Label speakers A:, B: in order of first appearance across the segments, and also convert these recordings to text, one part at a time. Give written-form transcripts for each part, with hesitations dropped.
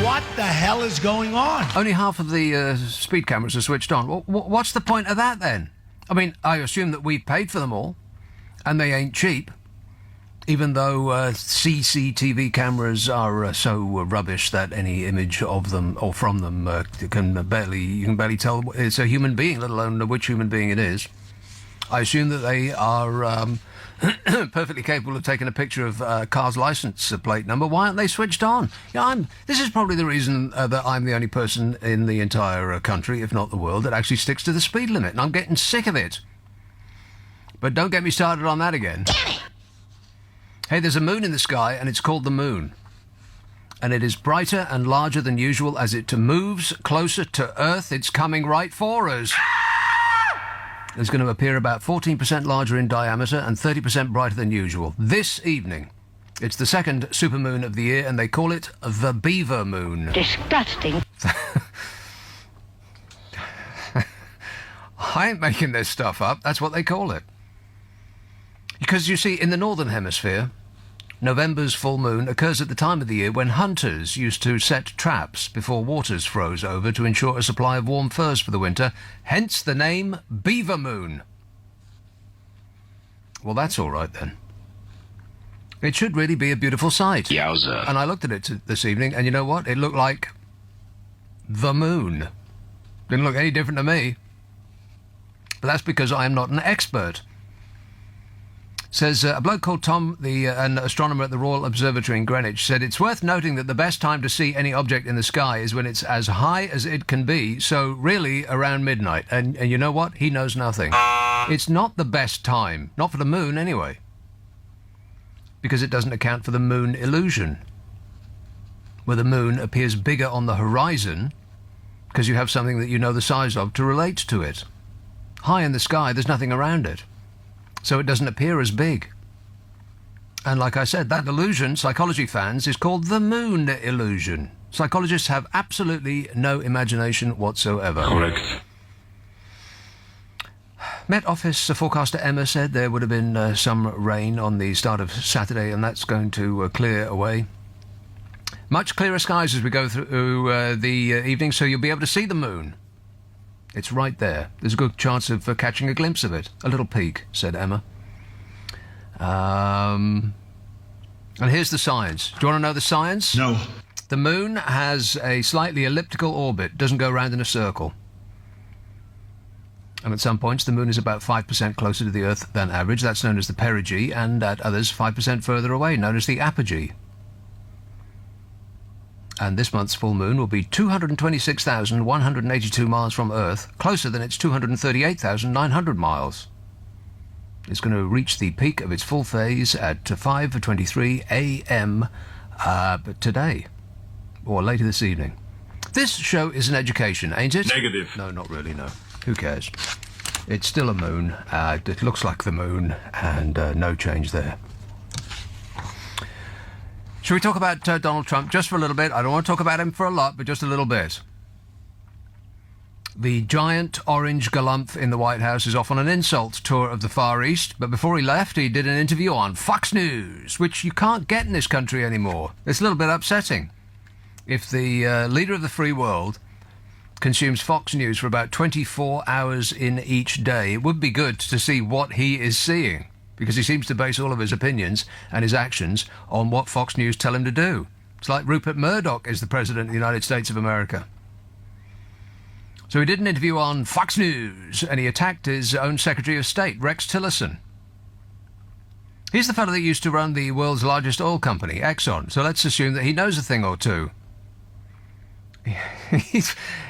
A: What the hell is going on?
B: Only half of the speed cameras are switched on. What's the point of that then? I mean, I assume that we paid for them all, and they ain't cheap. Even though CCTV cameras are so rubbish that any image of them or from them you can barely tell it's a human being, let alone which human being it is. I assume that they are perfectly capable of taking a picture of a car's license plate number. Why aren't they switched on? This is probably the reason that I'm the only person in the entire country, if not the world, that actually sticks to the speed limit, and I'm getting sick of it. But don't get me started on that again.
C: Damn it!
B: Hey, there's a moon in the sky, and it's called the moon. And it is brighter and larger than usual as it moves closer to Earth. It's coming right for us. It's going to appear about 14% larger in diameter and 30% brighter than usual this evening. It's the second supermoon of the year, and they call it the Beaver Moon.
C: Disgusting.
B: I ain't making this stuff up. That's what they call it. Because, you see, in the Northern Hemisphere, November's full moon occurs at the time of the year when hunters used to set traps before waters froze over to ensure a supply of warm furs for the winter, hence the name Beaver Moon. Well, that's all right then. It should really be a beautiful sight.
D: Yowza.
B: And I looked at it this evening, and you know what? It looked like the moon. Didn't look any different to me. But that's because I am not an expert. Says a bloke called Tom, an astronomer at the Royal Observatory in Greenwich, said it's worth noting that the best time to see any object in the sky is when it's as high as it can be, so really around midnight. And you know what? He knows nothing. It's not the best time, not for the moon anyway, because it doesn't account for the moon illusion, where the moon appears bigger on the horizon because you have something that you know the size of to relate to it. High in the sky, there's nothing around it, so it doesn't appear as big. And like I said, that illusion, psychology fans, is called the moon illusion. Psychologists have absolutely no imagination whatsoever.
D: Correct.
B: Met Office forecaster Emma said there would have been some rain on the start of Saturday, and that's going to clear away. Much clearer skies as we go through the evening, so you'll be able to see the moon. It's right there. There's a good chance of catching a glimpse of it. A little peek, said Emma. And here's the science. Do you want to know the science?
A: No.
B: The moon has a slightly elliptical orbit, doesn't go round in a circle. And at some points, the moon is about 5% closer to the Earth than average. That's known as the perigee, and at others, 5% further away, known as the apogee. And this month's full moon will be 226,182 miles from Earth, closer than its 238,900 miles. It's going to reach the peak of its full phase at 5:23 a.m. Today, or later this evening. This show is an education, ain't it?
D: Negative.
B: No, not really, no. Who cares? It's still a moon. It looks like the moon, and no change there. Shall we talk about Donald Trump just for a little bit? I don't want to talk about him for a lot, but just a little bit. The giant orange galumph in the White House is off on an insult tour of the Far East, but before he left, he did an interview on Fox News, which you can't get in this country anymore. It's a little bit upsetting. If the leader of the free world consumes Fox News for about 24 hours in each day, it would be good to see what he is seeing, because he seems to base all of his opinions and his actions on what Fox News tell him to do. It's like Rupert Murdoch is the President of the United States of America. So he did an interview on Fox News, and he attacked his own Secretary of State, Rex Tillerson. He's the fellow that used to run the world's largest oil company, Exxon, so let's assume that he knows a thing or two.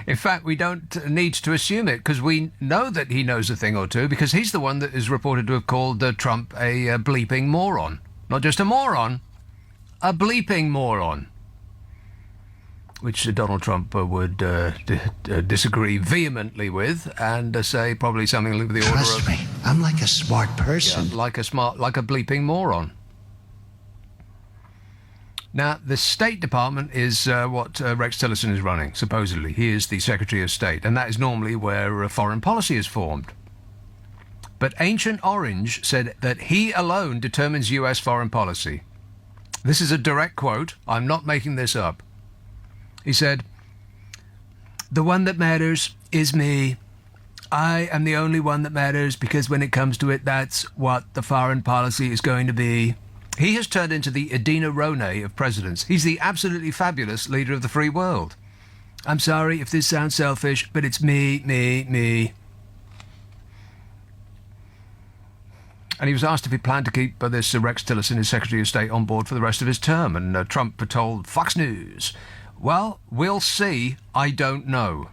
B: In fact, we don't need to assume it, because we know that he knows a thing or two, because he's the one that is reported to have called Trump a bleeping moron. Not just a moron, a bleeping moron. Which Donald Trump would disagree vehemently with, and say probably something of the order of...
A: Trust me, I'm like a smart person.
B: Yeah, like a bleeping moron. Now, the State Department is what Rex Tillerson is running, supposedly. He is the Secretary of State, and that is normally where foreign policy is formed. But Ancient Orange said that he alone determines U.S. foreign policy. This is a direct quote. I'm not making this up. He said, "The one that matters is me. I am the only one that matters because when it comes to it, that's what the foreign policy is going to be." He has turned into the Edina Ronay of presidents. He's the absolutely fabulous leader of the free world. I'm sorry if this sounds selfish, but it's me, me, me. And he was asked if he planned to keep this Rex Tillerson, his Secretary of State, on board for the rest of his term. And Trump told Fox News, "Well, we'll see. I don't know."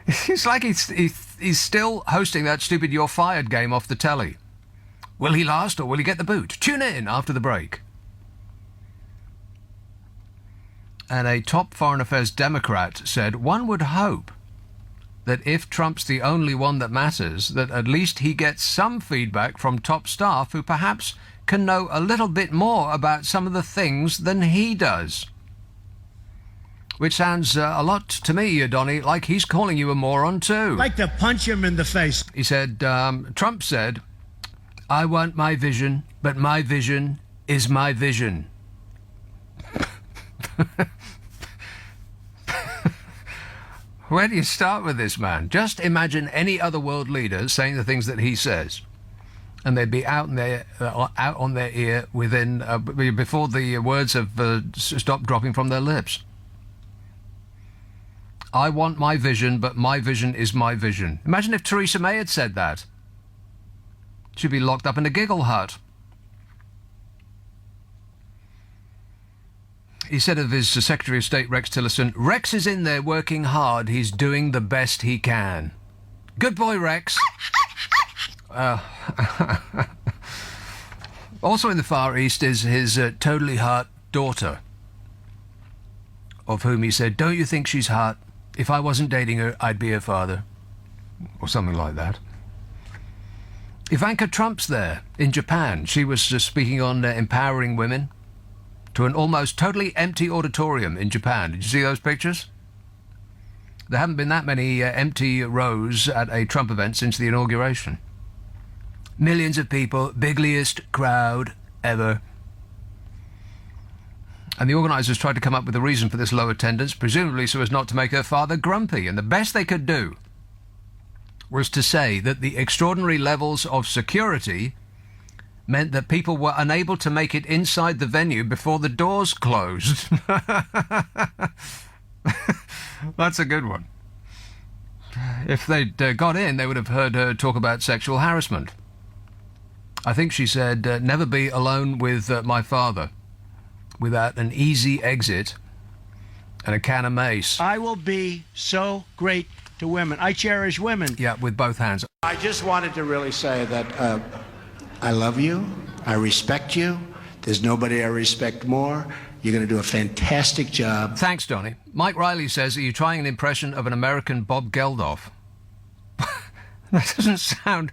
B: It's like he's still hosting that stupid "You're Fired" game off the telly. Will he last or will he get the boot? Tune in after the break. And a top Foreign Affairs Democrat said, "One would hope that if Trump's the only one that matters, that at least he gets some feedback from top staff who perhaps can know a little bit more about some of the things than he does." Which sounds a lot to me, Donny, like he's calling you a moron too.
A: Like to punch him in the face.
B: He said, Trump said, "I want my vision, but my vision is my vision." Where do you start with this man? Just imagine any other world leader saying the things that he says, and they'd be out on their ear within before the words have stopped dropping from their lips. I want my vision, but my vision is my vision. Imagine if Theresa May had said that. She'd be locked up in a giggle hut. He said of his Secretary of State, Rex Tillerson, "Rex is in there working hard. He's doing the best he can." Good boy, Rex. Also in the Far East is his totally hot daughter, of whom he said, "Don't you think she's hot? If I wasn't dating her, I'd be her father." Or something like that. Ivanka Trump's there in Japan. She was speaking on empowering women to an almost totally empty auditorium in Japan. Did you see those pictures? There haven't been that many empty rows at a Trump event since the inauguration. Millions of people, bigliest crowd ever. And the organisers tried to come up with a reason for this low attendance, presumably so as not to make her father grumpy. And the best they could do was to say that the extraordinary levels of security meant that people were unable to make it inside the venue before the doors closed. That's a good one. If they'd got in, they would have heard her talk about sexual harassment. I think she said, "Never be alone with my father without an easy exit and a can of mace."
A: I will be so great to women. I cherish women.
B: Yeah, with both hands.
A: I just wanted to really say that I love you. I respect you. There's nobody I respect more. You're going to do a fantastic job.
B: Thanks, Donny. Mike Riley says, "Are you trying an impression of an American Bob Geldof?" That doesn't sound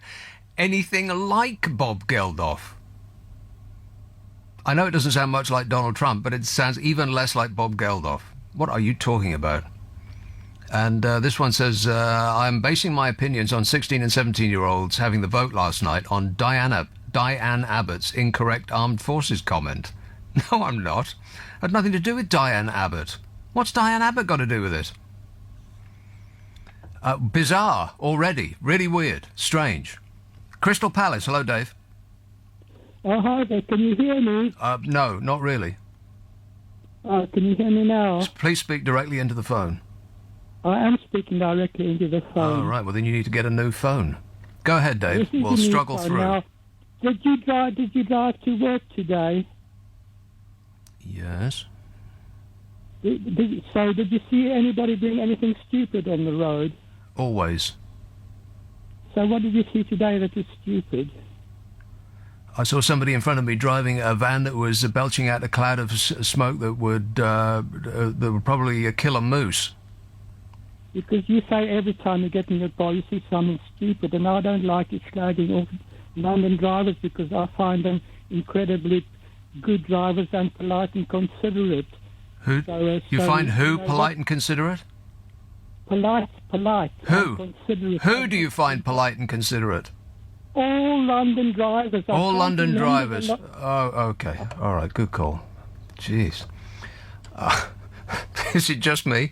B: anything like Bob Geldof. I know it doesn't sound much like Donald Trump, but it sounds even less like Bob Geldof. What are you talking about? And this one says, "I'm basing my opinions on 16 and 17-year-olds having the vote last night on Diane Abbott's incorrect armed forces comment." No, I'm not. Had nothing to do with Diane Abbott. What's Diane Abbott got to do with it? Bizarre already. Really weird. Strange. Crystal Palace. Hello, Dave.
C: Oh, hi there. Can you hear me?
B: No, not really.
C: Can you hear me now?
B: Please speak directly into the phone.
C: I am speaking directly into the phone.
B: Oh, right. Well, then you need to get a new phone. Go ahead, Dave.
C: This is
B: We'll
C: a new
B: struggle
C: phone.
B: through.
C: Now, did you drive to work today?
B: Yes.
C: Did you see anybody doing anything stupid on the road?
B: Always.
C: So what did you see today that was stupid?
B: I saw somebody in front of me driving a van that was belching out a cloud of smoke that would probably kill a moose.
C: Because you say every time you get in your car you see something stupid, and I don't like it slagging off London drivers because I find them incredibly good drivers and polite and considerate.
B: Who? You find who polite and considerate?
C: Polite.
B: Who?
C: And considerate.
B: Who do you find polite and considerate?
C: All London drivers.
B: All London drivers. Oh, okay. All right, good call. Jeez. Is it just me?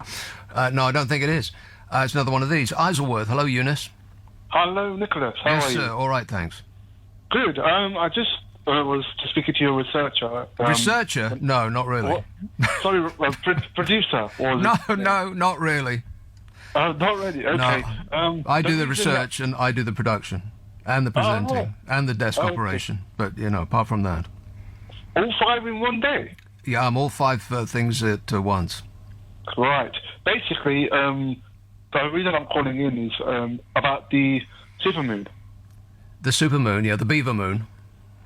B: No, I don't think it is. It's another one of these. Isleworth. Hello, Eunice.
D: Hello, Nicholas. How
B: Yes,
D: are you?
B: sir. All right, thanks.
D: Good. I just was speaking to your researcher.
B: Researcher? No, not really.
D: What? Sorry, producer. Or
B: No, not really.
D: not really. Okay.
B: I do
D: don't
B: the
D: you
B: research and I do the production and the presenting
D: right.
B: and the desk
D: Okay.
B: operation. But, apart from that.
D: think all 5 in one day?
B: Yeah, I'm all 5 things at once.
D: Right. Basically, the reason I'm calling in is about the supermoon.
B: The supermoon, the beaver moon.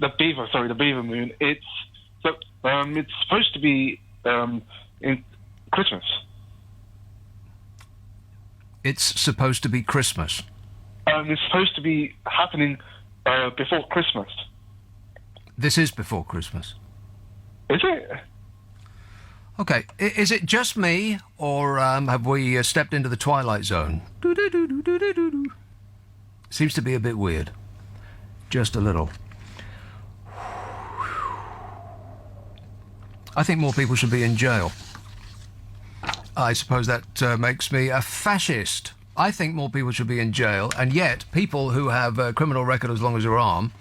D: The beaver moon. It's supposed to be in Christmas.
B: It's supposed to be Christmas.
D: It's supposed to be happening before Christmas.
B: This is before Christmas.
D: Is it?
B: Okay, is it just me, or have we stepped into the twilight zone? Doo-doo-doo-doo-doo-doo-doo. Seems to be a bit weird. Just a little. I think more people should be in jail. I suppose that makes me a fascist. I think more people should be in jail, and yet people who have a criminal record as long as their arm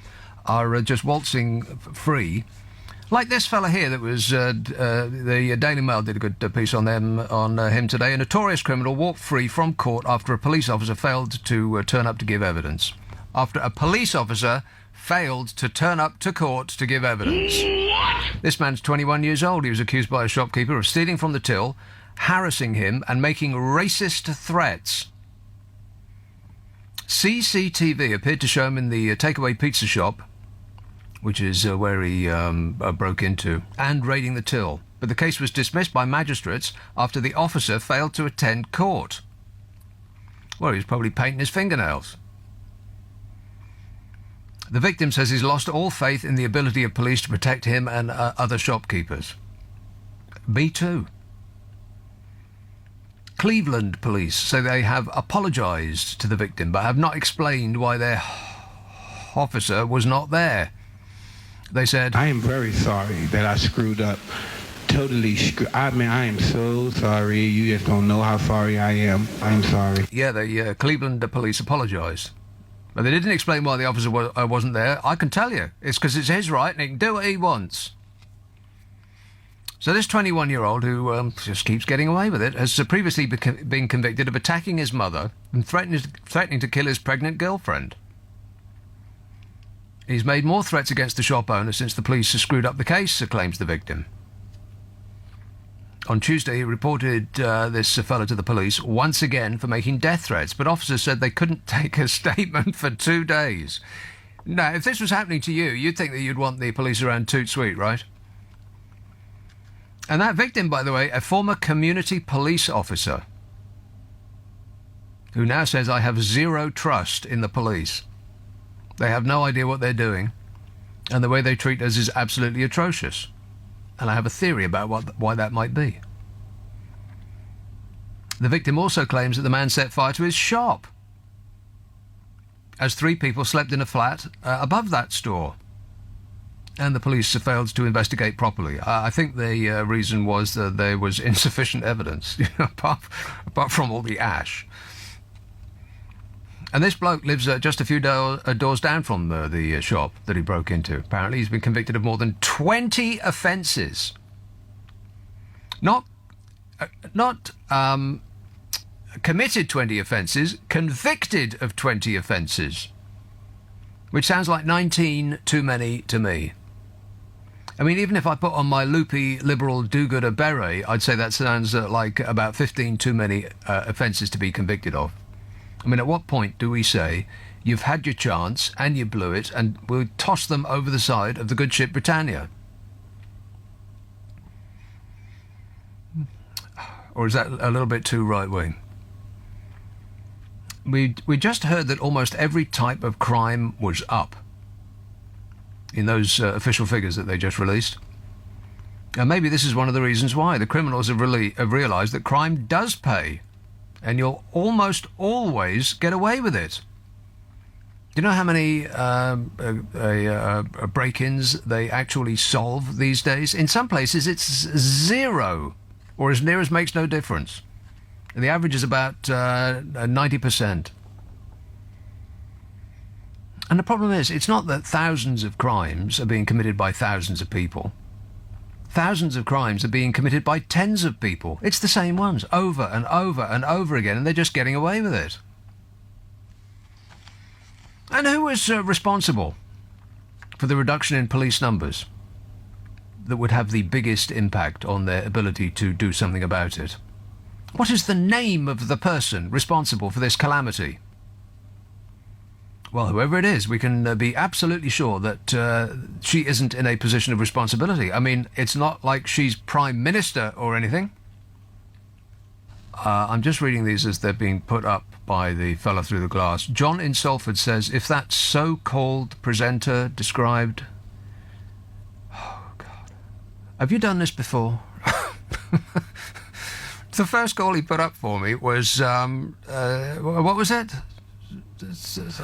B: are just waltzing free. Like this fella here that was, the Daily Mail did a good piece on him today. A notorious criminal walked free from court after a police officer failed to turn up to give evidence. After a police officer failed to turn up to court to give evidence. This man's 21 years old. He was accused by a shopkeeper of stealing from the till, harassing him and making racist threats. CCTV appeared to show him in the takeaway pizza shop, which is where he broke into, and raiding the till. But the case was dismissed by magistrates after the officer failed to attend court. Well, he was probably painting his fingernails. The victim says he's lost all faith in the ability of police to protect him and other shopkeepers. Me too. Cleveland police say they have apologised to the victim but have not explained why their officer was not there. They said,
E: I am very sorry that I screwed up. I am so sorry. You just don't know how sorry I am. I'm sorry.
B: Yeah, the Cleveland police apologised. But they didn't explain why the officer wasn't there. I can tell you. It's because it's his right and he can do what he wants. So this 21-year-old, who just keeps getting away with it, has previously been convicted of attacking his mother and threatening to kill his pregnant girlfriend. He's made more threats against the shop owner since the police have screwed up the case, claims the victim. On Tuesday, he reported this fellow to the police once again for making death threats, but officers said they couldn't take a statement for 2 days. Now, if this was happening to you, you'd think that you'd want the police around toot sweet, right? And that victim, by the way, a former community police officer, who now says, I have zero trust in the police. They have no idea what they're doing, and the way they treat us is absolutely atrocious. And I have a theory about why that might be. The victim also claims that the man set fire to his shop, as 3 people slept in a flat above that store. And the police failed to investigate properly. I think the reason was that there was insufficient evidence, apart from all the ash. And this bloke lives just a few doors down from the shop that he broke into. Apparently he's been convicted of more than 20 offences. Not committed 20 offences, convicted of 20 offences. Which sounds like 19 too many to me. I mean, even if I put on my loopy liberal do-gooder beret, I'd say that sounds like about 15 too many offences to be convicted of. I mean, at what point do we say, you've had your chance and you blew it, and we'll toss them over the side of the good ship Britannia? Or is that a little bit too right-wing? We just heard that almost every type of crime was up in those official figures that they just released. And maybe this is one of the reasons why the criminals have realised that crime does pay, and you'll almost always get away with it. Do you know how many break-ins they actually solve these days? In some places it's 0. or as near as makes no difference. And the average is about 90%. And the problem is, it's not that thousands of crimes are being committed by thousands of people. Thousands of crimes are being committed by tens of people. It's the same ones, over and over and over again, and they're just getting away with it. And who was responsible for the reduction in police numbers that would have the biggest impact on their ability to do something about it? What is the name of the person responsible for this calamity? Well, whoever it is, we can be absolutely sure that she isn't in a position of responsibility. I mean, it's not like she's Prime Minister or anything. I'm just reading these as they're being put up by the fellow through the glass. John in Salford says, if that so-called presenter described... Oh, God. Have you done this before? The first call he put up for me was, what was it?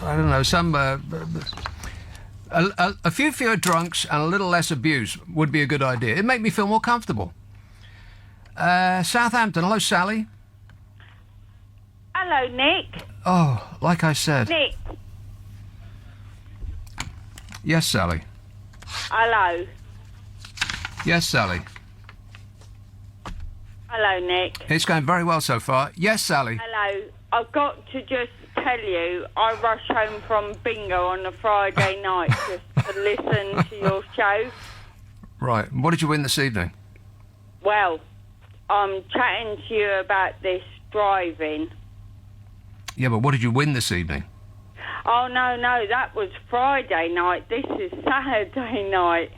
B: I don't know, a few fewer drunks and a little less abuse would be a good idea. It'd make me feel more comfortable. Southampton, hello, Sally.
F: Hello, Nick.
B: Oh, like I said.
F: Nick.
B: Yes, Sally.
F: Hello.
B: Yes, Sally.
F: Hello, Nick.
B: It's going very well so far. Yes, Sally.
F: Hello. I've got to just tell you, I rush home from bingo on a Friday night just to listen to your show.
B: Right. What did you win this evening?
F: Well, I'm chatting to you about this driving.
B: Yeah, but what did you win this evening?
F: Oh, no, that was Friday night. This is Saturday night.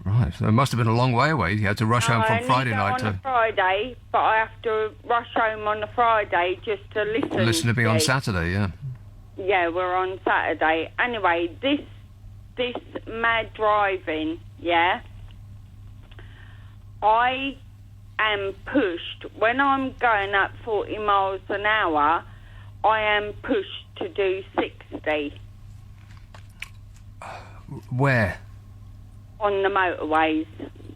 B: Right. So it must have been a long way away. You had to rush home from Friday night
F: on a Friday, but I have to rush home on a Friday just to listen
B: to me on Saturday, yeah.
F: Yeah, we're on Saturday. Anyway, this mad driving, yeah, I am pushed. When I'm going at 40 miles an hour, I am pushed to do 60.
B: Where?
F: On the motorways.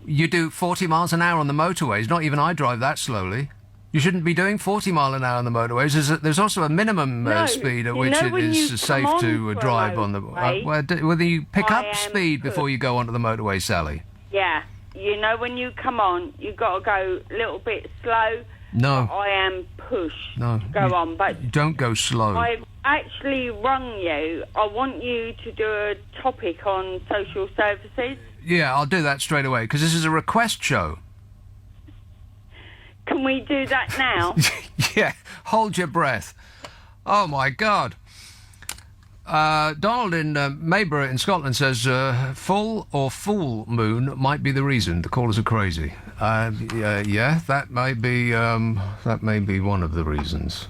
B: You do 40 miles an hour on the motorways. Not even I drive that slowly. You shouldn't be doing 40 mile an hour on the motorways. There's also a minimum speed at which it is safe to drive on the... whether you pick up speed before you go onto the motorway, Sally?
F: Yeah. You know when you come on, you've got to go a little bit slow.
B: No.
F: I am pushed
B: to
F: go on. But
B: don't go slow.
F: I've actually rung you. I want you to do a topic on social services.
B: Yeah, I'll do that straight away, because this is a request show.
F: Can we do that now?
B: Yeah, hold your breath. Oh, my God. Donald in Maybury in Scotland says, full or full moon might be the reason. The callers are crazy. Yeah, that may be one of the reasons.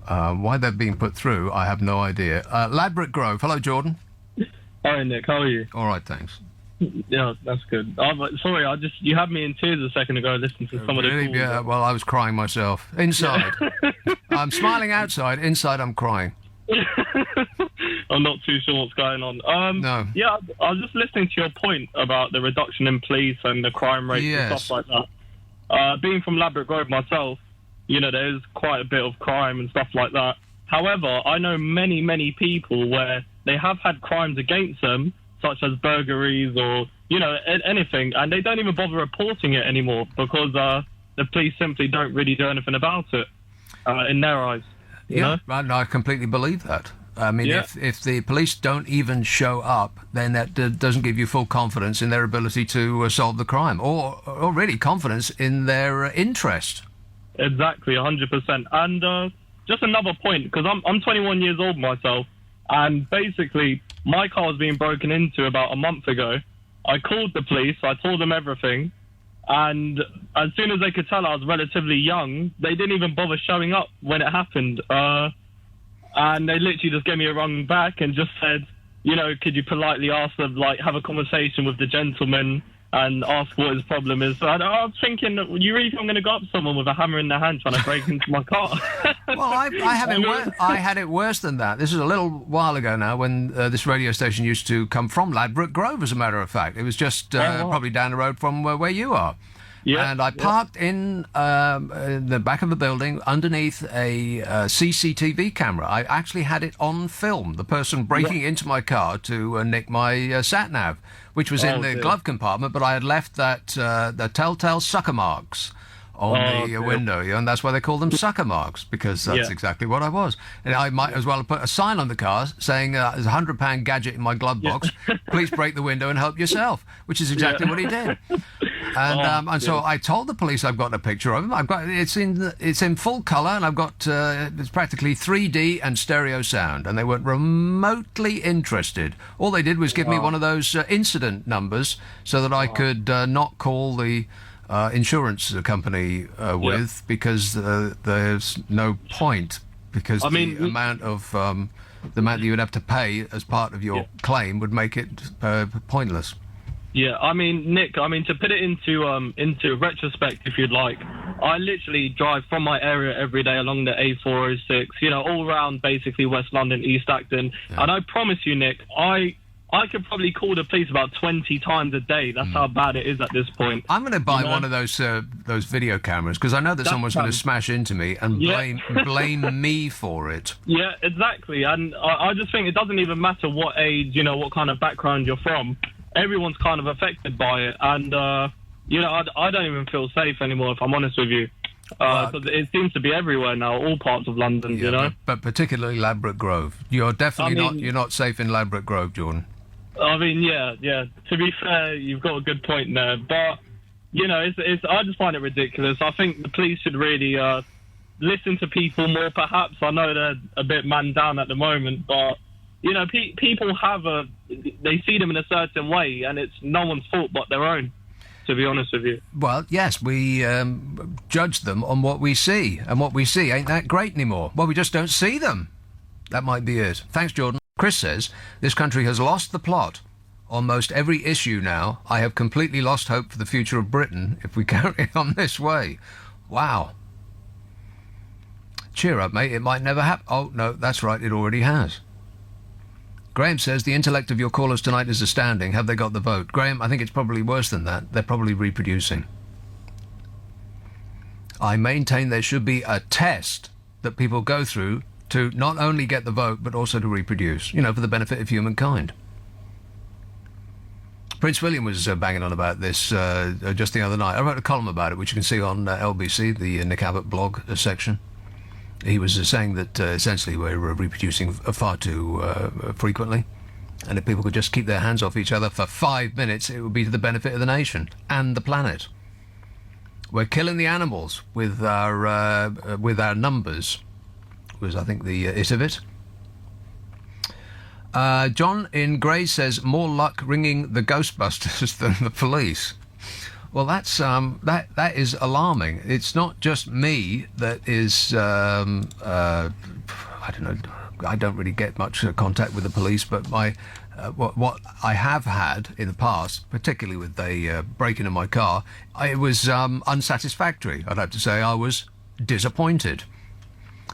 B: Why they're being put through, I have no idea. Ladbroke Grove. Hello, Jordan.
G: Hi, Nick. How are you?
B: All right, thanks.
G: Yeah, that's good. Sorry, you had me in tears a second ago listening to some of the calls.
B: Yeah, well, I was crying myself. Inside. I'm smiling outside. Inside, I'm crying.
G: I'm not too sure what's going on.
B: No.
G: Yeah, I was just listening to your point about the reduction in police and the crime rates and stuff like that. Being from Ladbroke Grove myself, there's quite a bit of crime and stuff like that. However, I know many, many people where they have had crimes against them, such as burglaries or, anything, and they don't even bother reporting it anymore because the police simply don't really do anything about it in their eyes. You know?
B: I completely believe that. I mean, if the police don't even show up, then that doesn't give you full confidence in their ability to solve the crime, or really confidence in their interest.
G: Exactly, 100%. And just another point, because I'm 21 years old myself, and basically my car was being broken into about a month ago. I called the police, I told them everything, and as soon as they could tell I was relatively young, they didn't even bother showing up when it happened. And they literally just gave me a rung back and just said, could you politely ask them, have a conversation with the gentleman and ask what his problem is. So I was thinking, you really think I'm going to go up to someone with a hammer in their hand trying to break into my car?
B: Well, I had it worse than that. This is a little while ago now when this radio station used to come from Ladbroke Grove, as a matter of fact. It was just probably down the road from where you are.
G: Yeah.
B: And I parked in the back of the building underneath a CCTV camera. I actually had it on film, the person breaking into my car to nick my sat-nav, which was in the glove compartment, but I had left the telltale sucker marks on the window, and that's why they call them sucker marks, because that's exactly what I was. And I might as well have put a sign on the car saying, there's a £100 gadget in my glove box, please break the window and help yourself, which is exactly what he did. And so I told the police I've got a picture of him. I've got it's in full colour, and I've got it's practically 3D and stereo sound, and they weren't remotely interested. All they did was give me one of those incident numbers so that I could not call the insurance company with, because there's no point, because the amount that you would have to pay as part of your claim would make it pointless.
G: Yeah, I mean, Nick, I mean, to put it into retrospect, if you'd like, I literally drive from my area every day along the A406, you know, all around basically West London, East Acton, and I promise you, Nick, I could probably call the police about 20 times a day. That's how bad it is at this point.
B: I'm going to buy one of those video cameras, because I know that someone's going to smash into me and blame me for it.
G: Yeah, exactly. And I just think it doesn't even matter what age, you know, what kind of background you're from. Everyone's kind of affected by it. And, you know, I don't even feel safe anymore, if I'm honest with you. It seems to be everywhere now, all parts of London, you know.
B: But particularly Ladbroke Grove. You're definitely you're not safe in Ladbroke Grove, Jordan.
G: I mean, yeah. To be fair, you've got a good point there. But, you know, I just find it ridiculous. I think the police should really listen to people more, perhaps. I know they're a bit man down at the moment, but, you know, people they see them in a certain way, and it's no one's fault but their own, to be honest with you.
B: Well, yes, we judge them on what we see, and what we see ain't that great anymore. Well, we just don't see them. That might be it. Thanks, Jordan. Chris says, this country has lost the plot on most every issue now. I have completely lost hope for the future of Britain if we carry on this way. Wow. Cheer up, mate. It might never happen. Oh, no, that's right. It already has. Graham says, the intellect of your callers tonight is astounding. Have they got the vote? Graham, I think it's probably worse than that. They're probably reproducing. I maintain there should be a test that people go through to not only get the vote, but also to reproduce, you know, for the benefit of humankind. Prince William was banging on about this just the other night. I wrote a column about it, which you can see on LBC, the Nick Abbott blog section. He was saying that essentially we're reproducing far too frequently, and if people could just keep their hands off each other for 5 minutes, it would be to the benefit of the nation and the planet. We're killing the animals with our numbers, was I think the it of it. John in Grey says, more luck ringing the Ghostbusters than the police. Well, that's that is alarming. It's not just me that is I don't know. I don't really get much contact with the police, but what I have had in the past, particularly with the break-in of my car, it was unsatisfactory. I'd have to say I was disappointed.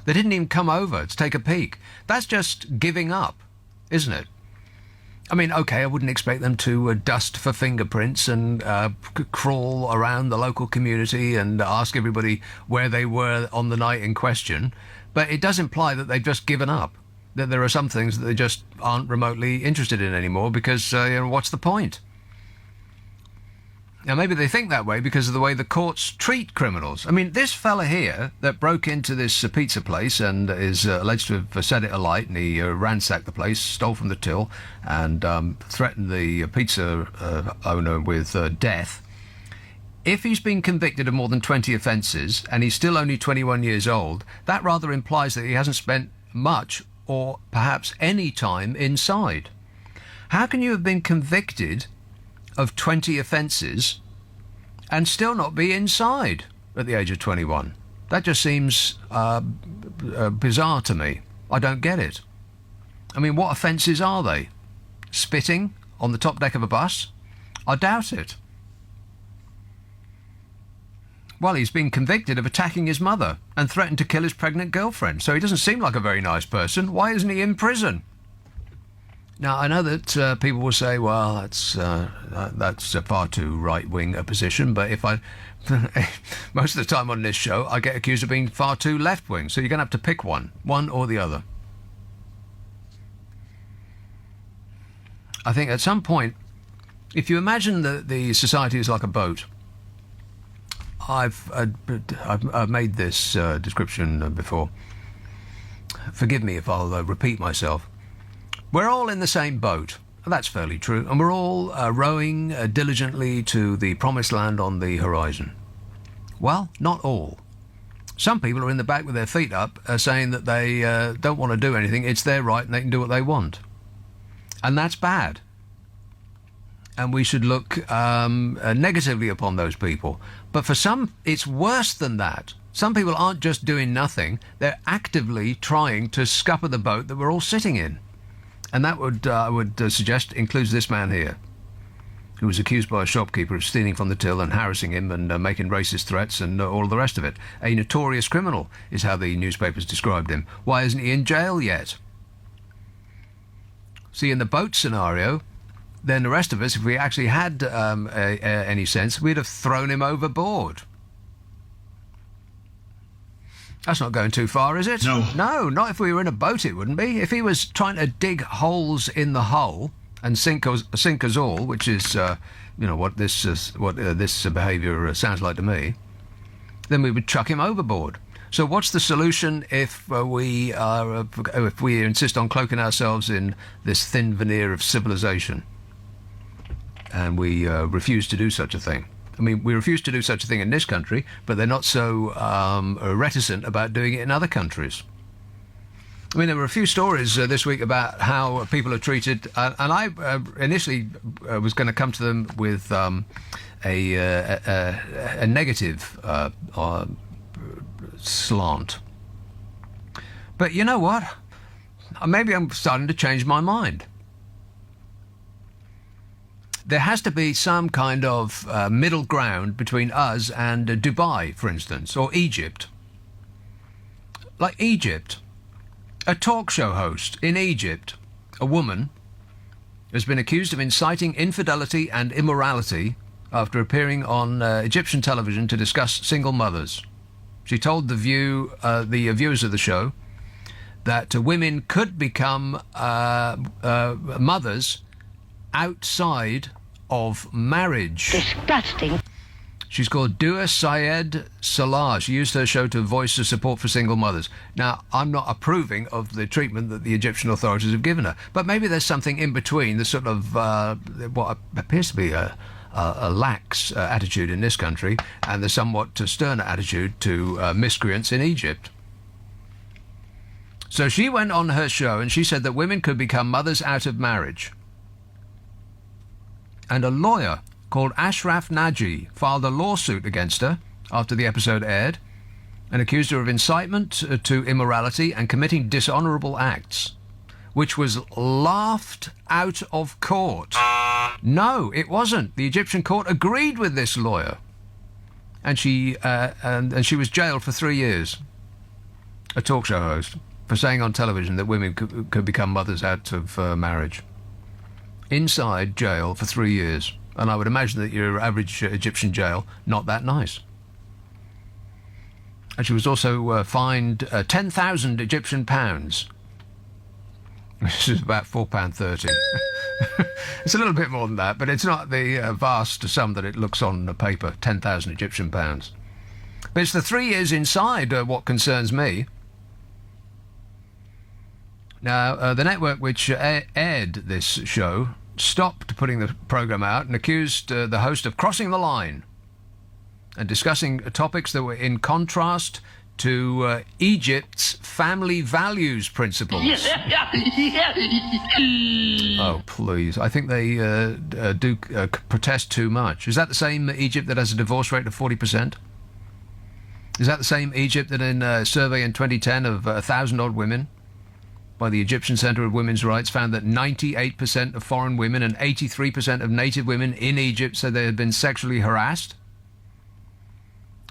B: They didn't even come over to take a peek. That's just giving up, isn't it? I mean, okay, I wouldn't expect them to dust for fingerprints and crawl around the local community and ask everybody where they were on the night in question, but it does imply that they've just given up, that there are some things that they just aren't remotely interested in anymore because, you know, what's the point? Now, maybe they think that way because of the way the courts treat criminals. I mean, this fella here that broke into this pizza place and is alleged to have set it alight, and he ransacked the place, stole from the till, and threatened the pizza owner with death. If he's been convicted of more than 20 offences and he's still only 21 years old, that rather implies that he hasn't spent much or perhaps any time inside. How can you have been convicted of 20 offences and still not be inside at the age of 21? That just seems bizarre to me. I don't get it. I mean, what offences are they? Spitting on the top deck of a bus? I doubt it. Well, he's been convicted of attacking his mother and threatened to kill his pregnant girlfriend, so he doesn't seem like a very nice person. Why isn't he in prison? Now, I know that people will say, well, that's a far too right-wing a position, but if I... most of the time on this show, I get accused of being far too left-wing, so you're going to have to pick one or the other. I think at some point, if you imagine that the society is like a boat, I've made this description before. Forgive me if I'll repeat myself. We're all in the same boat. That's fairly true. And we're all rowing diligently to the promised land on the horizon. Well, not all. Some people are in the back with their feet up saying that they don't want to do anything. It's their right and they can do what they want. And that's bad. And we should look negatively upon those people. But for some, it's worse than that. Some people aren't just doing nothing. They're actively trying to scupper the boat that we're all sitting in. And that would, I would suggest, includes this man here, who was accused by a shopkeeper of stealing from the till and harassing him and making racist threats and all the rest of it. A notorious criminal is how the newspapers described him. Why isn't he in jail yet? See, in the boat scenario, then the rest of us, if we actually had any sense, we'd have thrown him overboard. That's not going too far, is it?
H: No.
B: No, not if we were in a boat, it wouldn't be. If he was trying to dig holes in the hull and sink us all, which is, what this behaviour sounds like to me, then we would chuck him overboard. So what's the solution if we insist on cloaking ourselves in this thin veneer of civilization, and we refuse to do such a thing? I mean, we refuse to do such a thing in this country, but they're not so reticent about doing it in other countries. I mean, there were a few stories this week about how people are treated, and I initially was going to come to them with a negative slant. But you know what? Maybe I'm starting to change my mind. There has to be some kind of middle ground between us and Dubai, for instance, or Egypt. Like Egypt. A talk show host in Egypt, a woman, has been accused of inciting infidelity and immorality after appearing on Egyptian television to discuss single mothers. She told the viewers of the show that women could become mothers outside of marriage.
I: Disgusting.
B: She's called Dua Syed Salah. She used her show to voice her support for single mothers. Now, I'm not approving of the treatment that the Egyptian authorities have given her, but maybe there's something in between the sort of what appears to be a lax attitude in this country and the somewhat sterner attitude to miscreants in Egypt. So she went on her show and she said that women could become mothers out of marriage. And a lawyer called Ashraf Naji filed a lawsuit against her after the episode aired and accused her of incitement to immorality and committing dishonourable acts, which was laughed out of court. No, it wasn't. The Egyptian court agreed with this lawyer, and she was jailed for 3 years. A talk show host for saying on television that women could become mothers out of marriage. Inside jail for 3 years. And I would imagine that your average Egyptian jail, not that nice. And she was also fined 10,000 Egyptian pounds. Which is about £4.30. It's a little bit more than that, but it's not the vast sum that it looks on the paper, 10,000 Egyptian pounds. But it's the 3 years inside what concerns me. Now, the network which aired this show stopped putting the programme out and accused the host of crossing the line and discussing topics that were in contrast to Egypt's family values principles. Oh, please. I think they do protest too much. Is that the same Egypt that has a divorce rate of 40%? Is that the same Egypt that in a survey in 2010 of 1,000-odd women by the Egyptian Centre of Women's Rights found that 98% of foreign women and 83% of native women in Egypt said they had been sexually harassed?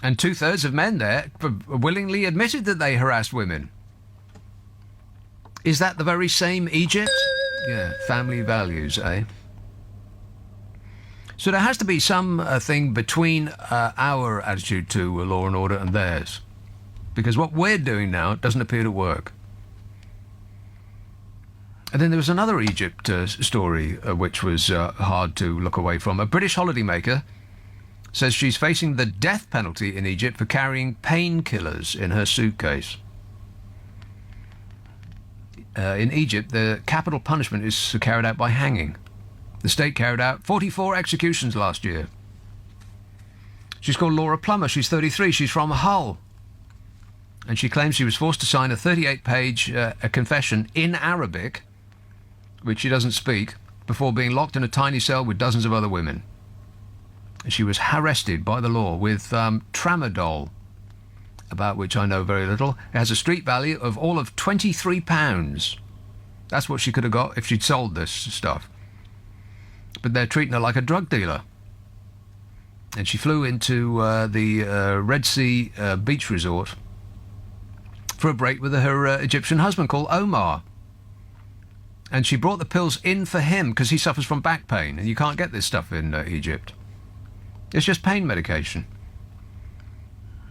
B: And 2/3 of men there willingly admitted that they harassed women. Is that the very same Egypt? Yeah, family values, eh? So there has to be some thing between our attitude to law and order and theirs. Because what we're doing now doesn't appear to work. And then there was another Egypt story which was hard to look away from. A British holidaymaker says she's facing the death penalty in Egypt for carrying painkillers in her suitcase. In Egypt, the capital punishment is carried out by hanging. The state carried out 44 executions last year. She's called Laura Plummer. She's 33. She's from Hull. And she claims she was forced to sign a 38-page a confession in Arabic, which she doesn't speak, before being locked in a tiny cell with dozens of other women. She was arrested by the law with tramadol, about which I know very little. It has a street value of all of £23. That's what she could have got if she'd sold this stuff. But they're treating her like a drug dealer. And she flew into the Red Sea beach resort for a break with her Egyptian husband called Omar. And she brought the pills in for him because he suffers from back pain, and you can't get this stuff in Egypt. It's just pain medication.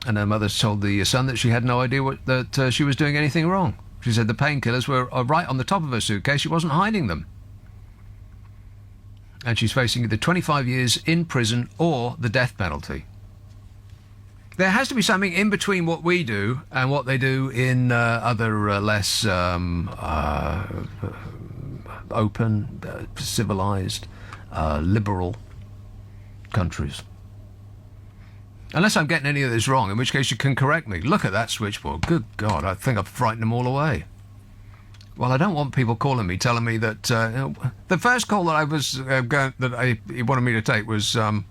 B: And her mother told the son that she had no idea that she was doing anything wrong. She said the painkillers were right on the top of her suitcase. She wasn't hiding them. And she's facing either 25 years in prison or the death penalty. There has to be something in between what we do and what they do in other less open, civilized, liberal countries. Unless I'm getting any of this wrong, in which case you can correct me. Look at that switchboard. Good God, I think I've frightened them all away. Well, I don't want people calling me, telling me that... the first call that I was he wanted me to take was... why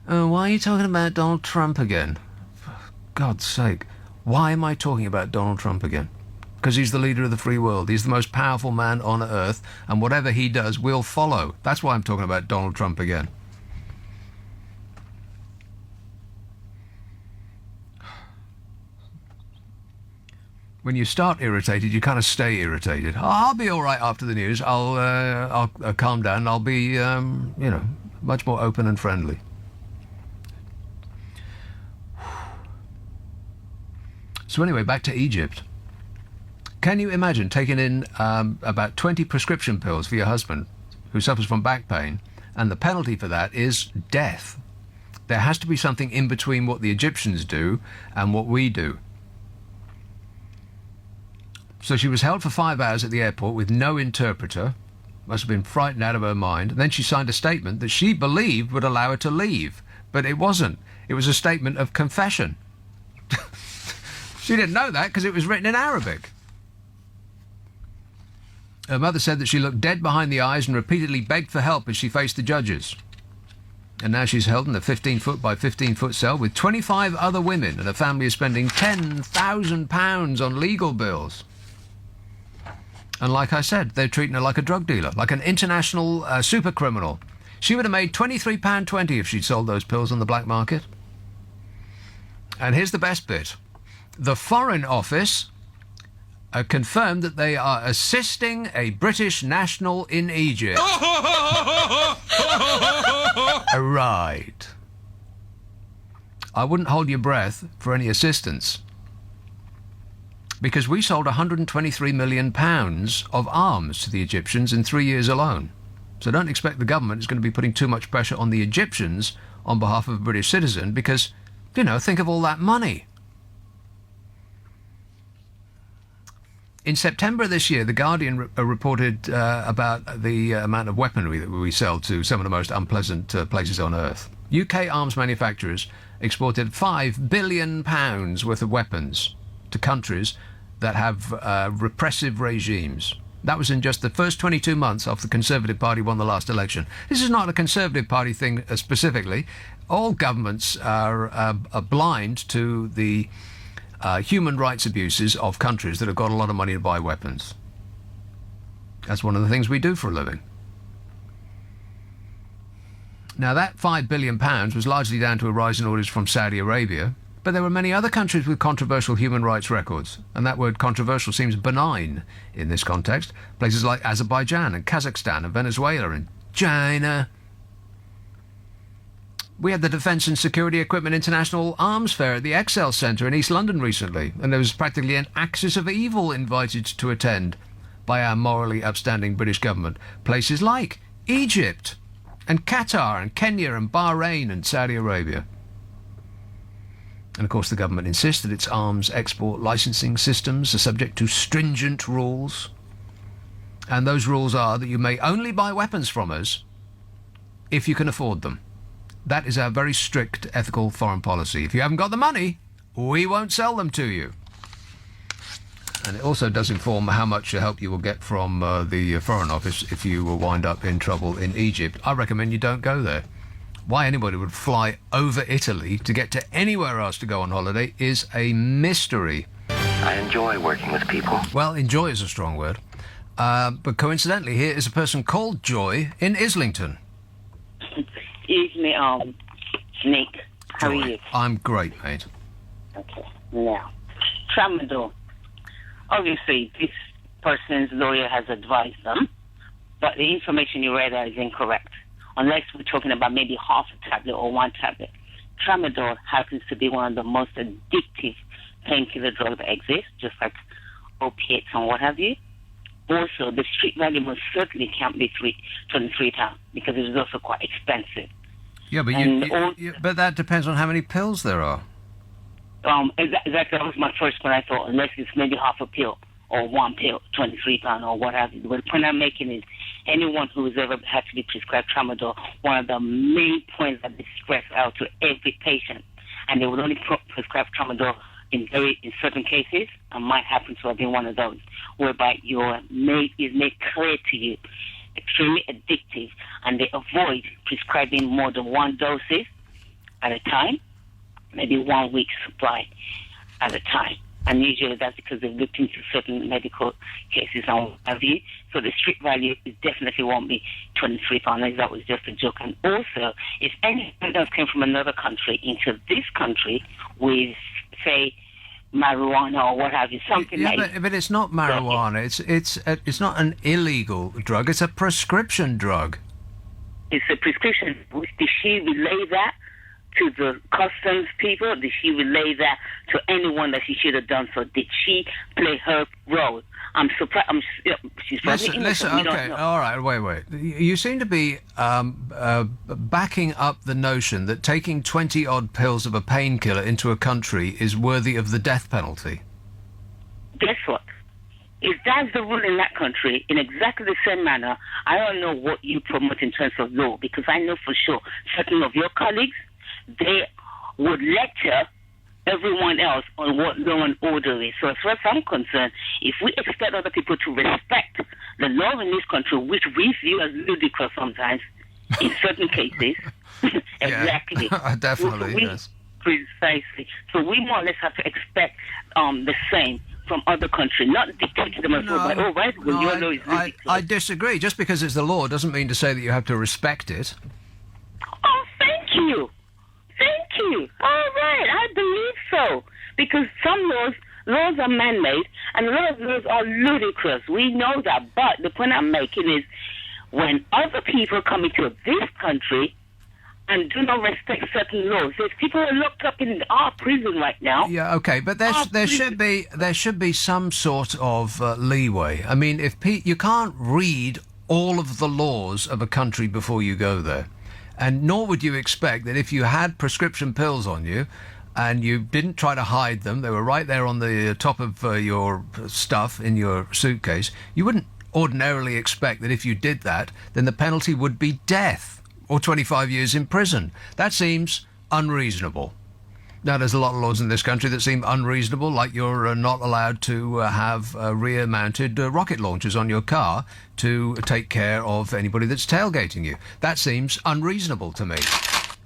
B: are you talking about Donald Trump again? For God's sake. Why am I talking about Donald Trump again? Because he's the leader of the free world. He's the most powerful man on earth, and whatever he does, we'll follow. That's why I'm talking about Donald Trump again. When you start irritated, you kind of stay irritated. I'll be all right after the news. I'll calm down. I'll be, much more open and friendly. So anyway, back to Egypt. Can you imagine taking in about 20 prescription pills for your husband who suffers from back pain, and the penalty for that is death? There has to be something in between what the Egyptians do and what we do. So she was held for 5 hours at the airport with no interpreter. Must have been frightened out of her mind. And then she signed a statement that she believed would allow her to leave. But it wasn't. It was a statement of confession. She didn't know that because it was written in Arabic. Her mother said that she looked dead behind the eyes and repeatedly begged for help as she faced the judges. And now she's held in a 15-foot by 15-foot cell with 25 other women, and her family is spending £10,000 on legal bills. And like I said, they're treating her like a drug dealer, like an international super criminal. She would have made £23.20 if she'd sold those pills on the black market. And here's the best bit. The Foreign Office confirmed that they are assisting a British national in Egypt. Right. I wouldn't hold your breath for any assistance, because we sold £123 million of arms to the Egyptians in 3 years alone. So don't expect the government is going to be putting too much pressure on the Egyptians on behalf of a British citizen, because, think of all that money. In September this year, The Guardian reported about the amount of weaponry that we sell to some of the most unpleasant places on earth. UK arms manufacturers exported £5 billion worth of weapons to countries that have repressive regimes. That was in just the first 22 months after the Conservative Party won the last election. This is not a Conservative Party thing specifically. All governments are blind to the human rights abuses of countries that have got a lot of money to buy weapons. That's one of the things we do for a living. Now, that £5 billion was largely down to a rise in orders from Saudi Arabia, But there were many other countries with controversial human rights records, and that word controversial seems benign in this context. Places like Azerbaijan and Kazakhstan and Venezuela and China. We had the Defence and Security Equipment International Arms Fair at the Excel Centre in East London recently, and there was practically an axis of evil invited to attend by our morally upstanding British government. Places like Egypt and Qatar and Kenya and Bahrain and Saudi Arabia. And of course the government insists that its arms export licensing systems are subject to stringent rules. And those rules are that you may only buy weapons from us if you can afford them. That is our very strict ethical foreign policy. If you haven't got the money, we won't sell them to you. And it also does inform how much help you will get from the Foreign Office if you will wind up in trouble in Egypt. I recommend you don't go there. Why anybody would fly over Italy to get to anywhere else to go on holiday is a mystery.
H: I enjoy working with people.
B: Well, enjoy is a strong word. But coincidentally, here is a person called Joy in Islington.
I: Excuse me, Nick. How
B: Joy.
I: are you?
B: I'm great, mate.
I: Okay. Now, Tramadol. Obviously, this person's lawyer has advised them, but the information you read out is incorrect. Unless we're talking about maybe half a tablet or one tablet. Tramadol happens to be one of the most addictive painkiller drugs that exist, just like opiates and what have you. Also, the street value most certainly can't be £23 because it is also quite expensive.
B: Yeah, but but that depends on how many pills there are.
I: Exactly, that was my first one. I thought, unless it's maybe half a pill or one pill, £23 or what have you. But the point I'm making is anyone who has ever had to be prescribed Tramadol, one of the main points that they stress out to every patient, and they would only prescribe Tramadol in certain cases, and might happen to have been one of those, whereby is made clear to you, extremely addictive, and they avoid prescribing more than one doses at a time, maybe 1 week's supply at a time. And usually that's because they've looked into certain medical cases and what have you. So the street value definitely won't be £23. That was just a joke. And also, if anyone else came from another country into this country with, say, marijuana or what have you, something like...
B: But it's not marijuana. It's not an illegal drug. It's a prescription drug.
I: It's a prescription. Did she relay that to the customs people? Did she relay that to anyone that she should have done so? Did she play her role? I'm surprised. She's probably innocent.
B: Listen, okay, all right, wait. You seem to be backing up the notion that taking 20-odd pills of a painkiller into a country is worthy of the death penalty.
I: Guess what? If that's the rule in that country, in exactly the same manner, I don't know what you promote in terms of law, because I know for sure certain of your colleagues, they would lecture everyone else on what law and order is. So as far as I'm concerned, if we expect other people to respect the law in this country, which we view as ludicrous sometimes, in certain cases, exactly.
B: Definitely, yes.
I: Precisely. So we more or less have to expect the same from other countries, not dictate to them as well. But, your law is ludicrous.
B: I disagree. Just because it's the law doesn't mean to say that you have to respect it.
I: Oh, thank you. Thank you. All right, I believe so. Because some laws are man-made, and a lot of laws are ludicrous. We know that. But the point I'm making is, when other people come into this country and do not respect certain laws, there's people are locked up in our prison right now.
B: Yeah, okay, but there should be some sort of leeway. I mean, you can't read all of the laws of a country before you go there. And nor would you expect that if you had prescription pills on you and you didn't try to hide them, they were right there on the top of your stuff in your suitcase, you wouldn't ordinarily expect that if you did that, then the penalty would be death or 25 years in prison. That seems unreasonable. Now, there's a lot of laws in this country that seem unreasonable, like you're not allowed to have rear-mounted rocket launchers on your car to take care of anybody that's tailgating you. That seems unreasonable to me.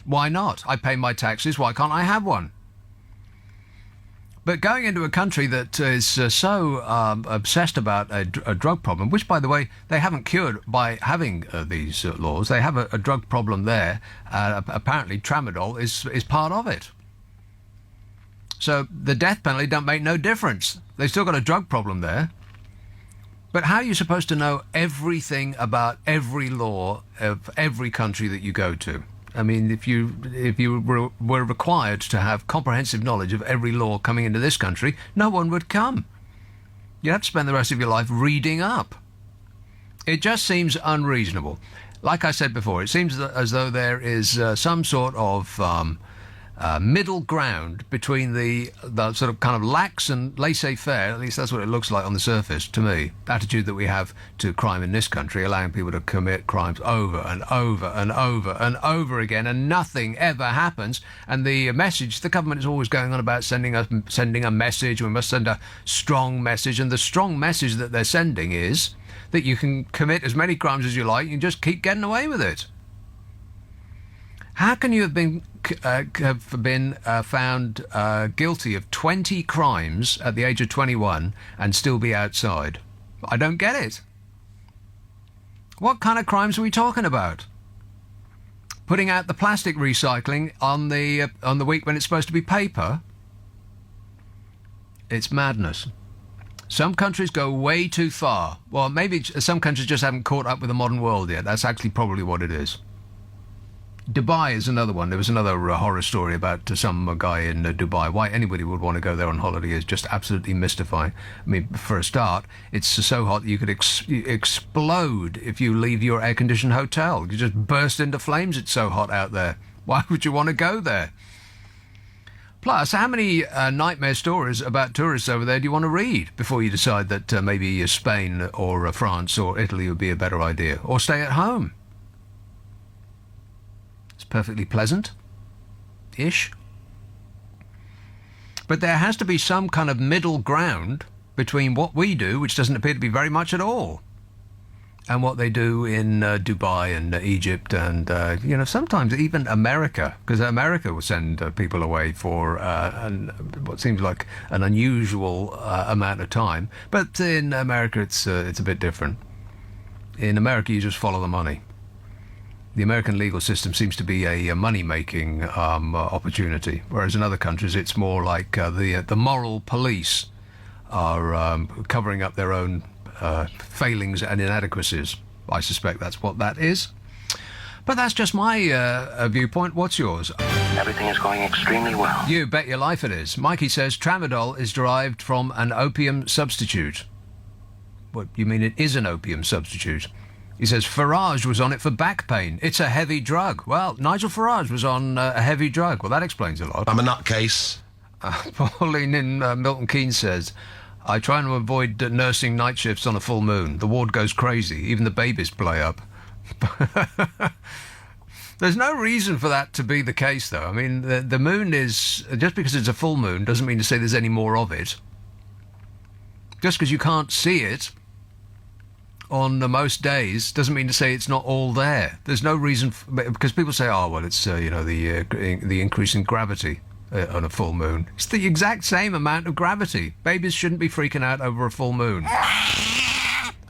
B: Why not? I pay my taxes. Why can't I have one? But going into a country that is so obsessed about a drug problem, which, by the way, they haven't cured by having these laws. They have a drug problem there. Apparently, Tramadol is part of it. So the death penalty don't make no difference. They've still got a drug problem there. But how are you supposed to know everything about every law of every country that you go to? I mean, if you were required to have comprehensive knowledge of every law coming into this country, no one would come. You'd have to spend the rest of your life reading up. It just seems unreasonable. Like I said before, it seems as though there is some sort of middle ground between the sort of kind of lax and laissez-faire, at least that's what it looks like on the surface to me, attitude that we have to crime in this country, allowing people to commit crimes over and over and over and over again, and nothing ever happens. And the message, the government is always going on about sending a message, we must send a strong message, and the strong message that they're sending is that you can commit as many crimes as you like, you can just keep getting away with it. How can you have been found guilty of 20 crimes at the age of 21 and still be outside? I don't get it. What kind of crimes are we talking about? Putting out the plastic recycling on the week when it's supposed to be paper? It's madness. Some countries go way too far. Well, maybe some countries just haven't caught up with the modern world yet. That's actually probably what it is. Dubai is another one. There was another horror story about some guy in Dubai. Why anybody would want to go there on holiday is just absolutely mystifying. I mean, for a start, it's so hot that you could explode if you leave your air-conditioned hotel. You just burst into flames. It's so hot out there. Why would you want to go there? Plus, how many nightmare stories about tourists over there do you want to read before you decide that maybe Spain or France or Italy would be a better idea? Or stay at home? Perfectly pleasant-ish. But there has to be some kind of middle ground between what we do, which doesn't appear to be very much at all, and what they do in Dubai and Egypt and, sometimes even America, because America will send people away for what seems like an unusual amount of time. But in America, it's a bit different. In America, you just follow the money. The American legal system seems to be a money-making opportunity, whereas in other countries it's more like the moral police are covering up their own failings and inadequacies. I suspect that's what that is. But that's just my viewpoint. What's yours?
H: Everything is going extremely well.
B: You bet your life it is. Mikey says tramadol is derived from an opium substitute. What, you mean it is an opium substitute? He says Farage was on it for back pain. It's a heavy drug. Well, Nigel Farage was on a heavy drug. Well, that explains a lot.
J: I'm a nutcase.
B: Pauline in Milton Keynes says, I try and avoid nursing night shifts on a full moon. The ward goes crazy. Even the babies play up. There's no reason for that to be the case, though. I mean, the moon is... Just because it's a full moon doesn't mean to say there's any more of it. Just because you can't see it on most days doesn't mean to say it's not all there. There's no reason because people say, oh well, it's the increase in gravity on a full moon. It's the exact same amount of gravity. Babies shouldn't be freaking out over a full moon.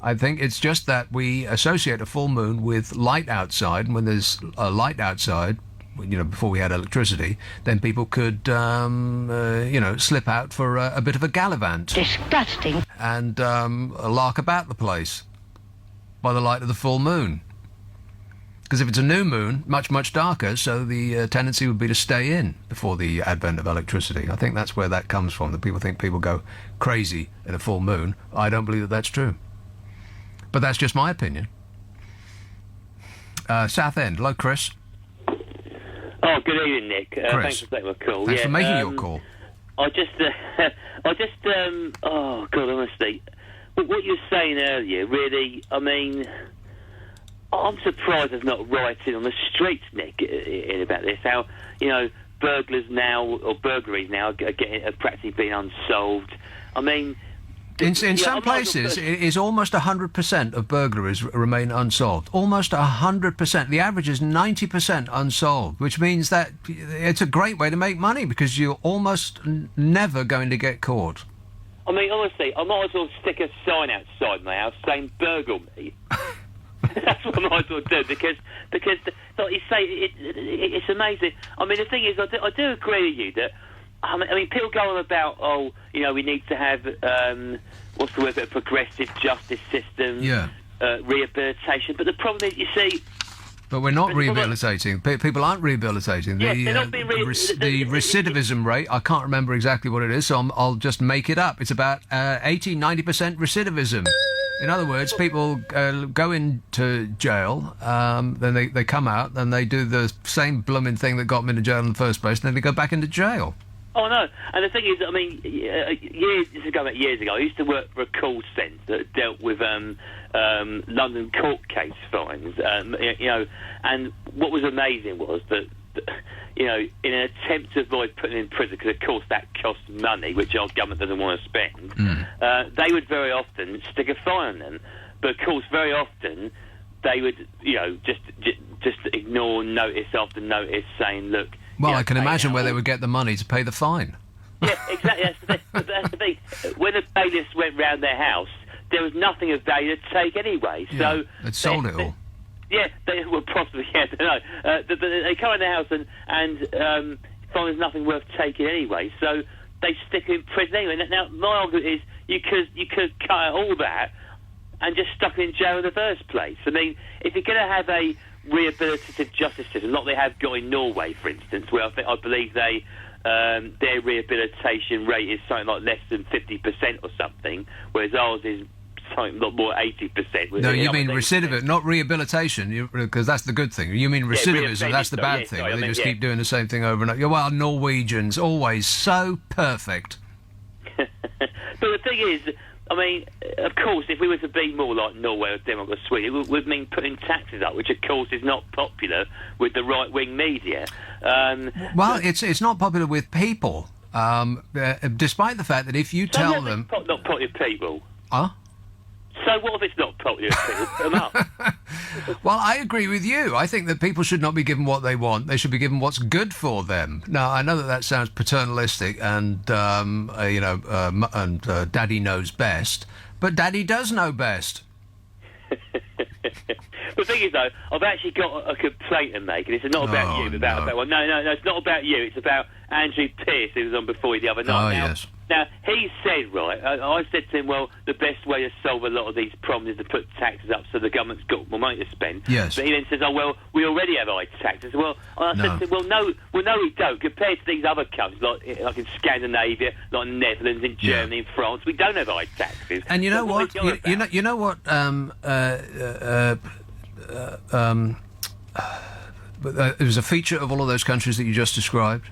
B: I think it's just that we associate a full moon with light outside, and when there's light outside, before we had electricity, then people could slip out for a bit of a gallivant.
I: Disgusting.
B: And lark about the place by the light of the full moon. Because if it's a new moon, much, much darker, so the tendency would be to stay in before the advent of electricity. I think that's where that comes from, that people think people go crazy in a full moon. I don't believe that that's true. But that's just my opinion. Southend. Hello, Chris.
K: Oh, good evening, Nick. Thanks for taking my call.
B: Thanks for making your call.
K: Oh, God, honestly. What you were saying earlier, really, I mean, I'm surprised there's not rioting on the streets, Nick, about this. How, burglaries now are practically being unsolved. I mean...
B: In some places, it is almost 100% of burglaries remain unsolved. Almost 100%. The average is 90% unsolved, which means that it's a great way to make money because you're almost never going to get caught.
K: I mean, honestly, I might as well stick a sign outside my house saying "burgle me." That's what I might as well do because like you say, it's amazing. I mean, the thing is, I do agree with you that I mean, people go on about, we need to have, what's the word, a progressive justice system, rehabilitation. But the problem is, you see...
B: But we're not rehabilitating. People aren't rehabilitating.
K: Yes, they're not being
B: the recidivism rate, I can't remember exactly what it is, so I'll just make it up. It's about 80-90% recidivism. In other words, people go into jail, then they come out, and they do the same blooming thing that got them into jail in the first place, and then they go back into jail.
K: Oh, no. And the thing is, I mean, years ago, I used to work for a call centre that dealt with London court case fines, and what was amazing was that, in an attempt to avoid putting them in prison, because of course that costs money, which our government doesn't want to spend, they would very often stick a fine on them. But of course, very often, they would, just ignore notice after notice saying, look...
B: Well, I can imagine where they would get the money to pay the fine.
K: Yeah, exactly. That's the thing. When the bailiffs went round their house, there was nothing of value to take anyway.
B: Yeah,
K: So
B: they'd sold it all.
K: Yeah, they were possibly. Yeah, I don't know. But they come in the house and find there's nothing worth taking anyway. So they stick them in prison anyway. Now, my argument is you could cut out all that and just stuck them in jail in the first place. I mean, if you're going to have a rehabilitative justice system, like they have got in Norway, for instance, where I believe their rehabilitation rate is something like less than 50% or something, whereas ours is something not more 80%.
B: No, you mean recidivism, not rehabilitation, because that's the good thing. You mean recidivism, that's the bad thing. They just keep doing the same thing over and over. Well, Norwegians, always so perfect.
K: But the thing is, I mean, of course, if we were to be more like Norway or Denmark or Sweden, it would mean putting taxes up, which, of course, is not popular with the right-wing media.
B: Well, it's not popular with people, despite the fact that if you tell them...
K: Not popular people.
B: Huh?
K: So what if it's not popular with people? Put them up.
B: Well, I agree with you. I think that people should not be given what they want. They should be given what's good for them. Now, I know that sounds paternalistic and, Daddy knows best, but Daddy does know best.
K: The thing is, though, I've actually got a complaint to make, and it's not about you, but about... No, it's not about you. It's about Andrew Pearce, who was on before you the other night.
B: Yes.
K: Now, he said, right, I said to him, well, the best way to solve a lot of these problems is to put taxes up so the government's got more money to spend.
B: Yes.
K: But he then says, oh, well, we already have high taxes. Well, I said to him, well, no, we don't. Compared to these other countries, like in Scandinavia, like Netherlands, in Germany, in France, we don't have high taxes.
B: And you know what? You know what? It was a feature of all of those countries that you just described.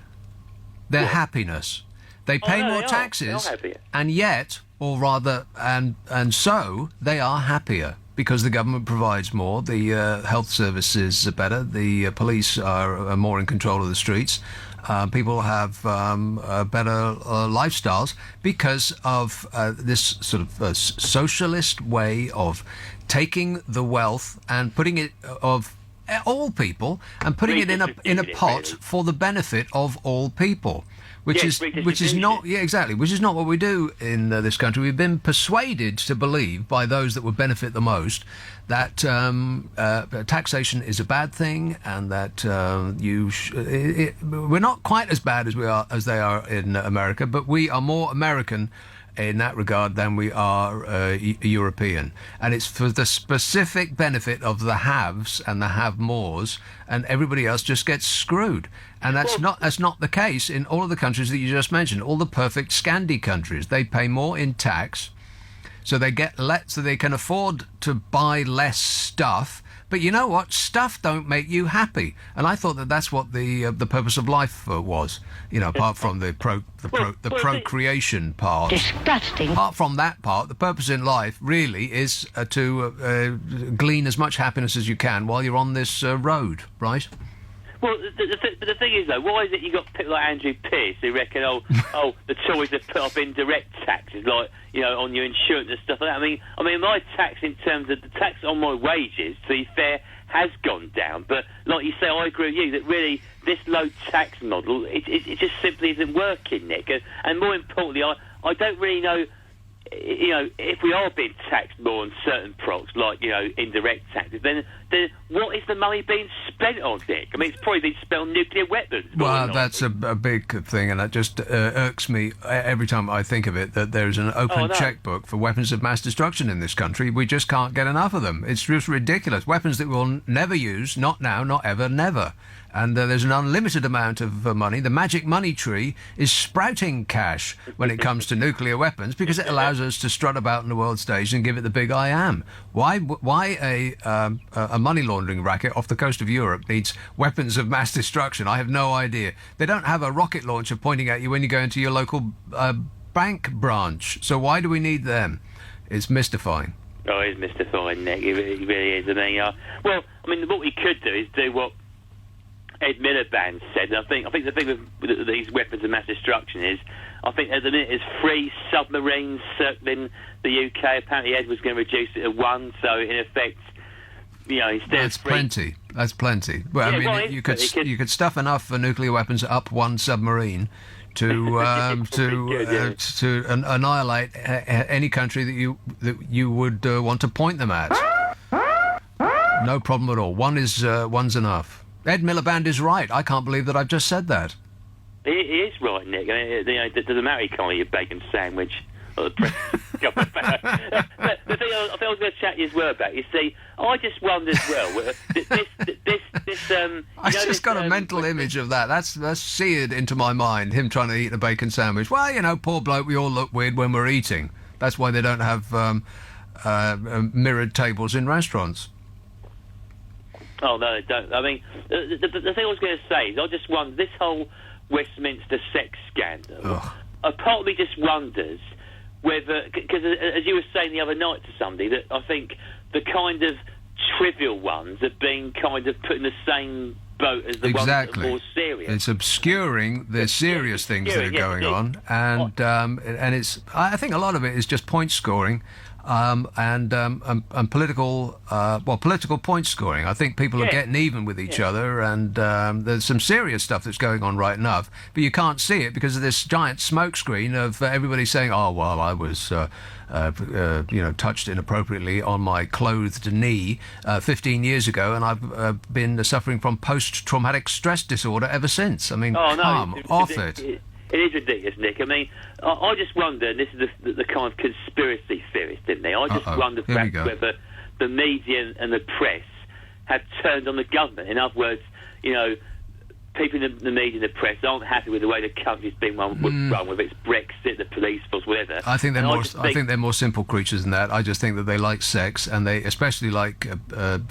B: Their happiness. They pay more taxes, and yet, or rather, and so they are happier because the government provides more. The health services are better. The police are more in control of the streets. People have better lifestyles because of this sort of socialist way of taking the wealth and putting it of all people and putting it in a pot for the benefit of all people. Which is not what we do in this country. We've been persuaded to believe by those that would benefit the most that taxation is a bad thing, and that we're not quite as bad as they are in America, but we are more American in that regard than we are European. And it's for the specific benefit of the haves and the have-mores, and everybody else just gets screwed. And that's not the case in all of the countries that you just mentioned, all the perfect Scandi countries. They pay more in tax, so they can afford to buy less stuff. But you know what? Stuff don't make you happy, and I thought that that's what the purpose of life was. You know, apart from the procreation part.
J: Disgusting.
B: Apart from that part, the purpose in life really is to glean as much happiness as you can while you're on this road, right?
K: Well, the thing is, though, why is it you got people like Andrew Pearce who reckon, the Tories have put up indirect taxes, like, on your insurance and stuff like that? I mean, my tax in terms of the tax on my wages, to be fair, has gone down. But like you say, I agree with you that really this low tax model, it just simply isn't working, Nick. And more importantly, I don't really know. If we are being taxed more on certain products, like, indirect taxes, then what is the money being spent on, Nick? I mean, it's probably been spent on nuclear weapons.
B: Well, that's a big thing, and it just irks me every time I think of it, that there's an open checkbook for weapons of mass destruction in this country. We just can't get enough of them. It's just ridiculous. Weapons that we'll never use, not now, not ever, never. And there's an unlimited amount of money. The magic money tree is sprouting cash when it comes to nuclear weapons because it allows us to strut about on the world stage and give it the big I am. Why a money laundering racket off the coast of Europe needs weapons of mass destruction? I have no idea. They don't have a rocket launcher pointing at you when you go into your local bank branch. So why do we need them? It's mystifying.
K: Oh, it's mystifying, Nick. It really is. I mean, what we could do is do what Ed Miliband said. And I think the thing with these weapons of mass destruction is, I think at the minute there's 3 submarines circling the UK. Apparently Ed was going to reduce it to 1, so in effect, instead
B: That's
K: of 3...
B: plenty. That's plenty. Well,
K: Yeah,
B: I mean,
K: well,
B: you could stuff enough nuclear weapons up one submarine to annihilate any country that you would want to point them at. No problem at all. One's enough. Ed Miliband is right. I can't believe that I've just said that.
K: He is right, Nick. I mean, doesn't matter you call it your bacon sandwich or the press. But the thing I was going to chat to you as well about, you see, I just wonder as well,
B: I just got a mental image of that. That's seared into my mind, him trying to eat a bacon sandwich. Well, poor bloke, we all look weird when we're eating. That's why they don't have mirrored tables in restaurants.
K: Oh, no, they don't. I mean, the thing I was going to say is I just wonder, this whole Westminster sex scandal, a part of me just wonders whether, because as you were saying the other night to somebody, that I think the kind of trivial ones are being kind of put in the same boat as the ones that are more serious.
B: It's obscuring the serious things that are going on, and it's. I think a lot of it is just point scoring. And political point scoring. I think people are getting even with each other, and there's some serious stuff that's going on right enough, but you can't see it because of this giant smokescreen of everybody saying, "Oh, well, I was, touched inappropriately on my clothed knee 15 years ago, and I've been suffering from post-traumatic stress disorder ever since." I mean, come off it.
K: It is ridiculous, Nick. I mean, I just wonder, and this is the kind of conspiracy theorist in me, I just wonder perhaps whether the media and the press have turned on the government. In other words, people in the media and the press aren't happy with the way the country's been run, whether it's Brexit, the police force, whatever.
B: I think they're more simple creatures than that. I just think that they like sex, and they especially like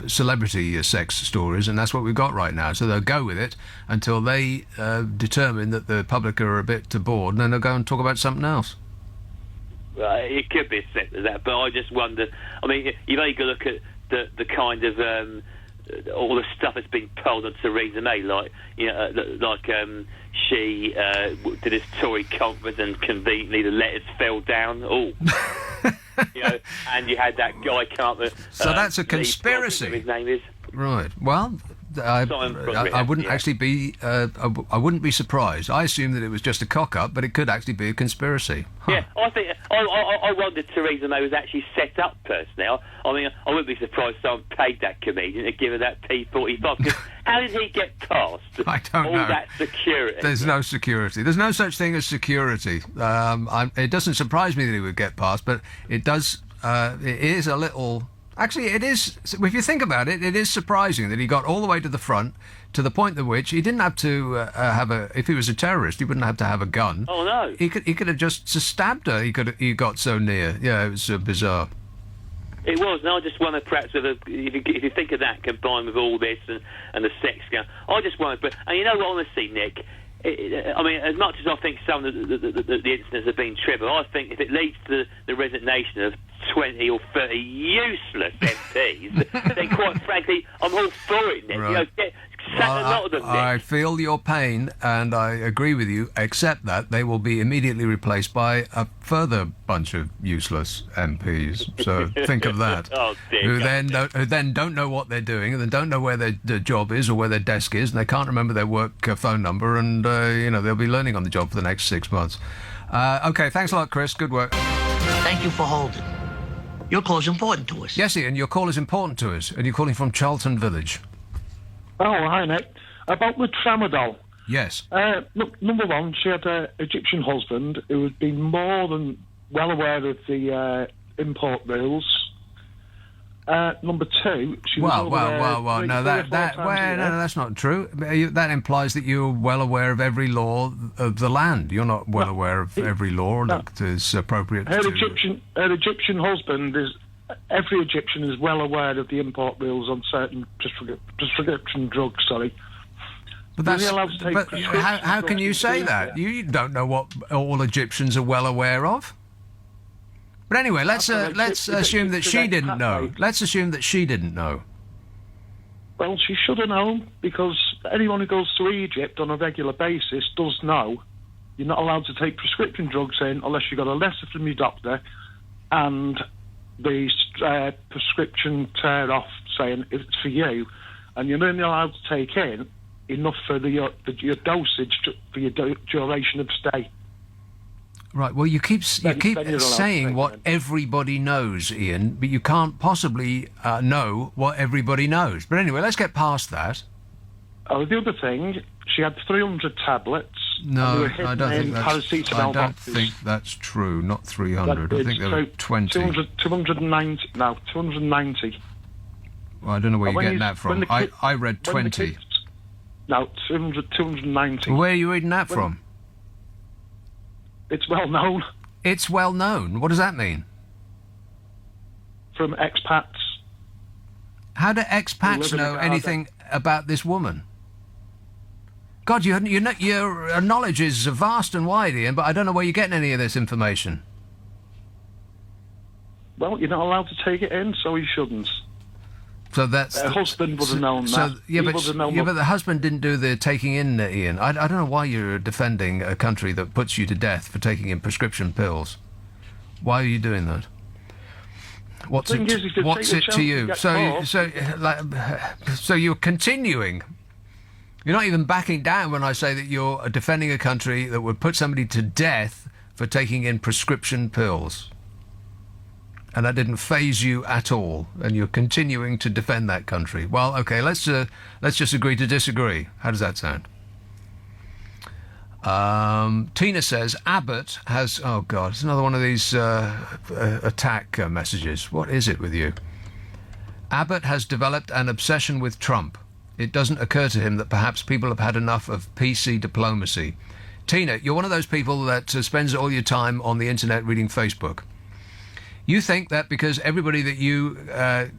B: celebrity sex stories, and that's what we've got right now. So they'll go with it until they determine that the public are a bit bored, and then they'll go and talk about something else.
K: It could be as simple as that, but I just wonder. I mean, you've only got to look at the kind of all the stuff that's been told on Theresa May, she did this Tory conference and conveniently the letters fell down. And you had that guy come up with.
B: So that's a conspiracy.
K: His name is
B: right. Well, I wouldn't actually be. I wouldn't be surprised. I assumed that it was just a cock-up, but it could actually be a conspiracy.
K: Yeah, I think. I wonder if Theresa May was actually set up personally. I mean, I wouldn't be surprised someone paid that comedian to give her that P45. Because how did he get past
B: I don't know.
K: that security?
B: There's no security. There's no such thing as security. It doesn't surprise me that he would get past, but it does. It is a little. Actually, it is. If you think about it, it is surprising that he got all the way to the front, to the point at which he didn't have to have a. If he was a terrorist, he wouldn't have to have a gun.
K: Oh no!
B: He could have just stabbed her. He got so near. Yeah, it was bizarre.
K: It was, and I just wonder perhaps whether, if you think of that combined with all this and the sex scandal, I just wonder. And you know what, honestly, Nick, I mean, as much as I think some of the incidents have been trivial, I think if it leads to the resignation of 20 or 30 useless MPs, then quite frankly, I'm all for it, Nick.
B: Right.
K: Sack a lot of them, Nick.
B: I feel your pain, and I agree with you, except that they will be immediately replaced by a further bunch of useless MPs. So think of that.
K: Oh, dear
B: who then don't know what they're doing, and then don't know where their job is or where their desk is, and they can't remember their work phone number, and they'll be learning on the job for the next 6 months. Okay, thanks a lot, Chris. Good work.
J: Thank you for holding. Your call's important to us.
B: Yes, Ian, your call is important to us, and you're calling from Charlton Village.
D: Oh, hi, Nick. About the tramadol.
B: Yes.
D: Look, number one, she had an Egyptian husband who had been more than well aware of the import rules. Number two, she was
B: Well,
D: over there
B: no,
D: three or four times a year.
B: no, that's not true. That implies that you're well aware of every law of the land. You're not well aware of every law that is appropriate
D: Her
B: to...
D: Egyptian husband is. Every Egyptian is well aware of the import rules on certain prescription drugs. Sorry.
B: But
D: You're only allowed to take
B: but
D: prescription
B: how can
D: drugs
B: you
D: in
B: say
D: Syria.
B: that? You don't know what all Egyptians are well aware of. But anyway, let's assume that she didn't know. Let's assume that she didn't know.
D: Well, she should have known, because anyone who goes to Egypt on a regular basis does know you're not allowed to take prescription drugs in unless you've got a letter from your doctor and the prescription tear off saying it's for you, and you're only allowed to take in enough for your dosage for your duration of stay.
B: Right, well, you keep saying what everybody knows, Ian, but you can't possibly know what everybody knows. But anyway, let's get past that.
D: Oh, the other thing, she had 300 tablets.
B: No, I don't think that's true. Not 300. I think there were 20.
D: 290. No, 290.
B: Well, I don't know where you're getting that from. I read 20.
D: No, 290.
B: Where are you reading that from?
D: It's well known.
B: It's well known? What does that mean?
D: From expats.
B: How do expats know anything about this woman? God, your knowledge is vast and wide, Ian, but I don't know where you're getting any of this information.
D: Well, you're not allowed to take it in, so you shouldn't.
B: So that's...
D: Her husband would have known that.
B: Yeah, but the husband didn't do the taking in, Ian. I don't know why you're defending a country that puts you to death for taking in prescription pills. Why are you doing that? What's it to you? So you're continuing. You're not even backing down when I say that you're defending a country that would put somebody to death for taking in prescription pills. And that didn't faze you at all, and you're continuing to defend that country. Well, okay, let's just agree to disagree. How does that sound? Tina says Abbott has... Oh, God, it's another one of these attack messages. What is it with you? Abbott has developed an obsession with Trump. It doesn't occur to him that perhaps people have had enough of PC diplomacy. Tina, you're one of those people that spends all your time on the internet reading Facebook. You think that because everybody that you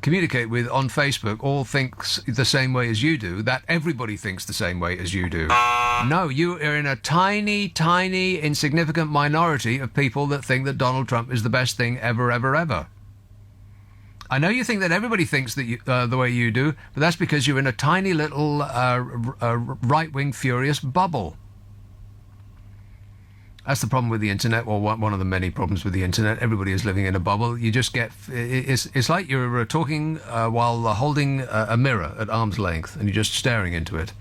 B: communicate with on Facebook all thinks the same way as you do, that everybody thinks the same way as you do. No, you are in a tiny, tiny, insignificant minority of people that think that Donald Trump is the best thing ever, ever, ever. I know you think that everybody thinks that the way you do, but that's because you're in a tiny little right-wing furious bubble. That's the problem with the internet, or one of the many problems with the internet. Everybody is living in a bubble. You just get... It's like you're talking while holding a mirror at arm's length, and you're just staring into it.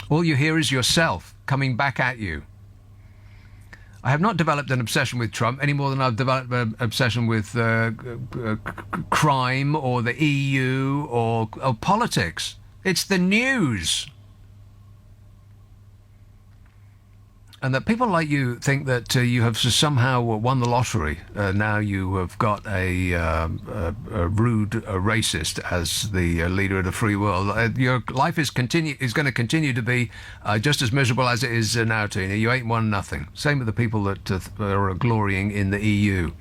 B: All you hear is yourself coming back at you. I have not developed an obsession with Trump any more than I've developed an obsession with crime or the EU or politics. It's the news. And that people like you think that you have somehow won the lottery. Now you have got a rude racist as the leader of the free world. Your life is going to continue to be just as miserable as it is now, Tina. You ain't won nothing. Same with the people that are glorying in the EU.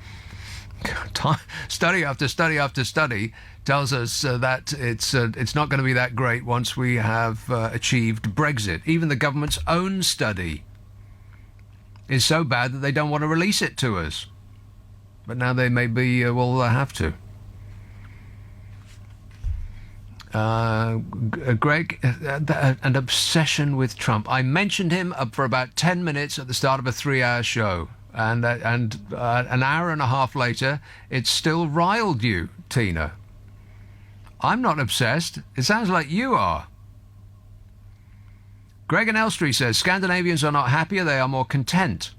B: Study after study after study tells us that it's not going to be that great once we have achieved Brexit. Even the government's own study is so bad that they don't want to release it to us. But now they maybe will have to. Greg, an obsession with Trump. I mentioned him for about 10 minutes at the start of a 3-hour show. And an hour and a half later, it still riled you, Tina. I'm not obsessed. It sounds like you are. Greg in Elstree says, Scandinavians are not happier, they are more content.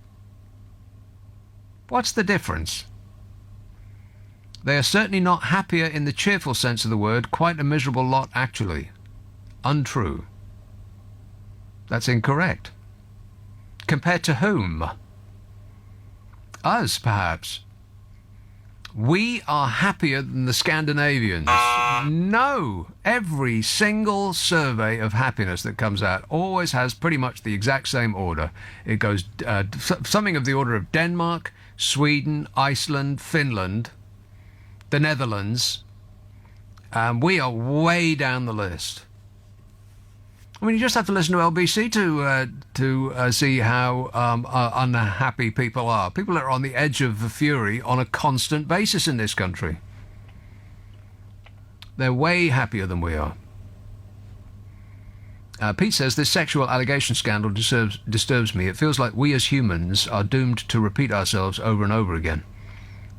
B: What's the difference? They are certainly not happier in the cheerful sense of the word. Quite a miserable lot, actually. Untrue. That's incorrect. Compared to whom? Us, perhaps. We are happier than the Scandinavians. No! Every single survey of happiness that comes out always has pretty much the exact same order. It goes something of the order of Denmark, Sweden, Iceland, Finland, the Netherlands. We are way down the list. I mean, you just have to listen to LBC to see how unhappy people are. People are on the edge of fury on a constant basis in this country. They're way happier than we are. Pete says, this sexual allegation scandal disturbs me. It feels like we as humans are doomed to repeat ourselves over and over again.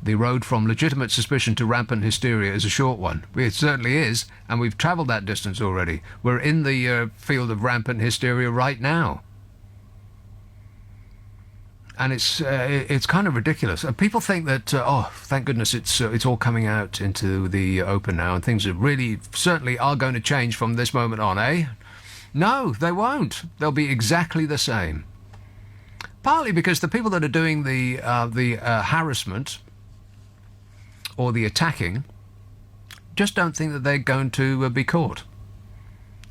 B: The road from legitimate suspicion to rampant hysteria is a short one. It certainly is, and we've travelled that distance already. We're in the field of rampant hysteria right now. And it's kind of ridiculous. People think that, thank goodness it's all coming out into the open now, and things really certainly are going to change from this moment on, eh? No, they won't. They'll be exactly the same. Partly because the people that are doing the harassment or the attacking just don't think that they're going to be caught.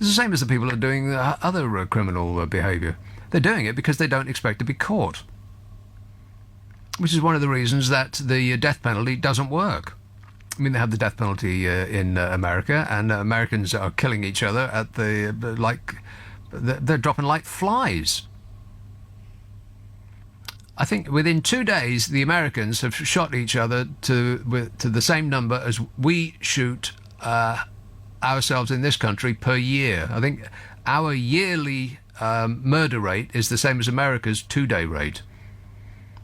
B: It's the same as the people that are doing other criminal behaviour. They're doing it because they don't expect to be caught, which is one of the reasons that the death penalty doesn't work. I mean, they have the death penalty in America, and Americans are killing each other at they're dropping like flies. I think within 2 days, the Americans have shot each other to the same number as we shoot ourselves in this country per year. I think our yearly murder rate is the same as America's 2-day rate.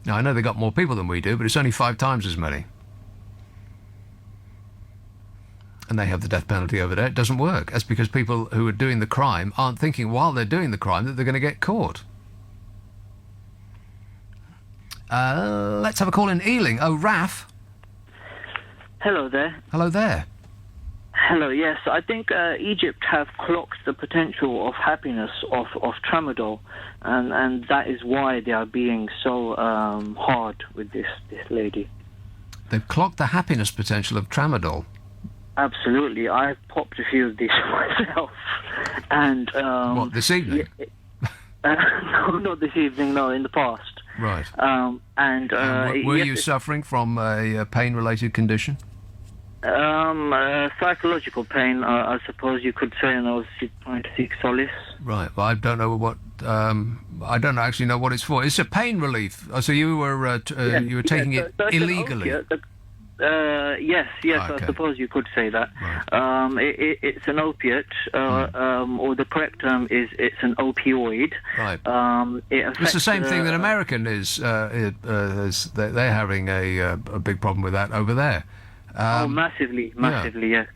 B: Now, I know they got more people than we do, but it's only 5 times as many. And they have the death penalty over there. It doesn't work. That's because people who are doing the crime aren't thinking while they're doing the crime that they're going to get caught. Let's have a call in Ealing. Oh, Raf.
J: Hello there.
B: Hello there.
J: Hello, yes. I think Egypt have clocked the potential of happiness of tramadol, and that is why they are being so hard with this lady.
B: They've clocked the happiness potential of tramadol?
J: Absolutely. I've popped a few of these myself. And
B: what, this evening?
J: No, not this evening, no, in the past.
B: Right.
J: Were
B: you suffering from a pain-related condition?
J: Psychological pain, I suppose you could say, and I was trying to seek solace.
B: Right. Well, I don't know what. I don't actually know what it's for. It's a pain relief. So you were you were taking it illegally.
J: Yes, okay. I suppose you could say that. Right. It's an opiate, or the correct term is it's an opioid.
B: Right. It's the same thing that American is. They're having a big problem with that over there.
J: Massively, yes.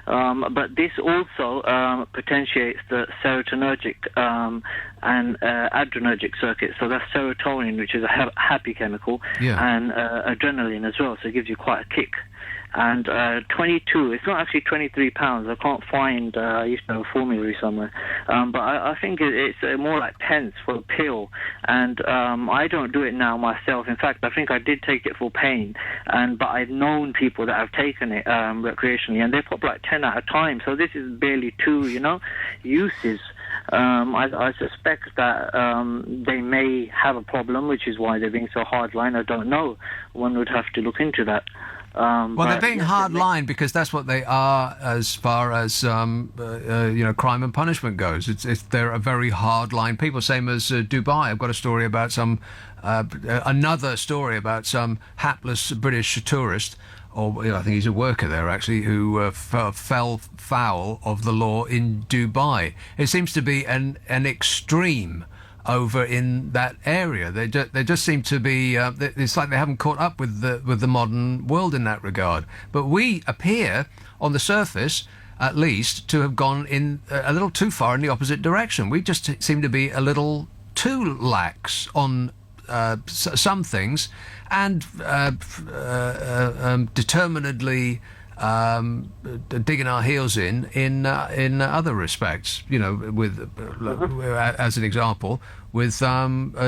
J: But this also potentiates the serotonergic and adrenergic circuit. So that's serotonin, which is a happy chemical, and adrenaline as well. So it gives you quite a kick. And 22, it's not actually £23. I can't find, I used to have a formulary somewhere. But I think it's more like pence for a pill. And I don't do it now myself. In fact, I think I did take it for pain. But I've known people that have taken it recreationally, and they pop like 10 at a time. So this is barely 2, uses. I suspect that they may have a problem, which is why they're being so hardline. I don't know. One would have to look into that.
B: They're being hard-line because that's what they are as far as crime and punishment goes. They're a very hard-line people, same as Dubai. I've got a story about another story about some hapless British tourist, or I think he's a worker there actually, who fell foul of the law in Dubai. It seems to be an extreme over in that area. They just seem to be. It's like they haven't caught up with the modern world in that regard. But we appear, on the surface, at least, to have gone in a little too far in the opposite direction. We just seem to be a little too lax on some things, and determinedly digging our heels in other respects. You know, with as an example, with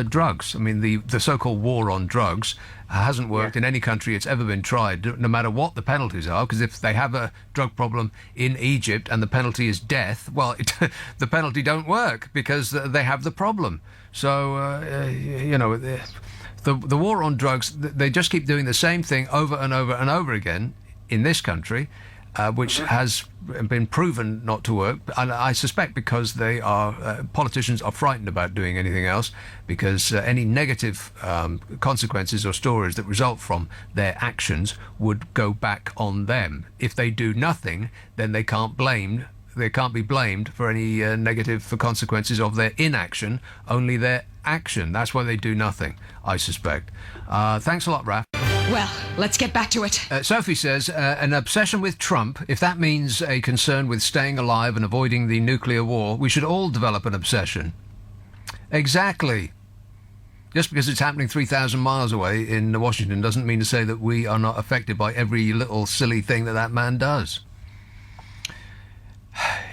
B: drugs. I mean, the so-called war on drugs hasn't worked in any country it's ever been tried, no matter what the penalties are, because if they have a drug problem in Egypt and the penalty is death, well, the penalty don't work because they have the problem. So, you know, the war on drugs, they just keep doing the same thing over and over and over again in this country, which has been proven not to work. And I suspect because they are politicians are frightened about doing anything else, because any negative consequences or stories that result from their actions would go back on them. If they do nothing, then they can't be blamed for any negative consequences of their inaction, only their action. That's why they do nothing, I suspect. Thanks a lot, Raph.
L: Well, let's get back to it.
B: Sophie says, an obsession with Trump, if that means a concern with staying alive and avoiding the nuclear war, we should all develop an obsession. Exactly. Just because it's happening 3,000 miles away in Washington doesn't mean to say that we are not affected by every little silly thing that man does.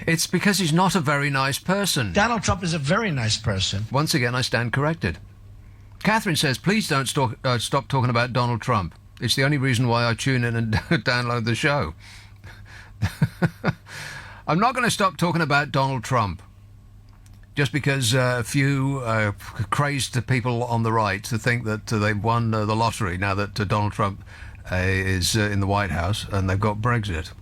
B: It's because he's not a very nice person.
A: Donald Trump is a very nice person.
B: Once again, I stand corrected. Catherine says, please don't stop talking about Donald Trump. It's the only reason why I tune in and download the show. I'm not going to stop talking about Donald Trump just because a few crazed people on the right to think that they've won the lottery now that Donald Trump is in the White House and they've got Brexit.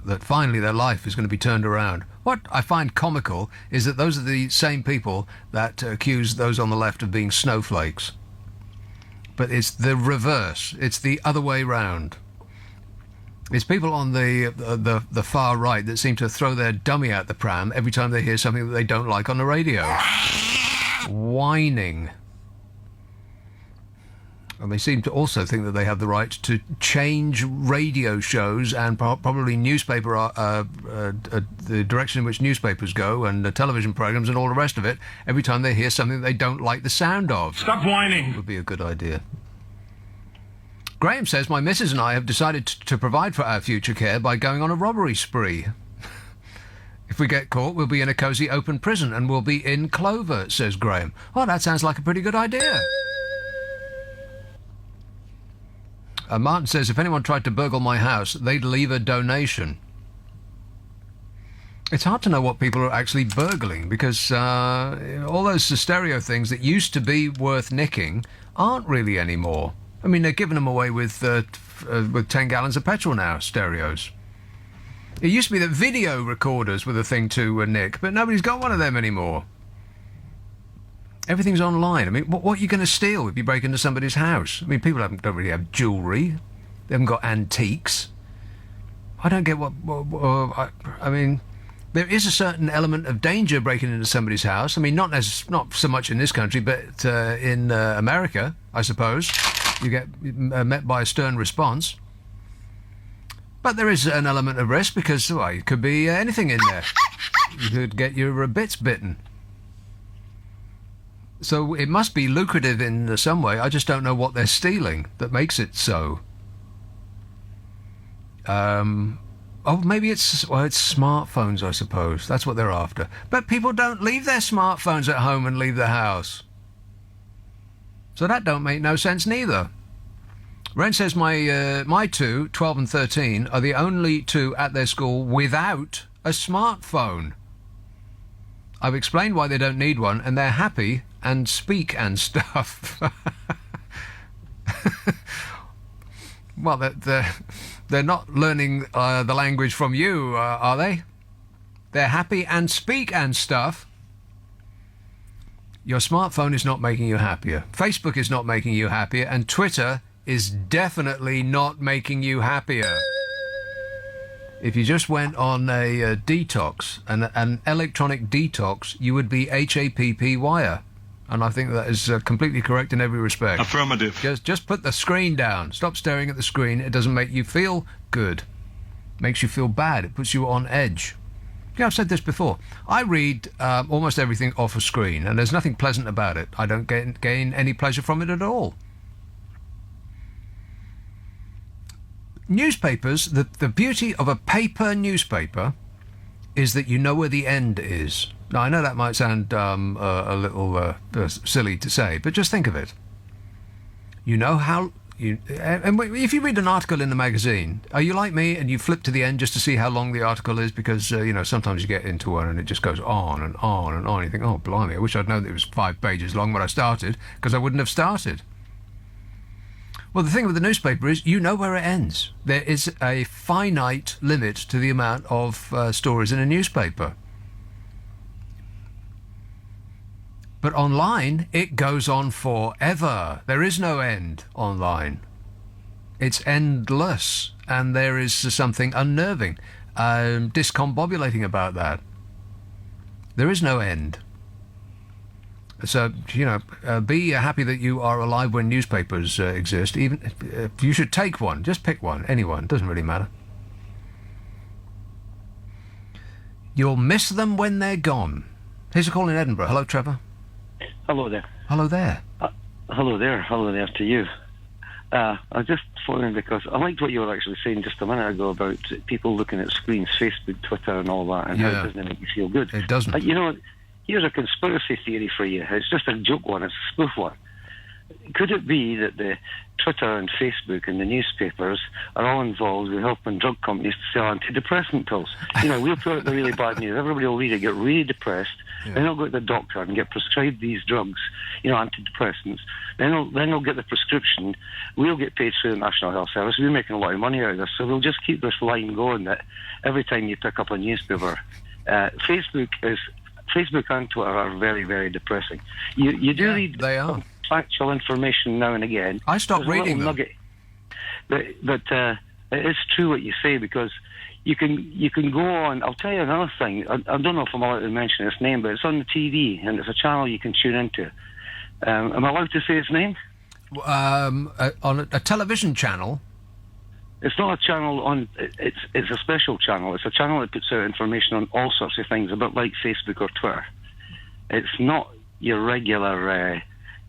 B: That finally their life is going to be turned around. What I find comical is that those are the same people that accuse those on the left of being snowflakes. But it's the reverse. It's the other way round. It's people on the far right that seem to throw their dummy out the pram every time they hear something that they don't like on the radio. Whining. And they seem to also think that they have the right to change radio shows and probably newspaper, the direction in which newspapers go and the television programs and all the rest of it every time they hear something that they don't like the sound of.
M: Stop whining.
B: Would be a good idea. Graham says, my missus and I have decided to provide for our future care by going on a robbery spree. If we get caught, we'll be in a cosy open prison and we'll be in clover, says Graham. Well, that sounds like a pretty good idea. Martin says, if anyone tried to burgle my house, they'd leave a donation. It's hard to know what people are actually burgling, because all those stereo things that used to be worth nicking aren't really anymore. I mean, they're giving them away with 10 gallons of petrol now, stereos. It used to be that video recorders were the thing to nick, but nobody's got one of them anymore. Everything's online. I mean, what are you going to steal if you break into somebody's house? I mean, people don't really have jewellery. They haven't got antiques. I don't get I mean, there is a certain element of danger breaking into somebody's house. I mean, not so much in this country, but in America, I suppose. You get met by a stern response. But there is an element of risk because, well, it could be anything in there. You could get your bits bitten. So it must be lucrative in some way. I just don't know what they're stealing that makes it so. Maybe it's smartphones, I suppose. That's what they're after. But people don't leave their smartphones at home and leave the house. So that don't make no sense neither. Ren says my two, 12 and 13, are the only two at their school without a smartphone. I've explained why they don't need one, and they're happy and speak and stuff. Well, they're not learning the language from you, are they? They're happy and speak and stuff. Your smartphone is not making you happier. Facebook is not making you happier, and Twitter is definitely not making you happier. If you just went on a detox, an electronic detox, you would be HAPPY. And I think that is completely correct in every respect.
M: Affirmative.
B: Just put the screen down. Stop staring at the screen. It doesn't make you feel good. It makes you feel bad. It puts you on edge. Yeah, I've said this before. I read almost everything off a screen, and there's nothing pleasant about it. I don't gain any pleasure from it at all. Newspapers, the beauty of a paper newspaper is that you know where the end is. Now, I know that might sound a little silly to say, but just think of it. You know how... And if you read an article in the magazine, are you like me and you flip to the end just to see how long the article is? Because, sometimes you get into one and it just goes on and on and on. You think, oh, blimey, I wish I'd known that it was 5 pages long when I started, because I wouldn't have started. Well, the thing with the newspaper is you know where it ends. There is a finite limit to the amount of stories in a newspaper. But online, it goes on forever. There is no end online. It's endless, and there is something unnerving, discombobulating about that. There is no end. So, be happy that you are alive when newspapers exist. Even if you should take one, just pick one, anyone, doesn't really matter. You'll miss them when they're gone. Here's a call in Edinburgh. Hello, Trevor.
M: Hello there.
B: Hello there.
M: Hello there. Hello there to you. I was just phoning because I liked what you were actually saying just a minute ago about people looking at screens, Facebook, Twitter and all that, and how it doesn't make you feel good.
B: It doesn't.
M: Here's a conspiracy theory for you. It's just a joke one. It's a spoof one. Could it be that the Twitter and Facebook and the newspapers are all involved with helping drug companies to sell antidepressant pills? We'll put out the really bad news. Everybody will read it, get really depressed. Then they'll go to the doctor and get prescribed these drugs, antidepressants. Then they'll get the prescription. We'll get paid through the National Health Service. We're making a lot of money out of this. So we'll just keep this line going that every time you pick up a newspaper, Facebook and Twitter are very, very depressing. You do read factual information now and again.
B: I stopped reading them.
M: Nugget. But it is true what you say, because you can go on. I'll tell you another thing. I don't know if I'm allowed to mention its name, but it's on the TV, and it's a channel you can tune into. Am I allowed to say its name?
B: On a television channel?
M: It's not a channel on... It's a special channel. It's a channel that puts out information on all sorts of things, a bit like Facebook or Twitter. It's not your regular...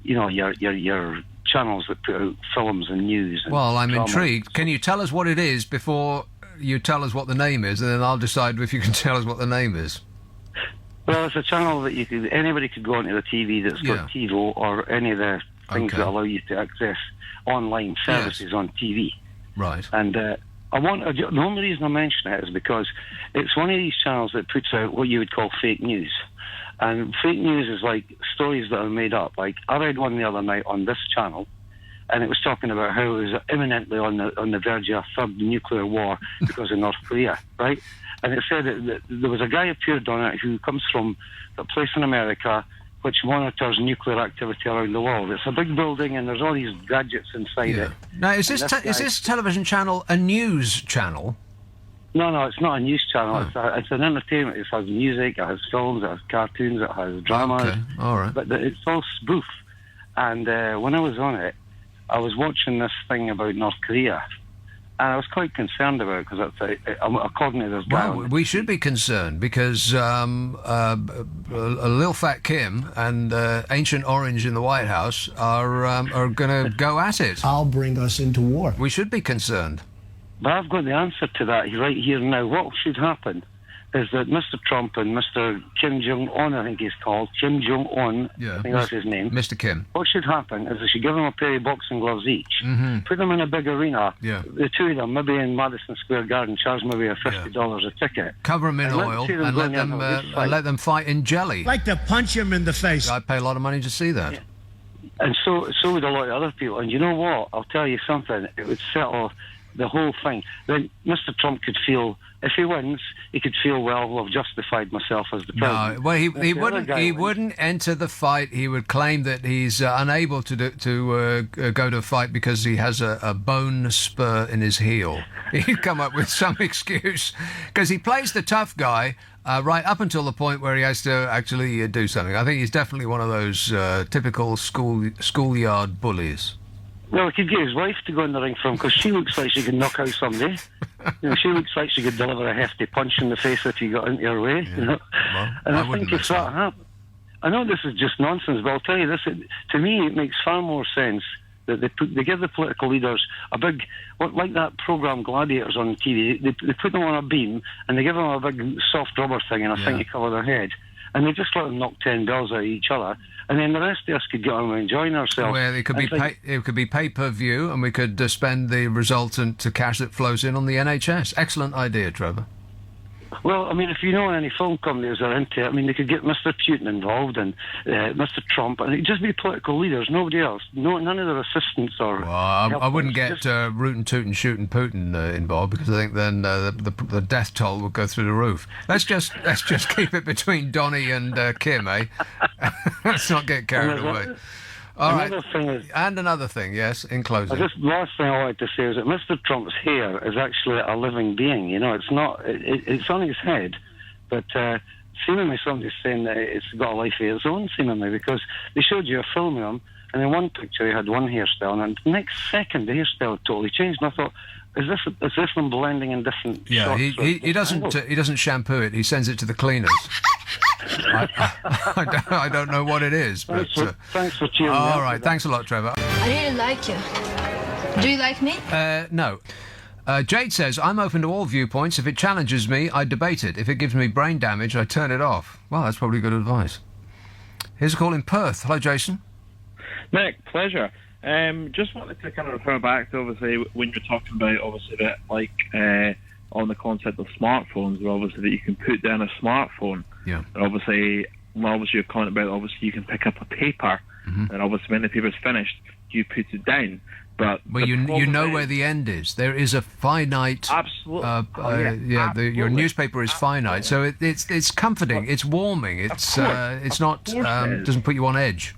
M: your channels that put out films and news. And
B: well, I'm
M: drama.
B: intrigued. Can you tell us what it is before you tell us what the name is, and then I'll decide if you can tell us what the name is?
M: Well, it's a channel that anybody could go onto the TV that's got TiVo or any of the things that allow you to access online services on TV.
B: Right.
M: And the only reason I mention it is because it's one of these channels that puts out what you would call fake news. And fake news is like stories that are made up. Like, I read one the other night on this channel, and it was talking about how it was imminently on the verge of a third nuclear war because of North Korea, right? And it said that there was a guy appeared on it who comes from a place in America which monitors nuclear activity around the world. It's a big building, and there's all these gadgets inside it.
B: Now, is this television channel a news channel?
M: No, it's not a news channel. It's an entertainment. It has music, it has films, it has cartoons, it has dramas.
B: Okay, all right.
M: But it's all spoof. And when I was on it, I was watching this thing about North Korea, and I was quite concerned about it, because according to this guy...
B: Well, we should be concerned, because Lil Fat Kim and Ancient Orange in the White House are going to go at it.
A: I'll bring us into war.
B: We should be concerned.
M: But I've got the answer to that right here now. What should happen is that Mr. Trump and Mr. Kim Jong-un, I think he's called, Kim Jong-un, I think that's his name.
B: Mr. Kim.
M: What should happen is they should give them a pair of boxing gloves each, put them in a big arena, the two of them, maybe in Madison Square Garden, charge maybe $50 a ticket.
B: Cover them in oil and let them fight in jelly.
A: Like to punch him in the face.
B: I'd pay a lot of money to see that.
M: Yeah. And so would a lot of other people. And you know what? I'll tell you something. It would settle the whole thing. Then Mr. Trump could feel, if he wins, he could feel, well, I've justified myself as the president.
B: No, well, he wouldn't enter the fight. He would claim that he's unable to go to a fight because he has a bone spur in his heel. He'd come up with some excuse, because he plays the tough guy right up until the point where he has to actually do something. I think he's definitely one of those typical schoolyard bullies.
M: Well, he could get his wife to go in the ring for him, because she looks like she can knock out somebody. She looks like she could deliver a hefty punch in the face if you got into her way. You know?
B: Well,
M: And
B: I
M: I
B: wouldn't
M: think if
B: miss
M: that happened, I know this is just nonsense, but I'll tell you this: to me, it makes far more sense that they give the political leaders a big, like that program Gladiators on TV. They put them on a beam and they give them a big soft rubber thing and a thing to cover their head, and they just let them knock 10 bells at each other, and then the rest of us could get on and enjoying ourselves.
B: Well, it could be pay-per-view, and we could spend the resultant cash that flows in on the NHS. Excellent idea, Trevor.
M: Well, I mean, if you know any film companies are into it, I mean, they could get Mr. Putin involved and Mr. Trump, and it'd just be political leaders, nobody else. No, none of their assistants or...
B: Well, I wouldn't get rootin' tootin' shooting Putin involved, because I think then the death toll would go through the roof. Let's just keep it between Donny and Kim, eh? Let's not get carried away. All right. Another thing, yes, in closing.
M: Last thing I wanted to say is that Mr. Trump's hair is actually a living being. You know, it's not. It's on his head, but seemingly somebody's saying that it's got a life of its own, seemingly, because they showed you a film of him, and in one picture he had one hairstyle, and the next second the hairstyle totally changed. And I thought, is this them blending in different?
B: Yeah, he doesn't shampoo it. He sends it to the cleaners. I don't know what it is, but
M: thanks for cheering.
B: All right, thanks a lot, Trevor.
N: I really like you. Do you like me?
B: No. Jade says, I'm open to all viewpoints. If it challenges me, I debate it. If it gives me brain damage, I turn it off. Well, that's probably good advice. Here's a call in Perth. Hello, Jason.
O: Nick, pleasure. Just wanted to kind of refer back to, obviously, when you're talking about, obviously, that, like, on the concept of smartphones, where obviously that you can put down a smartphone.
B: Yeah.
O: And obviously you're calling about, obviously you can pick up a paper, and obviously when the paper's finished, you put it down. But
B: you know where the end is. There is a finite.
O: Absolutely.
B: Your newspaper is finite, so it's comforting. It's warming. It's not doesn't put you on edge.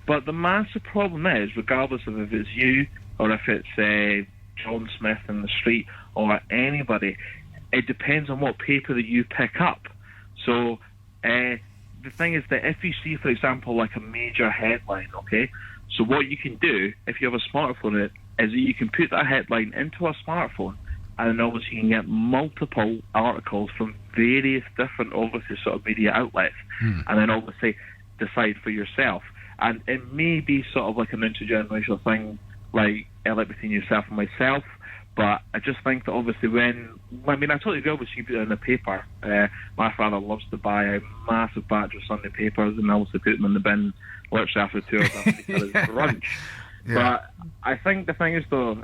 O: But the massive problem is, regardless of if it's you or if it's John Smith in the street or anybody, it depends on what paper that you pick up. So the thing is that if you see, for example, like a major headline, okay, so what you can do if you have a smartphone is that you can put that headline into a smartphone, and then obviously you can get multiple articles from various different, obviously, sort of media outlets, and then obviously decide for yourself. And it may be sort of like an intergenerational thing, like between yourself and myself. But I just think that obviously I totally agree with you put it in the paper. My father loves to buy a massive batch of Sunday papers and obviously put them in the bin literally after 2 hours after he had his brunch. Yeah. But I think the thing is, though,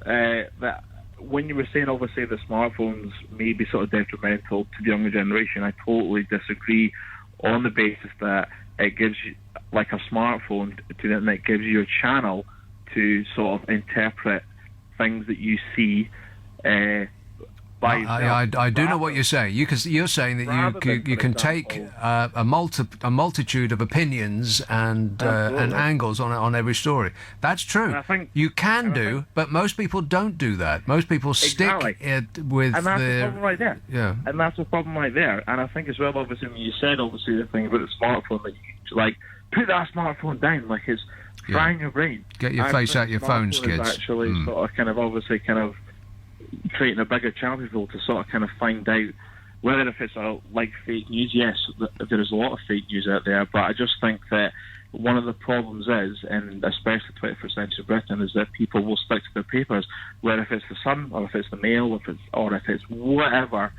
O: that when you were saying obviously the smartphones may be sort of detrimental to the younger generation, I totally disagree on the basis that it gives you, like a smartphone to them, that gives you a channel to sort of interpret things that you see by yourself.
B: I do know what you're saying. You're saying that you can take a multitude of opinions and angles on every story. That's true. You can do, but most people don't do that. Most people stick with
O: and that's the problem right there.
B: Yeah,
O: and that's the problem right there. And I think as well, obviously, when you said obviously the thing about the smartphone, that you like put that smartphone down, like it's frying your brain.
B: Get your face out your phones, kids.
O: Actually, sort of kind of creating a bigger channel for people to sort of kind of find out whether if it's like fake news. Yes, there is a lot of fake news out there, but I just think that one of the problems is, and especially 21st century Britain, is that people will stick to their papers, whether if it's the Sun or if it's the Mail, or if it's whatever.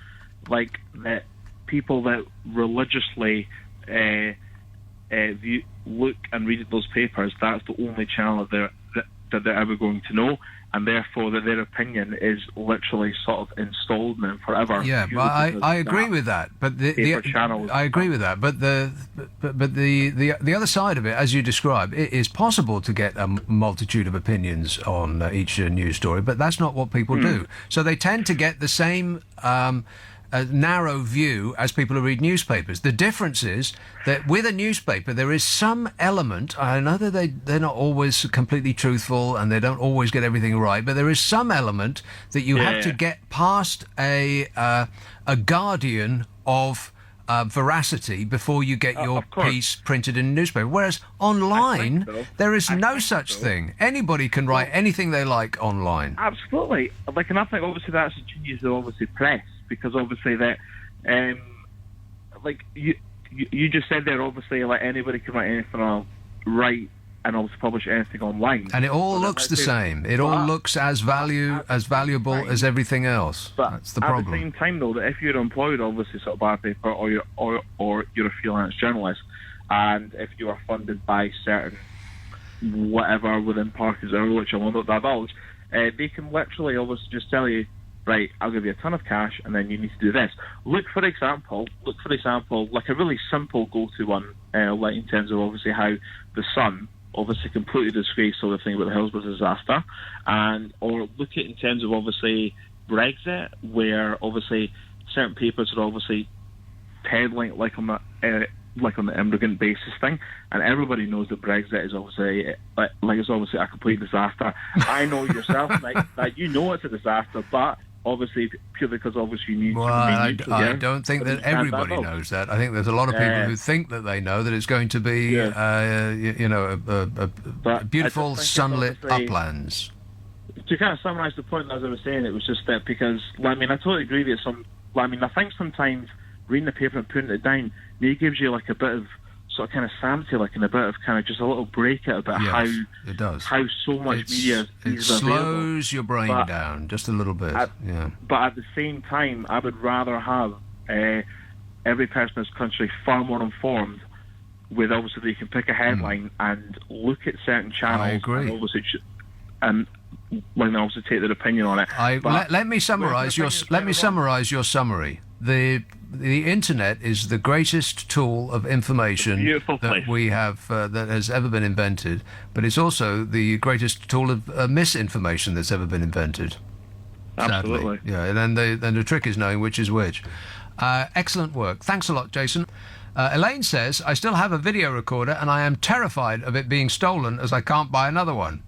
O: Like that, people that religiously look and read those papers, that's the only channel that they're ever going to know, and therefore that their opinion is literally sort of installed in them forever.
B: Yeah, but I agree with that. But I agree with that. But the other side of it, as you describe, it is possible to get a multitude of opinions on each news story, but that's not what people do. So they tend to get the same a narrow view as people who read newspapers. The difference is that with a newspaper there is some element, I know that they're not always completely truthful and they don't always get everything right, but there is some element that you have to get past a guardian of veracity before you get your
O: of course.
B: piece printed in a newspaper. Whereas online,
O: so.
B: there is no such thing. Anybody can write anything they like online.
O: Absolutely. Like, and I think obviously that's the genius of obviously press, because obviously that, like you just said there, obviously like anybody can write anything on write and obviously publish anything online.
B: And it all looks the same. It all looks as valuable as everything else.
O: But
B: that's the
O: at
B: problem.
O: the same time, though, that if you're employed, obviously, sort of by a paper, or you're a freelance journalist, and if you are funded by certain whatever within Parkers or which I will not divulge, they can literally obviously just tell you, right, I'll give you a ton of cash, and then you need to do this. Look for example, like a really simple go-to one, like in terms of obviously how the Sun obviously completely disgraced all the thing about the Hillsborough disaster, or look at in terms of obviously Brexit, where obviously certain papers are obviously peddling like on the immigrant basis thing, and everybody knows that Brexit is obviously it's obviously a complete disaster. I know yourself, that you know it's a disaster, but obviously purely because obviously you need to be neutral.
B: I don't think that everybody knows that. I think there's a lot of people who think that they know that it's going to be, a beautiful sunlit uplands.
O: To kind of summarise the point, as I was saying, it was just that because, I totally agree with you. I think sometimes reading the paper and putting it down maybe gives you like a bit of sort of kind of sanity, like, and a bit of kind of just a little break out about how
B: it does.
O: How so much media
B: it slows your brain down just a little bit.
O: But at the same time, I would rather have every person in this country far more informed. With obviously, you can pick a headline and look at certain channels.
B: I agree.
O: And obviously, also take their opinion on it.
B: Let me summarise your summary. The internet is the greatest tool of information that we have that has ever been invented, but it's also the greatest tool of misinformation that's ever been invented.
O: Absolutely.
B: Sadly. Yeah, and then the trick is knowing which is which. Excellent work. Thanks a lot, Jason. Elaine says, I still have a video recorder and I am terrified of it being stolen as I can't buy another one.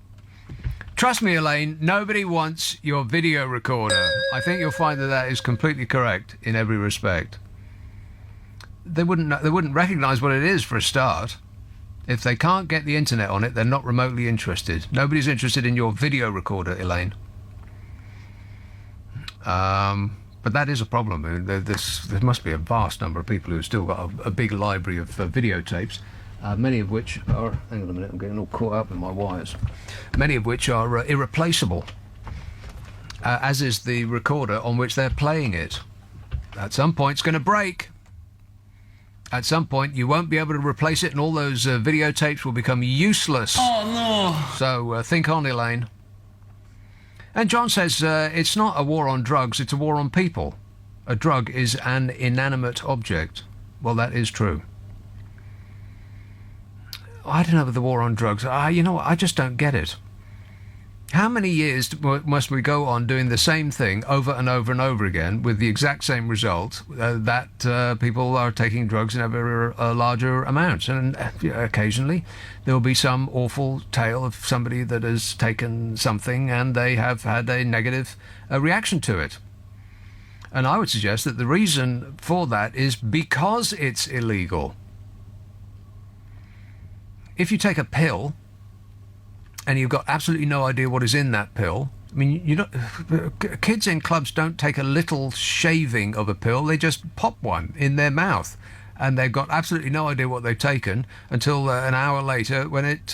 B: Trust me, Elaine, nobody wants your video recorder. I think you'll find that is completely correct in every respect. They wouldn't recognise what it is for a start. If they can't get the internet on it, they're not remotely interested. Nobody's interested in your video recorder, Elaine. But that is a problem. I mean, there must be a vast number of people who've still got a big library of videotapes. Many of which are, hang on a minute, I'm getting all caught up in my wires, many of which are irreplaceable, as is the recorder on which they're playing it. At some point it's going to break. At some point you won't be able to replace it and all those videotapes will become useless.
P: Oh no!
B: So think on, Elaine. And John says it's not a war on drugs, it's a war on people. A drug is an inanimate object. Well, that is true. I don't know about the war on drugs. You know what? I just don't get it. How many years must we go on doing the same thing over and over and over again with the exact same result, that people are taking drugs in ever larger amounts? And occasionally there will be some awful tale of somebody that has taken something and they have had a negative reaction to it. And I would suggest that the reason for that is because it's illegal. If you take a pill and you've got absolutely no idea what is in that pill, I mean, kids in clubs don't take a little shaving of a pill, they just pop one in their mouth. And they've got absolutely no idea what they've taken until an hour later when it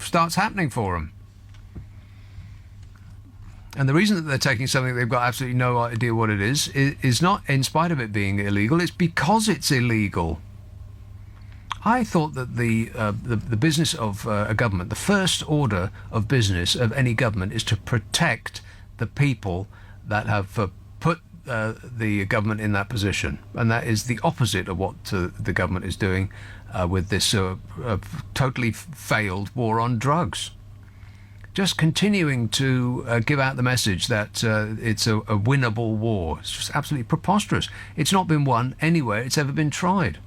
B: starts happening for them. And the reason that they're taking something they've got absolutely no idea what it is not in spite of it being illegal, it's because it's illegal. I thought that the business of a government, the first order of business of any government, is to protect the people that have put the government in that position. And that is the opposite of what the government is doing with this totally failed war on drugs. Just continuing to give out the message that it's a winnable war. It's just absolutely preposterous. It's not been won anywhere it's ever been tried.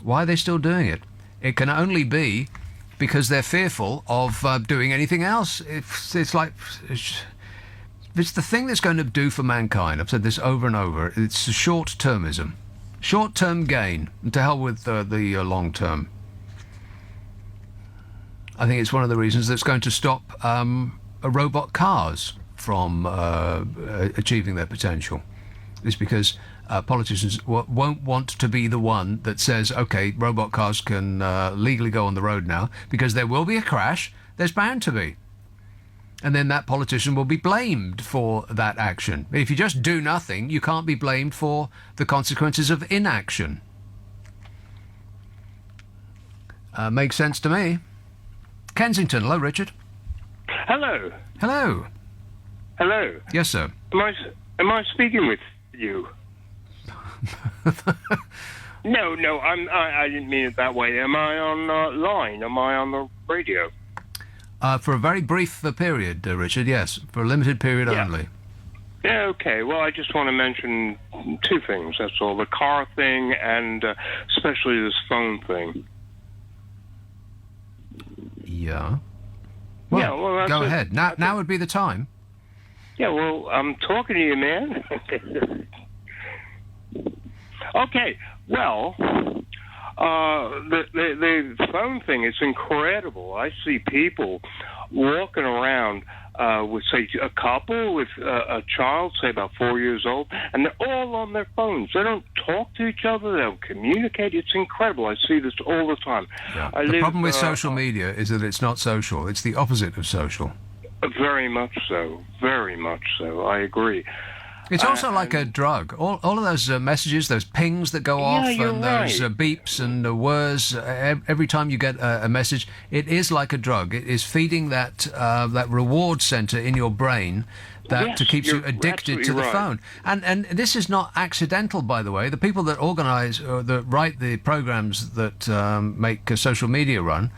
B: Why are they still doing it? It can only be because they're fearful of doing anything else. It's the thing that's going to do for mankind. I've said this over and over. It's short-termism. Short-term gain, and to hell with the long-term. I think it's one of the reasons that's going to stop robot cars from achieving their potential. Is because politicians won't want to be the one that says, okay, robot cars can legally go on the road now, because there will be a crash. There's bound to be. And then that politician will be blamed for that action. If you just do nothing, you can't be blamed for the consequences of inaction. Makes sense to me. Kensington, hello, Richard.
P: Hello.
B: Hello.
P: Hello.
B: Yes, sir.
P: Am I speaking with you? No, I didn't mean it that way. Am I on line? Am I on the radio?
B: For a very brief period, Richard, yes. For a limited period only.
P: Yeah, okay. Well, I just want to mention two things, that's all. The car thing and especially this phone thing.
B: Yeah. Well, go ahead. Now would be the time.
P: Yeah, well, I'm talking to you, man. Okay, well, the phone thing is incredible. I see people walking around with, say, a couple with a child, say about 4 years old, and they're all on their phones. They don't talk to each other. They don't communicate. It's incredible. I see this all the time.
B: Yeah. The problem with social media is that it's not social. It's the opposite of social.
P: Very much so. Very much so. I agree.
B: It's also like a drug. All of those messages, those pings that go off, and those beeps and whirs, every time you get a message, it is like a drug. It is feeding that reward center in your brain that keeps you addicted to the phone. And this is not accidental, by the way. The people that organize or that write the programs that make social media run,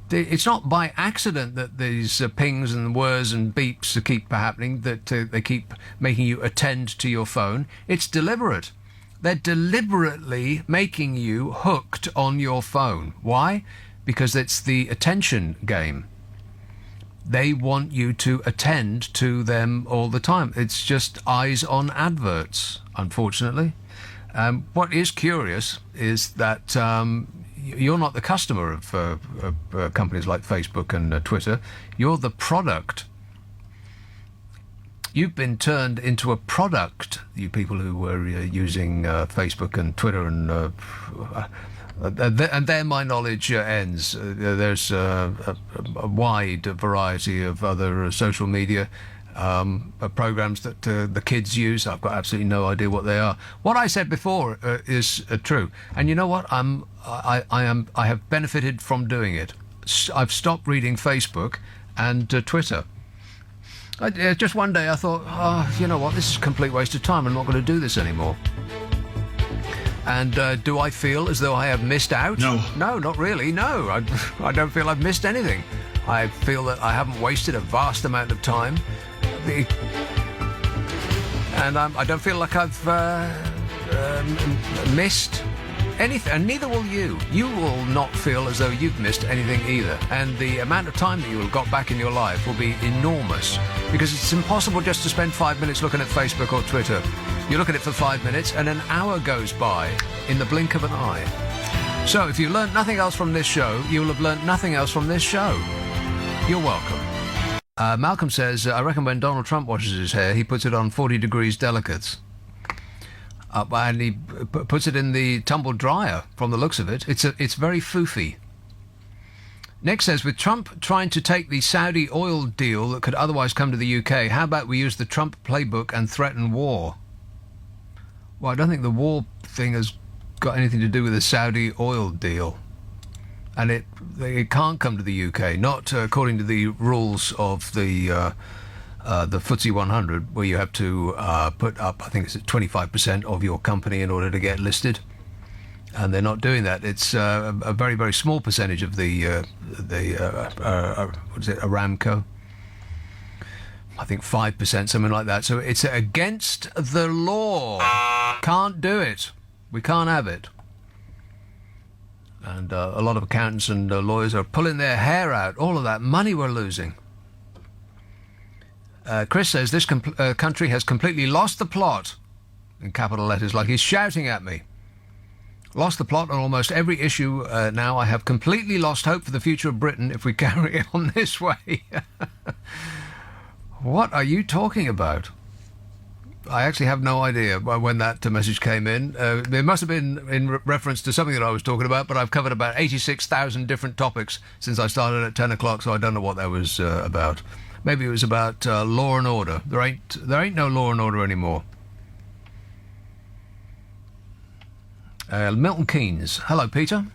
B: it's not by accident that these pings and whirs and beeps keep happening, that they keep making you attend to your phone. It's deliberate. They're deliberately making you hooked on your phone. Why? Because it's the attention game. They want you to attend to them all the time. It's just eyes on adverts, unfortunately. What is curious is that you're not the customer of companies like Facebook and Twitter. You're the product. You've been turned into a product, you people who were using Facebook and Twitter, and there my knowledge ends. There's a wide variety of other social media programs that the kids use. I've got absolutely no idea what they are. What I said before is true, and you know what? I have benefited from doing it. I've stopped reading Facebook and Twitter. Just one day I thought, you know what? This is a complete waste of time. I'm not going to do this anymore. And do I feel as though I have missed out? No, not really. No, I don't feel I've missed anything. I feel that I haven't wasted a vast amount of time. And I don't feel like I've missed anything, and neither will you. You will not feel as though you've missed anything either. And the amount of time that you will have got back in your life will be enormous, because it's impossible just to spend 5 minutes looking at Facebook or Twitter. You look at it for 5 minutes, and an hour goes by in the blink of an eye. So if you learned nothing else from this show, you will have learned nothing else from this show. You're welcome. Malcolm says, I reckon when Donald Trump washes his hair, he puts it on 40 degrees delicates. And he puts it in the tumble dryer, from the looks of it. It's very foofy. Nick says, with Trump trying to take the Saudi oil deal that could otherwise come to the UK, how about we use the Trump playbook and threaten war? Well, I don't think the war thing has got anything to do with the Saudi oil deal. And it can't come to the UK, not according to the rules of the FTSE 100, where you have to put up, I think it's 25% of your company in order to get listed. And they're not doing that. It's a very, very small percentage of the what is it, Aramco? I think 5%, something like that. So it's against the law. Can't do it. We can't have it. And a lot of accountants and lawyers are pulling their hair out. All of that money we're losing. Chris says, this country has completely lost the plot, in capital letters, like he's shouting at me. Lost the plot on almost every issue now. I have completely lost hope for the future of Britain if we carry on this way. What are you talking about? I actually have no idea when that message came in. It must have been in reference to something that I was talking about, but I've covered about 86,000 different topics since I started at 10 o'clock, so I don't know what that was about. Maybe it was about law and order. There ain't no law and order anymore. Milton Keynes. Hello, Peter.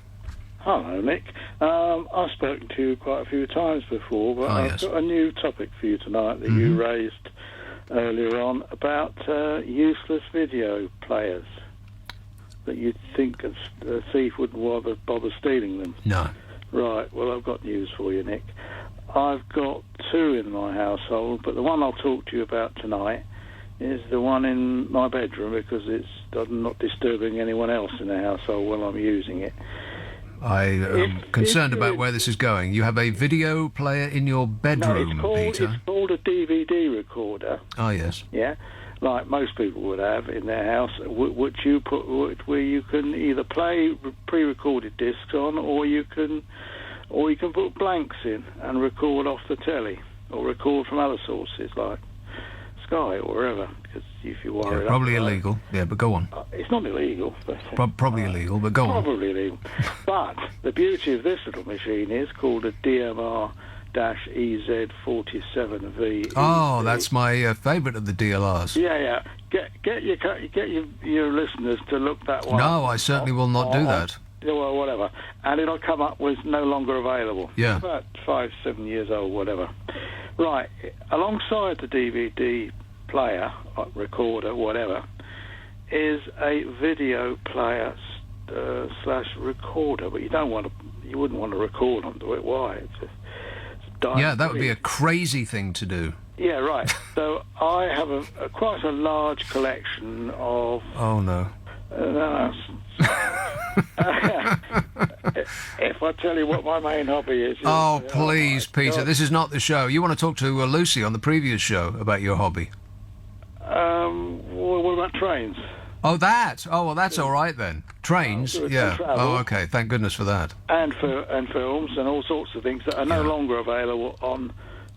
Q: Hello, Nick. I've spoken to you quite a few times before, but I've got a new topic for you tonight that you raised earlier on about useless video players that you'd think a thief wouldn't bother stealing them.
B: No.
Q: Right, well, I've got news for you, Nick. I've got two in my household, but the one I'll talk to you about tonight is the one in my bedroom because I'm not disturbing anyone else in the household while I'm using it.
B: I am concerned about where this is going. You have a video player in your bedroom, Peter?
Q: It's called a DVD recorder.
B: Oh, yes.
Q: Yeah, like most people would have in their house, which you put where you can either play pre-recorded discs on, or you can put blanks in and record off the telly, or record from other sources like Sky or wherever. Because if you wire it up,
B: probably illegal. Yeah, but go on.
Q: It's not illegal. But,
B: probably illegal, but go on.
Q: Probably illegal. But the beauty of this little machine is called a DMR-EZ47V.
B: Oh, that's my favourite of the DLRs.
Q: Yeah. Get your listeners to look that one.
B: No, I certainly will not do that.
Q: Well, whatever. And it'll come up with no longer available.
B: Yeah.
Q: About 5-7 years old, whatever. Right. Alongside the DVD player, recorder, whatever, is a video player / recorder, but you wouldn't want to record onto it. Why?
B: Yeah, that would be a crazy thing to do.
Q: Yeah, right. So I have quite a large collection of.
B: Oh no.
Q: If I tell you what my main hobby is.
B: Oh, please, Peter, God. This is not the show. You want to talk to Lucy on the previous show about your hobby.
Q: What about trains?
B: Oh, that. Oh, well, that's all right then. Trains, yeah. Oh, okay. Thank goodness for that.
Q: And films and all sorts of things that are no longer available on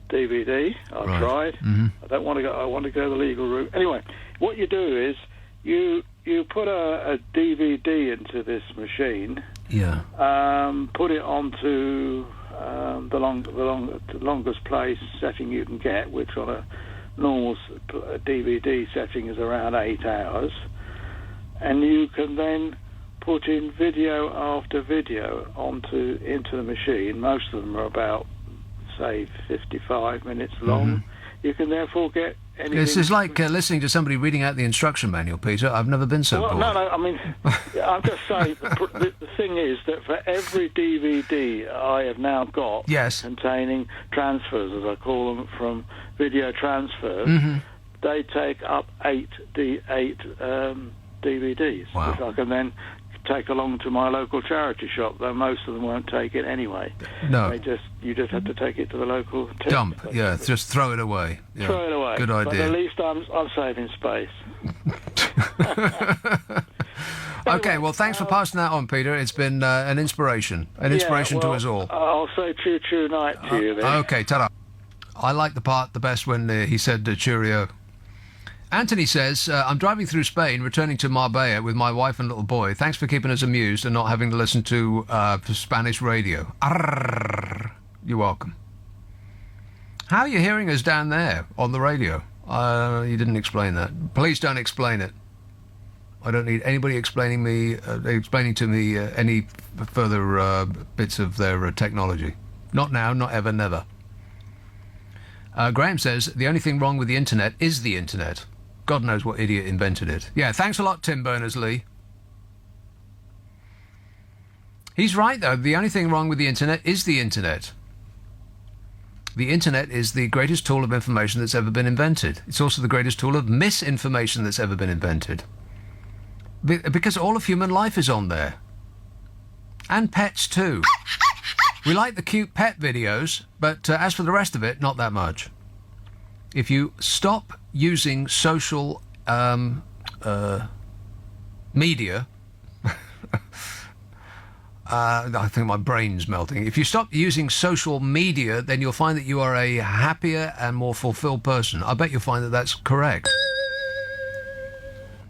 Q: DVD. I've tried.
B: Mm-hmm.
Q: I don't want to go. I want to go the legal route. Anyway, what you do is you put a DVD into this machine.
B: Yeah.
Q: Put it onto the longest play setting you can get, which on a normal DVD setting is around 8 hours, and you can then put in video after video into the machine. Most of them are about, say, 55 minutes long.
B: Mm-hmm.
Q: You can therefore get anything.
B: This is like listening to somebody reading out the instruction manual, Peter. I've never been so bored.
Q: No, I mean, I'm just saying, the thing is that for every DVD I have now got containing transfers, as I call them, from video transfers, they take up 8 DVDs,
B: wow.
Q: which I can then take along to my local charity shop, though most of them won't take it anyway.
B: No.
Q: You just have to take it to the local
B: dump. Yeah, just throw it away. Yeah.
Q: Throw it away.
B: Good idea.
Q: But at least I'm saving space.
B: Okay, well, thanks for passing that on, Peter. It's been an inspiration. To us all.
Q: I'll say choo-choo night to you then.
B: Okay, ta-da. I like the part the best when he said cheerio. Anthony says, I'm driving through Spain, returning to Marbella with my wife and little boy. Thanks for keeping us amused and not having to listen to Spanish radio. Arrrr. You're welcome. How are you hearing us down there on the radio? You didn't explain that. Please don't explain it. I don't need anybody explaining to me any further bits of their technology. Not now, not ever, never. Graham says, the only thing wrong with the internet is the internet. God knows what idiot invented it. Yeah, thanks a lot, Tim Berners-Lee. He's right, though. The only thing wrong with the internet is the internet. The internet is the greatest tool of information that's ever been invented. It's also the greatest tool of misinformation that's ever been invented. Because all of human life is on there. And pets, too. We like the cute pet videos, but as for the rest of it, not that much. If you stop using social media, I think my brain's melting. If you stop using social media, then you'll find that you are a happier and more fulfilled person. I bet you'll find that that's correct.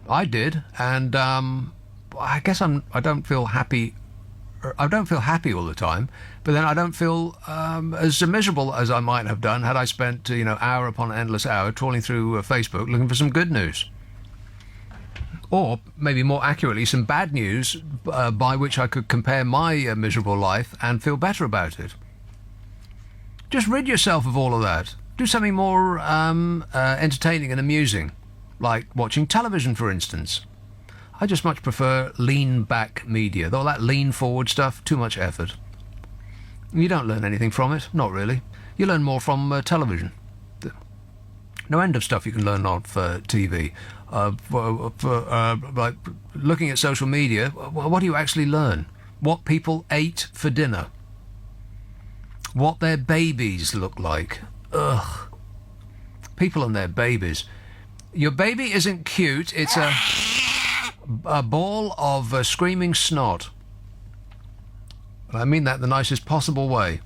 B: I did, and I guess I don't feel happy. I don't feel happy all the time, but then I don't feel as miserable as I might have done had I spent, hour upon endless hour trawling through Facebook looking for some good news. Or, maybe more accurately, some bad news by which I could compare my miserable life and feel better about it. Just rid yourself of all of that. Do something more entertaining and amusing, like watching television, for instance. I just much prefer lean-back media. All that lean-forward stuff, too much effort. You don't learn anything from it, not really. You learn more from television. No end of stuff you can learn off TV. Like looking at social media, what do you actually learn? What people ate for dinner. What their babies look like. Ugh. People and their babies. Your baby isn't cute, it's a ball of screaming snot. I mean that in the nicest possible way.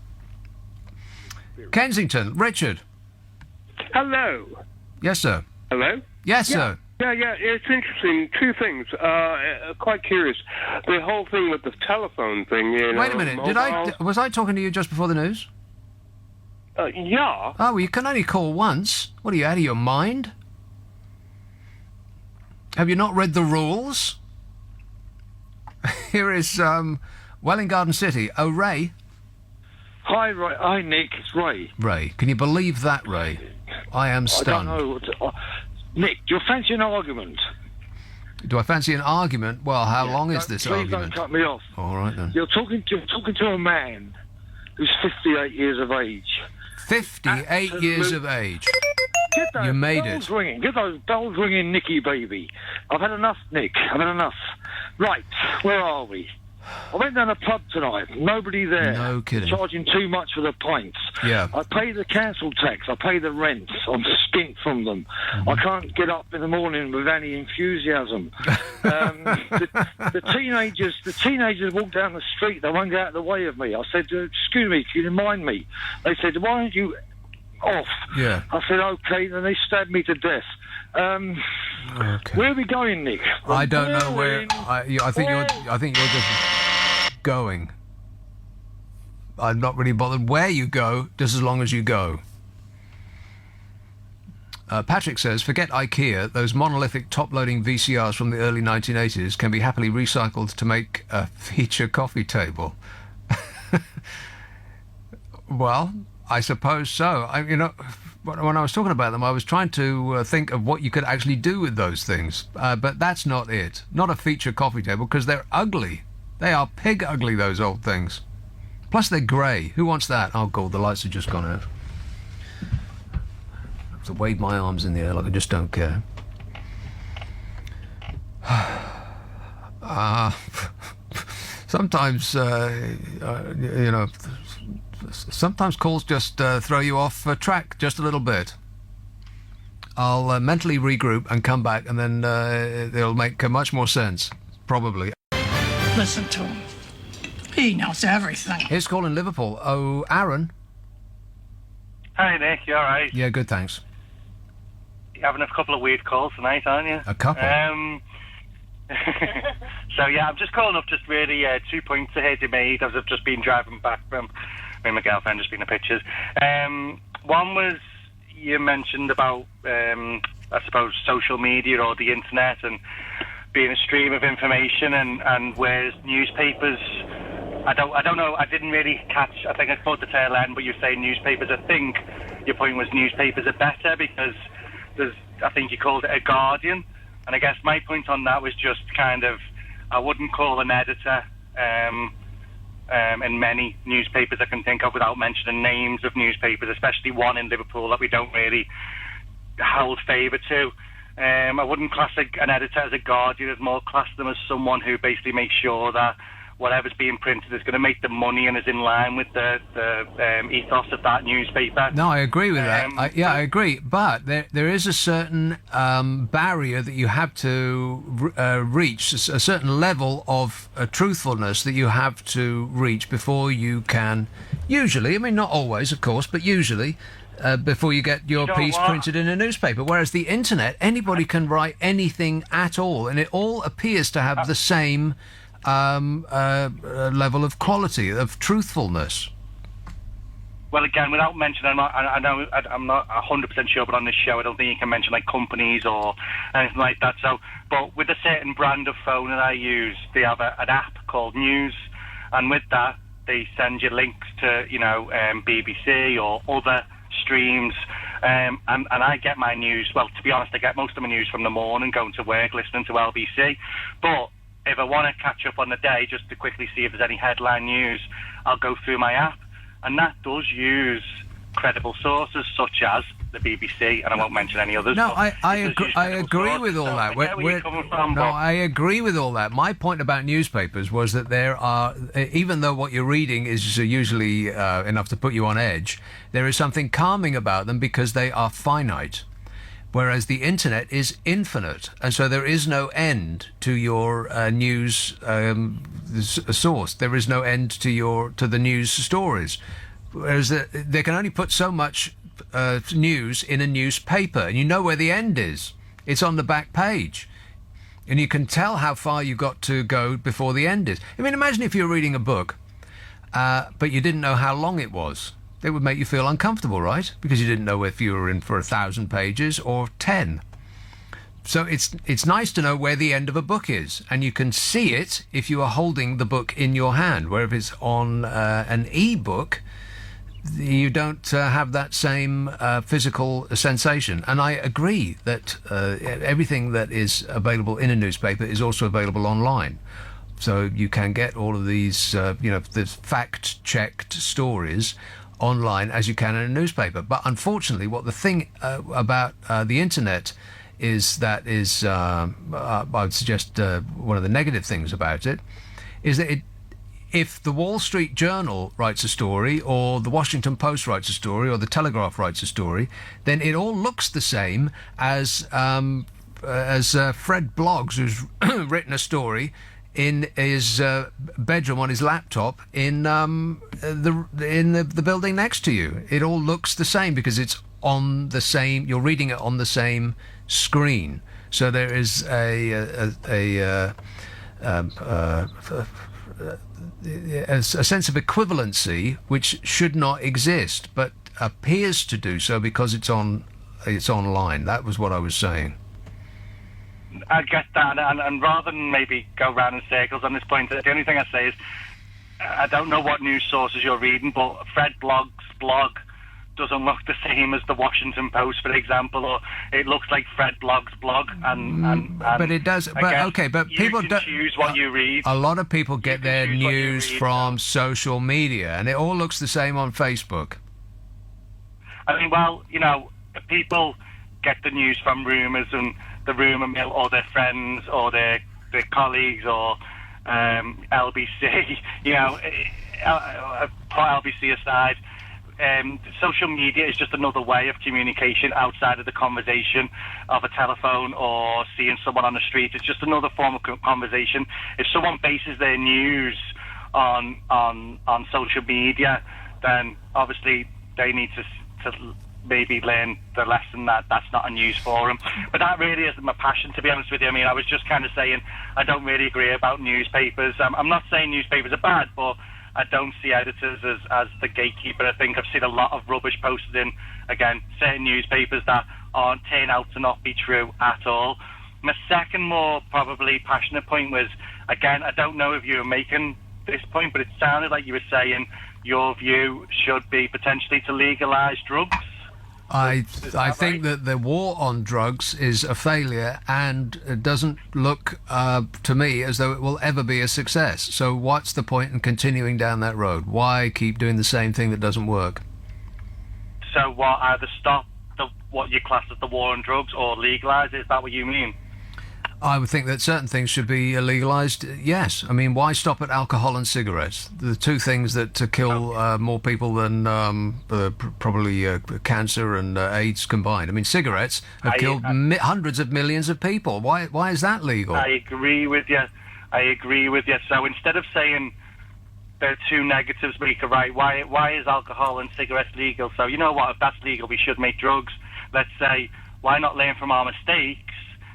B: Kensington, Richard.
P: Hello.
B: Yes, sir.
P: Hello?
B: Yes, sir.
P: Yeah, it's interesting. Two things. Quite curious. The whole thing with the telephone thing,
B: Wait a minute. Was I talking to you just before the news?
P: Yeah.
B: Oh, well, you can only call once. What, are you out of your mind? Have you not read the rules? Here is Welling Garden City. Oh, Ray.
R: Hi, Ray. Hi, Nick. It's Ray.
B: Ray. Can you believe that, Ray? I am stunned.
R: I don't know. Nick, do you fancy an argument?
B: Do I fancy an argument? Well, how long is this argument?
R: Please don't cut me off.
B: All right, then.
R: You're talking to a man who's 58 years of age.
B: 58 years of age.
R: Get those
B: You made
R: bells
B: it.
R: ringing. Get those bells ringing, Nicky baby. I've had enough, Nick. I've had enough. Right, where are we? I went down a pub tonight. Nobody there.
B: No kidding.
R: Charging too much for the pints.
B: Yeah.
R: I pay the council tax. I pay the rent. I'm skint from them.
B: Mm-hmm.
R: I can't get up in the morning with any enthusiasm. The teenagers walk down the street. They won't get out of the way of me. I said, "Excuse me, can you mind me?" They said, "Why aren't you off?"
B: Yeah.
R: I said, "Okay." Then they stabbed me to death.
B: Okay.
R: Where are we going, Nick?
B: I don't know where. I think you're just going. I'm not really bothered where you go, just as long as you go. Patrick says, forget IKEA. Those monolithic top-loading VCRs from the early 1980s can be happily recycled to make a feature coffee table. Well, I suppose so. When I was talking about them, I was trying to think of what you could actually do with those things. But that's not it. Not a feature coffee table, because they're ugly. They are pig ugly, those old things. Plus they're grey. Who wants that? Oh, God, the lights have just gone out. I have to wave my arms in the air like I just don't care. Sometimes, sometimes calls just throw you off track just a little bit. I'll mentally regroup and come back, and then it'll make much more sense, probably.
S: Listen to him. He knows everything.
B: Here's calling Liverpool. Oh, Aaron.
T: Hi, Nick. You all right?
B: Yeah, good, thanks.
T: You're having a couple of weird calls tonight, aren't you?
B: A couple?
T: So, yeah, I'm just calling up just really 2 points ahead you made as I've just been driving back from me and my girlfriend, just been the pictures. One was you mentioned about, I suppose, social media or the internet and being a stream of information, and whereas newspapers, I don't know, I didn't really catch, I think I caught the tail end, but you're saying newspapers, I think your point was newspapers are better because there's, I think you called it a Guardian, and I guess my point on that was just kind of, I wouldn't call an editor in many newspapers I can think of without mentioning names of newspapers, especially one in Liverpool that we don't really hold favour to. I wouldn't class an editor as a Guardian. I'd more class them as someone who basically makes sure that whatever's being printed is going to make the money and is in line with the ethos of that newspaper.
B: No, I agree with that. I agree. But there is a certain barrier that you have to reach, a certain level of truthfulness that you have to reach before you can, usually, I mean, not always, of course, but usually, before you get your piece printed in a newspaper. Whereas the internet, anybody can write anything at all, and it all appears to have the same level of quality, of truthfulness.
T: Well, again, without mentioning, I'm not 100% sure, but on this show, I don't think you can mention like companies or anything like that. So, but with a certain brand of phone that I use, they have an app called News, and with that, they send you links to, BBC or other streams, and I get my news. Well, to be honest, I get most of my news from the morning, going to work, listening to LBC, but if I want to catch up on the day, just to quickly see if there's any headline news, I'll go through my app, and that does use credible sources such as the BBC, and I won't mention any others.
B: No, I agree with all that. I agree with all that. My point about newspapers was that there are, even though what you're reading is usually enough to put you on edge, there is something calming about them because they are finite. Whereas the internet is infinite, and so there is no end to your news source. There is no end to the news stories. Whereas they can only put so much news in a newspaper, and you know where the end is. It's on the back page, and you can tell how far you got to go before the end is. I mean, imagine if you were reading a book, but you didn't know how long it was. It would make you feel uncomfortable, right? Because you didn't know if you were in for 1,000 pages or 10. So it's nice to know where the end of a book is, and you can see it if you are holding the book in your hand. Where if it's on an e-book, you don't have that same physical sensation. And I agree that everything that is available in a newspaper is also available online. So you can get all of these, the fact-checked stories online as you can in a newspaper. But unfortunately, what the thing about the internet is that is, I would suggest one of the negative things about it, is that if the Wall Street Journal writes a story, or the Washington Post writes a story, or the Telegraph writes a story, then it all looks the same as Fred Bloggs, who's written a story in his bedroom on his laptop in the building next to you. It all looks the same because it's on the same. You're reading it on the same screen. So there is a sense of equivalency which should not exist, but appears to do so because it's online. That was what I was saying.
T: I get that, and rather than maybe go round in circles on this point, the only thing I say is I don't know what news sources you're reading, but Fred Blogg's blog doesn't look the same as the Washington Post, for example, or it looks like Fred Blogg's blog, and
B: but it does. But okay, but people don't
T: choose what you read.
B: A lot of people get their news from social media, and it all looks the same on Facebook.
T: I mean, well, people get the news from rumours and the rumour mill, or their friends, or their colleagues, or LBC. Put LBC aside. Social media is just another way of communication outside of the conversation of a telephone or seeing someone on the street. It's just another form of conversation. If someone bases their news on social media, then obviously they need to maybe learn the lesson that that's not a news forum. But that really isn't my passion, to be honest with you. I mean, I was just kind of saying I don't really agree about newspapers. I'm not saying newspapers are bad, but I don't see editors as the gatekeeper. I think I've seen a lot of rubbish posted in, again, certain newspapers that turn out to not be true at all. My second, more probably passionate point was, again, I don't know if you were making this point, but it sounded like you were saying your view should be potentially to legalise drugs.
B: I think that the war on drugs is a failure, and it doesn't look to me as though it will ever be a success. So what's the point in continuing down that road? Why keep doing the same thing that doesn't work?
T: So what, either stop what you class as the war on drugs or legalise it? Is that what you mean?
B: I would think that certain things should be legalised, yes. I mean, why stop at alcohol and cigarettes? The two things that kill more people than probably cancer and AIDS combined. I mean, cigarettes have killed hundreds of millions of people. Why is that legal?
T: I agree with you. So instead of saying there are two negatives make a right, why is alcohol and cigarettes legal? So you know what, if that's legal, we should make drugs. Let's say, why not learn from our mistakes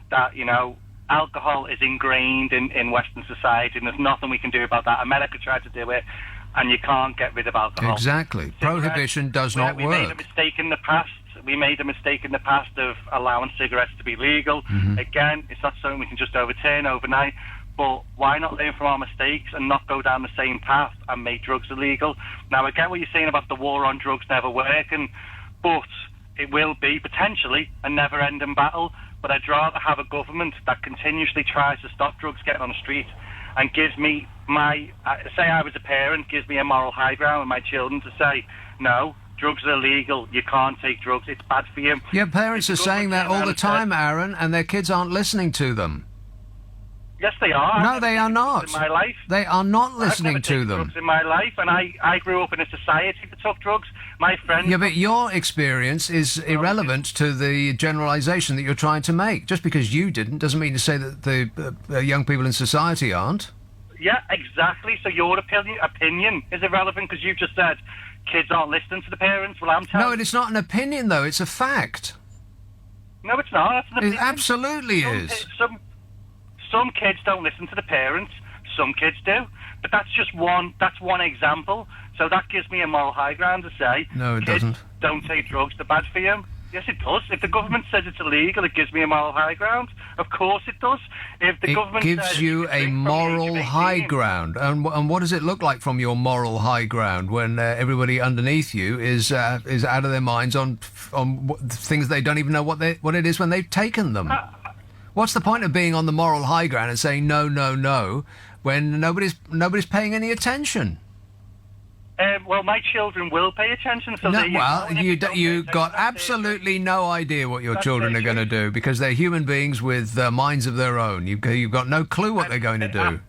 T: that, you know, alcohol is ingrained in Western society and there's nothing we can do about that. America tried to do it and you can't get rid of alcohol.
B: Exactly. Prohibition does not work.
T: We made a mistake in the past. Of allowing cigarettes to be legal.
B: Mm-hmm.
T: Again, it's not something we can just overturn overnight. But why not learn from our mistakes and not go down the same path and make drugs illegal? Now, I get what you're saying about the war on drugs never working, but it will be potentially a never-ending battle. But I'd rather have a government that continuously tries to stop drugs getting on the street and gives me say I was a parent, gives me a moral high ground with my children to say, no, drugs are illegal, you can't take drugs, it's bad for you.
B: Yeah, parents are saying that all the time, Aaron, and their kids aren't listening to them.
T: Yes, they are.
B: No, they are not.
T: In my life.
B: They are not listening to them.
T: Drugs in my life, and I grew up in a society that took drugs. My friends.
B: Yeah, but your experience is irrelevant to the generalisation that you're trying to make. Just because you didn't doesn't mean to say that the young people in society aren't.
T: Yeah, exactly. So your opinion is irrelevant because you've just said kids aren't listening to the parents. Well, I'm telling you.
B: No, it's not an opinion, though. It's a fact.
T: No, it's not. That's an opinion.
B: It absolutely is.
T: Some kids don't listen to the parents. Some kids do. But that's just one example. So that gives me a moral high ground to say,
B: no, it doesn't.
T: Don't take drugs, they're bad for you. Yes, it does. If the government says it's illegal, it gives me a moral high ground. Of course it does. If the government
B: gives
T: says
B: you a moral high ground. And what does it look like from your moral high ground when everybody underneath you is out of their minds on things they don't even know what it is when they've taken them? What's the point of being on the moral high ground and saying no, no, no, when nobody's paying any attention?
T: Well, my children will pay attention. So
B: you got absolutely no idea what your children are going to do because they're human beings with minds of their own. You've got no clue what they're going to do.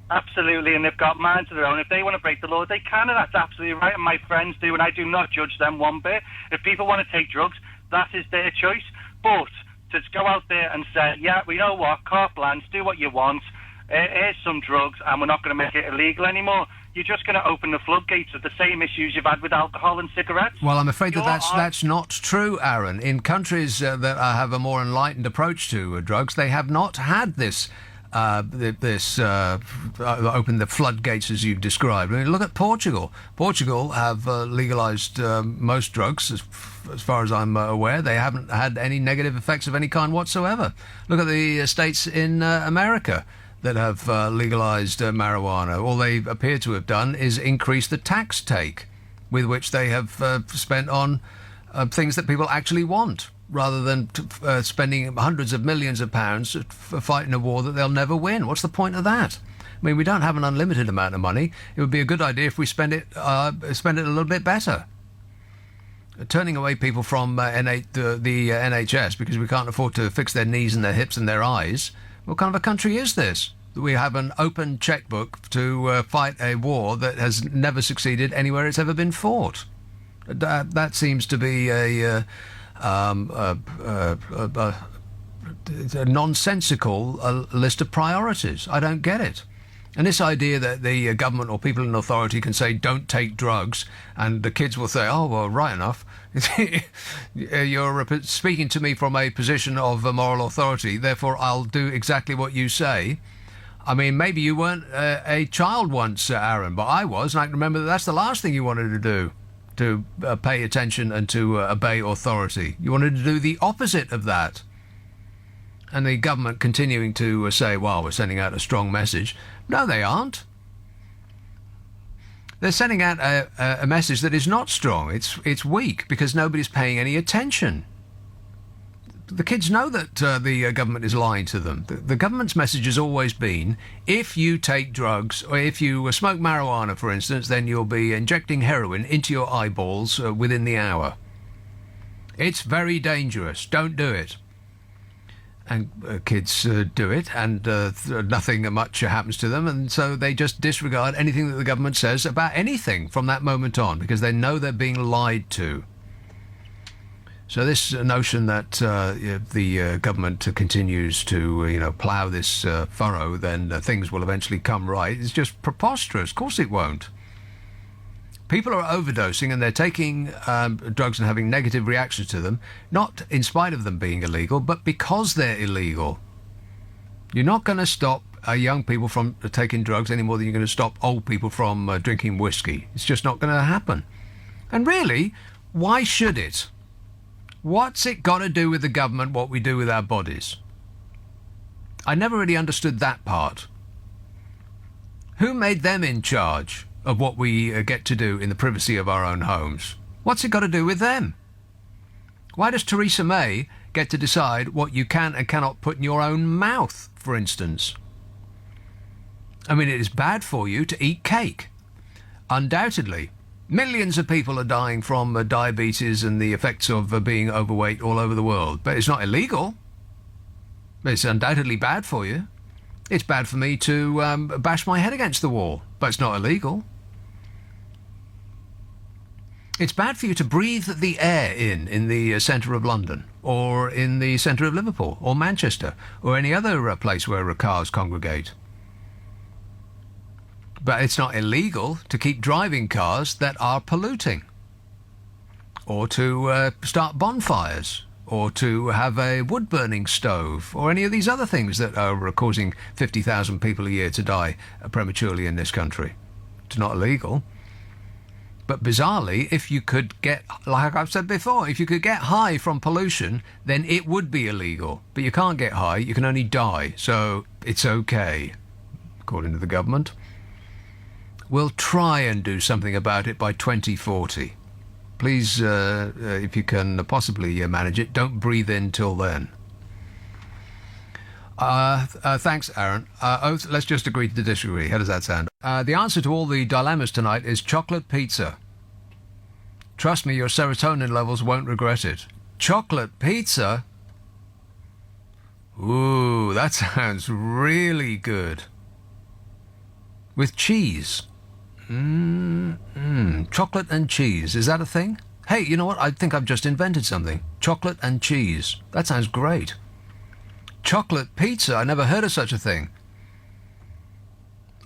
T: Absolutely, and they've got minds of their own. If they want to break the law, they can, and that's absolutely right. And my friends do, and I do not judge them one bit. If people want to take drugs, that is their choice. But to go out there and say, yeah, we know what, carte blanche, do what you want. Here's some drugs, and we're not going to make it illegal anymore. You're just going to open the floodgates of the same issues you've had with alcohol and cigarettes.
B: Well, I'm afraid that's not true, Aaron. In countries that have a more enlightened approach to drugs, they have not had this open the floodgates as you've described. I mean, look at Portugal. Portugal have legalised most drugs, as far as I'm aware. They haven't had any negative effects of any kind whatsoever. Look at the states in America that have legalised marijuana. All they appear to have done is increase the tax take with which they have spent on things that people actually want, rather than spending hundreds of millions of pounds for fighting a war that they'll never win. What's the point of that? I mean, we don't have an unlimited amount of money. It would be a good idea if we spend it a little bit better. Turning away people from the NHS because we can't afford to fix their knees and their hips and their eyes. What kind of a country is this? We have an open checkbook to fight a war that has never succeeded anywhere it's ever been fought. That seems to be a nonsensical list of priorities. I don't get it. And this idea that the government or people in authority can say, don't take drugs, and the kids will say, oh, well, right enough. You're speaking to me from a position of moral authority, therefore I'll do exactly what you say. I mean, maybe you weren't a child once, Aaron, but I was, and I can remember that's the last thing you wanted to do, to pay attention and to obey authority. You wanted to do the opposite of that. And the government continuing to say, well, we're sending out a strong message. No, they aren't. They're sending out a message that is not strong. It's weak because nobody's paying any attention. The kids know that the government is lying to them. The government's message has always been, if you take drugs, or if you smoke marijuana, for instance, then you'll be injecting heroin into your eyeballs within the hour. It's very dangerous. Don't do it. And kids do it, and nothing much happens to them, and so they just disregard anything that the government says about anything from that moment on, because they know they're being lied to. So this notion that the government continues to, plough this furrow, then things will eventually come right, is just preposterous. Of course it won't. People are overdosing and they're taking drugs and having negative reactions to them, not in spite of them being illegal, but because they're illegal. You're not going to stop young people from taking drugs any more than you're going to stop old people from drinking whiskey. It's just not going to happen. And really, why should it? What's it got to do with the government, what we do with our bodies? I never really understood that part. Who made them in charge of what we get to do in the privacy of our own homes? What's it got to do with them? Why does Theresa May get to decide what you can and cannot put in your own mouth, for instance? I mean, it is bad for you to eat cake. Undoubtedly. Millions of people are dying from diabetes and the effects of being overweight all over the world. But it's not illegal. It's undoubtedly bad for you. It's bad for me to bash my head against the wall, but it's not illegal. It's bad for you to breathe the air in the centre of London, or in the centre of Liverpool, or Manchester, or any other place where cars congregate. But it's not illegal to keep driving cars that are polluting, or to start bonfires, or to have a wood-burning stove, or any of these other things that are causing 50,000 people a year to die prematurely in this country. It's not illegal. But bizarrely, if you could get, like I've said before, if you could get high from pollution, then it would be illegal. But you can't get high, you can only die. So it's okay, according to the government. We'll try and do something about it by 2040. Please, if you can possibly manage it, don't breathe in till then. Thanks, Aaron. Let's just agree to disagree. How does that sound? The answer to all the dilemmas tonight is chocolate pizza. Trust me, your serotonin levels won't regret it. Chocolate pizza? Ooh, that sounds really good. With cheese. Chocolate and cheese. Is that a thing? Hey, you know what? I think I've just invented something. Chocolate and cheese. That sounds great. Chocolate pizza? I never heard of such a thing.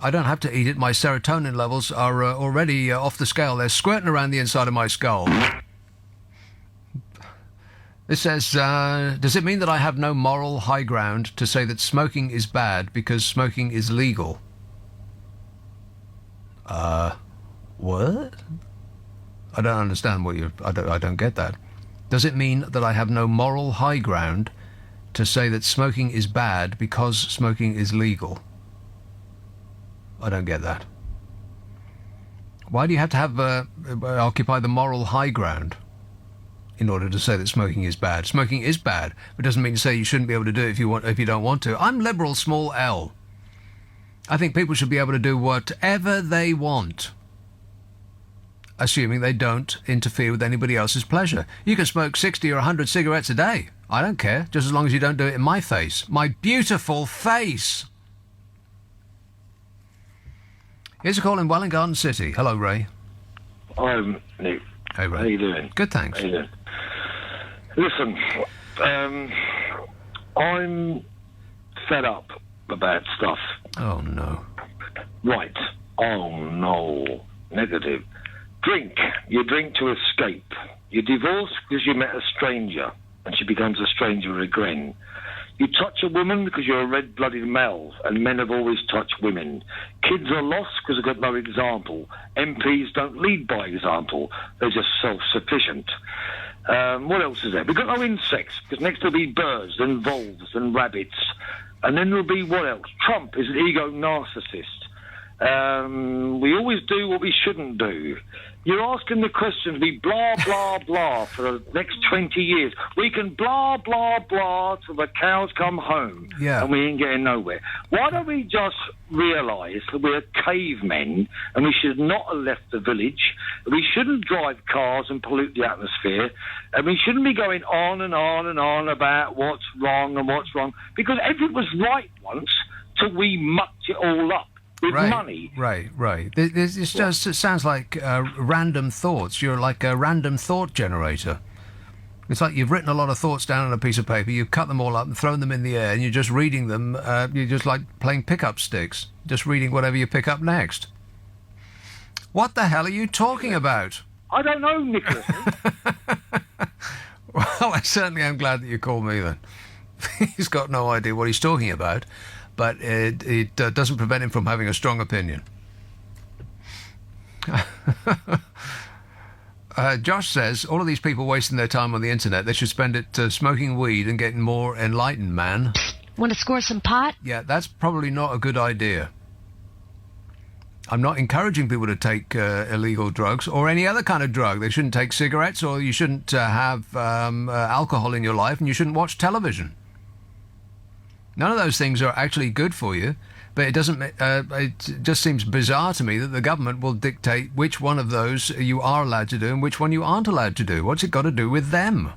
B: I don't have to eat it. My serotonin levels are already off the scale. They're squirting around the inside of my skull. This says, does it mean that I have no moral high ground to say that smoking is bad because smoking is legal? What? I don't understand what I don't get that. Does it mean that I have no moral high ground to say that smoking is bad because smoking is legal? I don't get that. Why do you have to have occupy the moral high ground in order to say that smoking is bad? Smoking is bad, but it doesn't mean to say you shouldn't be able to do it if you don't want to. I'm liberal, small L. I think people should be able to do whatever they want, assuming they don't interfere with anybody else's pleasure. You can smoke 60 or 100 cigarettes a day. I don't care, just as long as you don't do it in my face. My beautiful face! Here's a call in Welwyn Garden City. Hello, Ray.
R: I'm Nick.
B: Hey, Ray.
R: How you doing?
B: Good, thanks.
R: How you doing? Listen, I'm fed up about stuff.
B: Oh, no.
R: Right. Oh, no. Negative. Drink. You drink to escape. You divorce because you met a stranger, and she becomes a stranger again. You touch a woman because you're a red-blooded male, and men have always touched women. Kids are lost because they've got no example. MPs don't lead by example. They're just self-sufficient. What else is there? We've got no insects, because next there'll be birds and voles and rabbits. And then there'll be what else? Trump is an ego narcissist. We always do what we shouldn't do. You're asking the question to be blah, blah, blah for the next 20 years. We can blah, blah, blah till the cows come home.
B: Yeah.
R: And we ain't getting nowhere. Why don't we just realise that we're cavemen and we should not have left the village? We shouldn't drive cars and pollute the atmosphere. And we shouldn't be going on and on and on about what's wrong and what's wrong. Because everything was right once till we mucked it all up. With money.
B: Right. This just it sounds like random thoughts. You're like a random thought generator. It's like you've written a lot of thoughts down on a piece of paper, you've cut them all up and thrown them in the air, and you're just reading them. You're just like playing pickup sticks, just reading whatever you pick up next. What the hell are you talking about?
R: I don't know, Nicholas.
B: Well, I certainly am glad that you called me then. He's got no idea what he's talking about. But it doesn't prevent him from having a strong opinion. Josh says, all of these people wasting their time on the internet, they should spend it smoking weed and getting more enlightened, man.
U: Want to score some pot?
B: Yeah, that's probably not a good idea. I'm not encouraging people to take illegal drugs or any other kind of drug. They shouldn't take cigarettes, or you shouldn't have alcohol in your life, and you shouldn't watch television. None of those things are actually good for you, but it doesn't. It just seems bizarre to me that the government will dictate which one of those you are allowed to do and which one you aren't allowed to do. What's it got to do with them?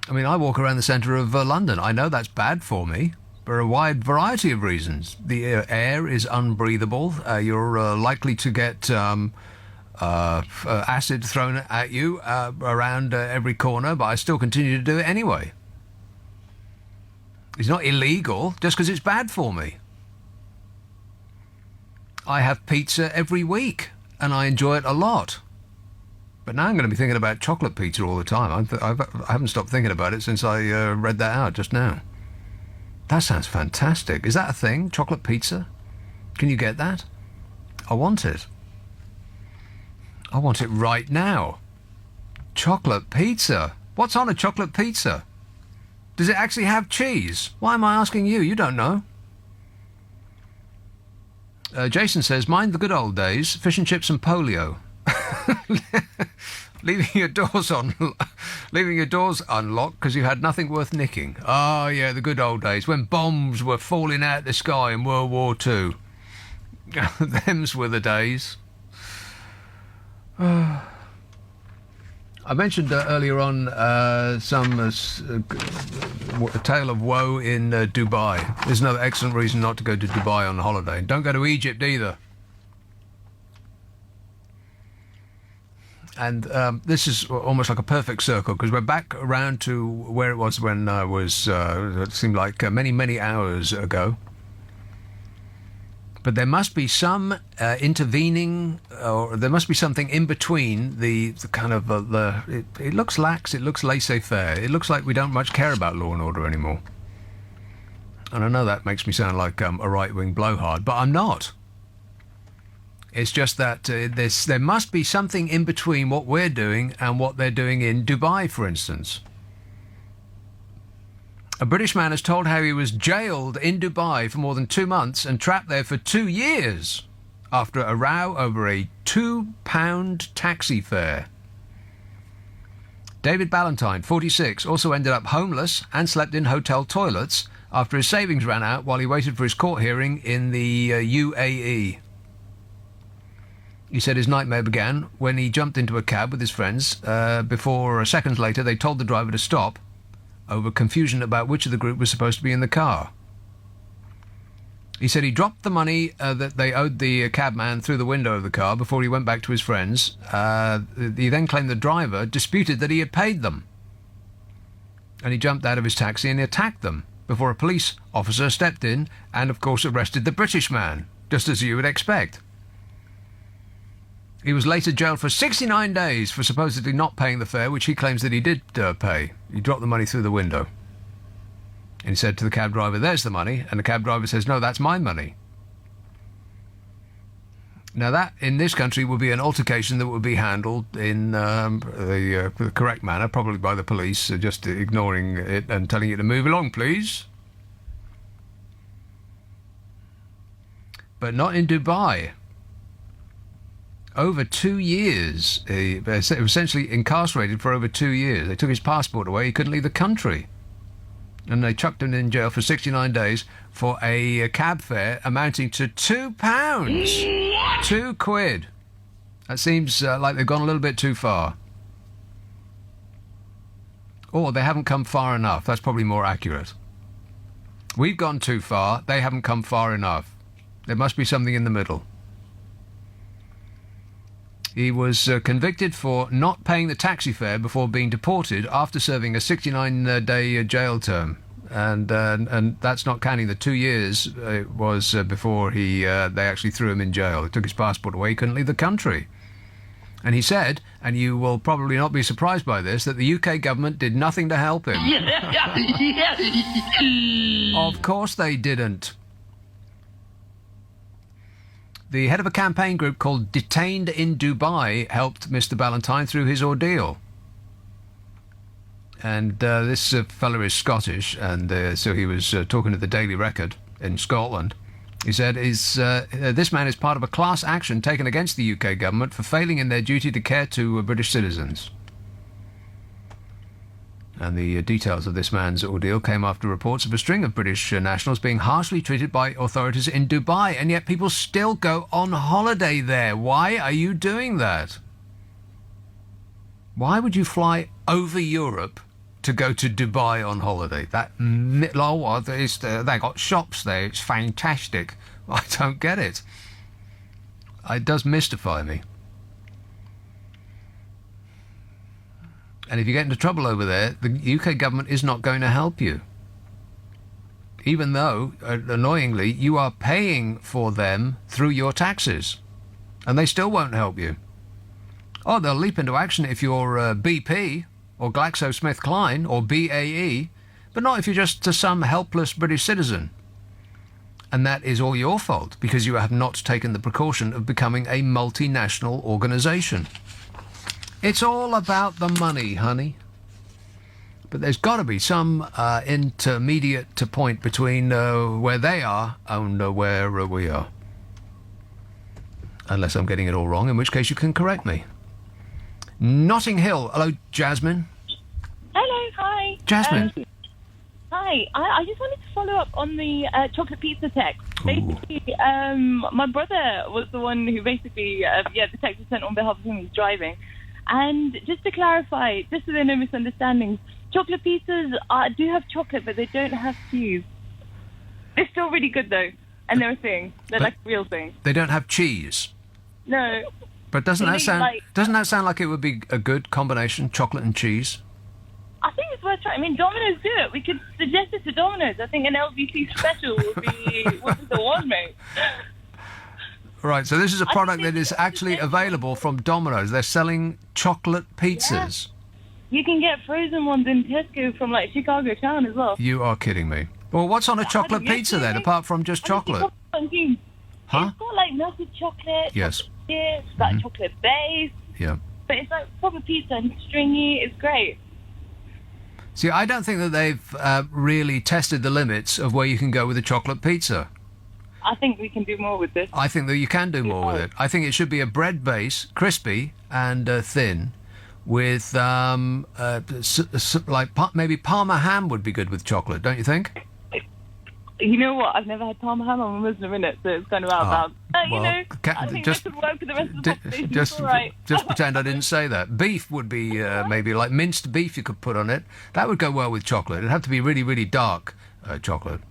B: I mean, I walk around the centre of London. I know that's bad for me for a wide variety of reasons. The air is unbreathable. You're likely to get acid thrown at you around every corner, but I still continue to do it anyway. It's not illegal just because it's bad for me. I have pizza every week, and I enjoy it a lot. But now I'm going to be thinking about chocolate pizza all the time. I haven't stopped thinking about it since I read that out just now. That sounds fantastic. Is that a thing? Chocolate pizza? Can you get that? I want it. I want it right now. Chocolate pizza. What's on a chocolate pizza? Does it actually have cheese? Why am I asking you? You don't know. Jason says, mind the good old days, fish and chips and polio. leaving your doors unlocked because you had nothing worth nicking. Oh, yeah, the good old days when bombs were falling out the sky in World War II. Them's were the days. I mentioned earlier on a tale of woe in Dubai. There's another excellent reason not to go to Dubai on holiday. Don't go to Egypt either. And this is almost like a perfect circle because we're back around to where it was when I was, it seemed like many, many hours ago. But there must be some intervening, or there must be something in between the kind of it looks lax, it looks laissez-faire, it looks like we don't much care about law and order anymore. And I know that makes me sound like a right-wing blowhard, but I'm not. It's just that there must be something in between what we're doing and what they're doing in Dubai, for instance. A British man has told how he was jailed in Dubai for more than 2 months and trapped there for 2 years after a row over a £2 taxi fare. David Ballantyne, 46, also ended up homeless and slept in hotel toilets after his savings ran out while he waited for his court hearing in the UAE. He said his nightmare began when he jumped into a cab with his friends. Before seconds later, they told the driver to stop over confusion about which of the group was supposed to be in the car. He said he dropped the money that they owed the cabman through the window of the car before he went back to his friends. He then claimed the driver disputed that he had paid them. And he jumped out of his taxi and attacked them before a police officer stepped in and, of course, arrested the British man, just as you would expect. He was later jailed for 69 days for supposedly not paying the fare, which he claims that he did pay. He dropped the money through the window. And he said to the cab driver, "There's the money." And the cab driver says, "No, that's my money." Now that, in this country, would be an altercation that would be handled in the correct manner, probably by the police, just ignoring it and telling you to move along, please. but not in Dubai. Over 2 years. He was essentially incarcerated for over 2 years. They took his passport away. He couldn't leave the country. And they chucked him in jail for 69 days for a cab fare amounting to £2. £2. That seems like they've gone a little bit too far. Or they haven't come far enough. That's probably more accurate. We've gone too far. They haven't come far enough. There must be something in the middle. He was convicted for not paying the taxi fare before being deported after serving a 69-day jail term. And that's not counting the 2 years it was before they actually threw him in jail. They took his passport away. He couldn't leave the country. And he said, and you will probably not be surprised by this, that the UK government did nothing to help him. Of course they didn't. The head of a campaign group called Detained in Dubai helped Mr. Ballantyne through his ordeal. And this fellow is Scottish, and so he was talking to the Daily Record in Scotland. He said, this man is part of a class action taken against the UK government for failing in their duty to care to British citizens. And the details of this man's ordeal came after reports of a string of British nationals being harshly treated by authorities in Dubai, and yet people still go on holiday there. Why are you doing that? Why would you fly over Europe to go to Dubai on holiday? They got shops there. It's fantastic. I don't get it. It does mystify me. And if you get into trouble over there, the UK government is not going to help you. Even though, annoyingly, you are paying for them through your taxes. And they still won't help you. Oh, they'll leap into action if you're BP or GlaxoSmithKline or BAE, but not if you're just some helpless British citizen. And that is all your fault, because you have not taken the precaution of becoming a multinational organisation. It's all about the money, honey. But there's got to be some intermediate point between where they are and where we are. Unless I'm getting it all wrong, in which case you can correct me. Notting Hill. Hello, Jasmine.
C: Hello, hi.
B: Jasmine.
C: Hi. I just wanted to follow up on the chocolate pizza text. Basically, my brother was the one who basically, the text was sent on behalf of him who's driving. And just to clarify, just so there are no misunderstandings, chocolate pizzas do have chocolate, but they don't have cheese. They're still really good, though. And they're a thing. They're like a real thing.
B: They don't have cheese.
C: No.
B: But doesn't that sound like it would be a good combination, chocolate and cheese?
C: I think it's worth trying. I mean, Domino's do it. We could suggest it to Domino's. I think an LBC special would be the one, mate.
B: Right, so this is a product that is actually available from Domino's. They're selling chocolate pizzas.
C: Yeah. You can get frozen ones in Tesco from, like, Chicago town as well.
B: You are kidding me. Well, what's on a chocolate pizza then, apart from just chocolate?
C: Huh? It's got, like, melted chocolate.
B: Yes.
C: It's got chocolate base.
B: Yeah.
C: But it's like proper pizza and stringy. It's great.
B: See, I don't think that they've really tested the limits of where you can go with a chocolate pizza.
C: I think we can do more with this.
B: I think that you can do more with it. I think it should be a bread base, crispy and thin, with maybe Parma ham would be good with chocolate, don't you think?
C: You know what? I've never had Parma ham. I'm a Muslim, innit? So it's kind of out of bounds. I think this would work with the rest of the population.
B: Just pretend I didn't say that. Beef would be maybe like minced beef you could put on it. That would go well with chocolate. It'd have to be really, really dark chocolate.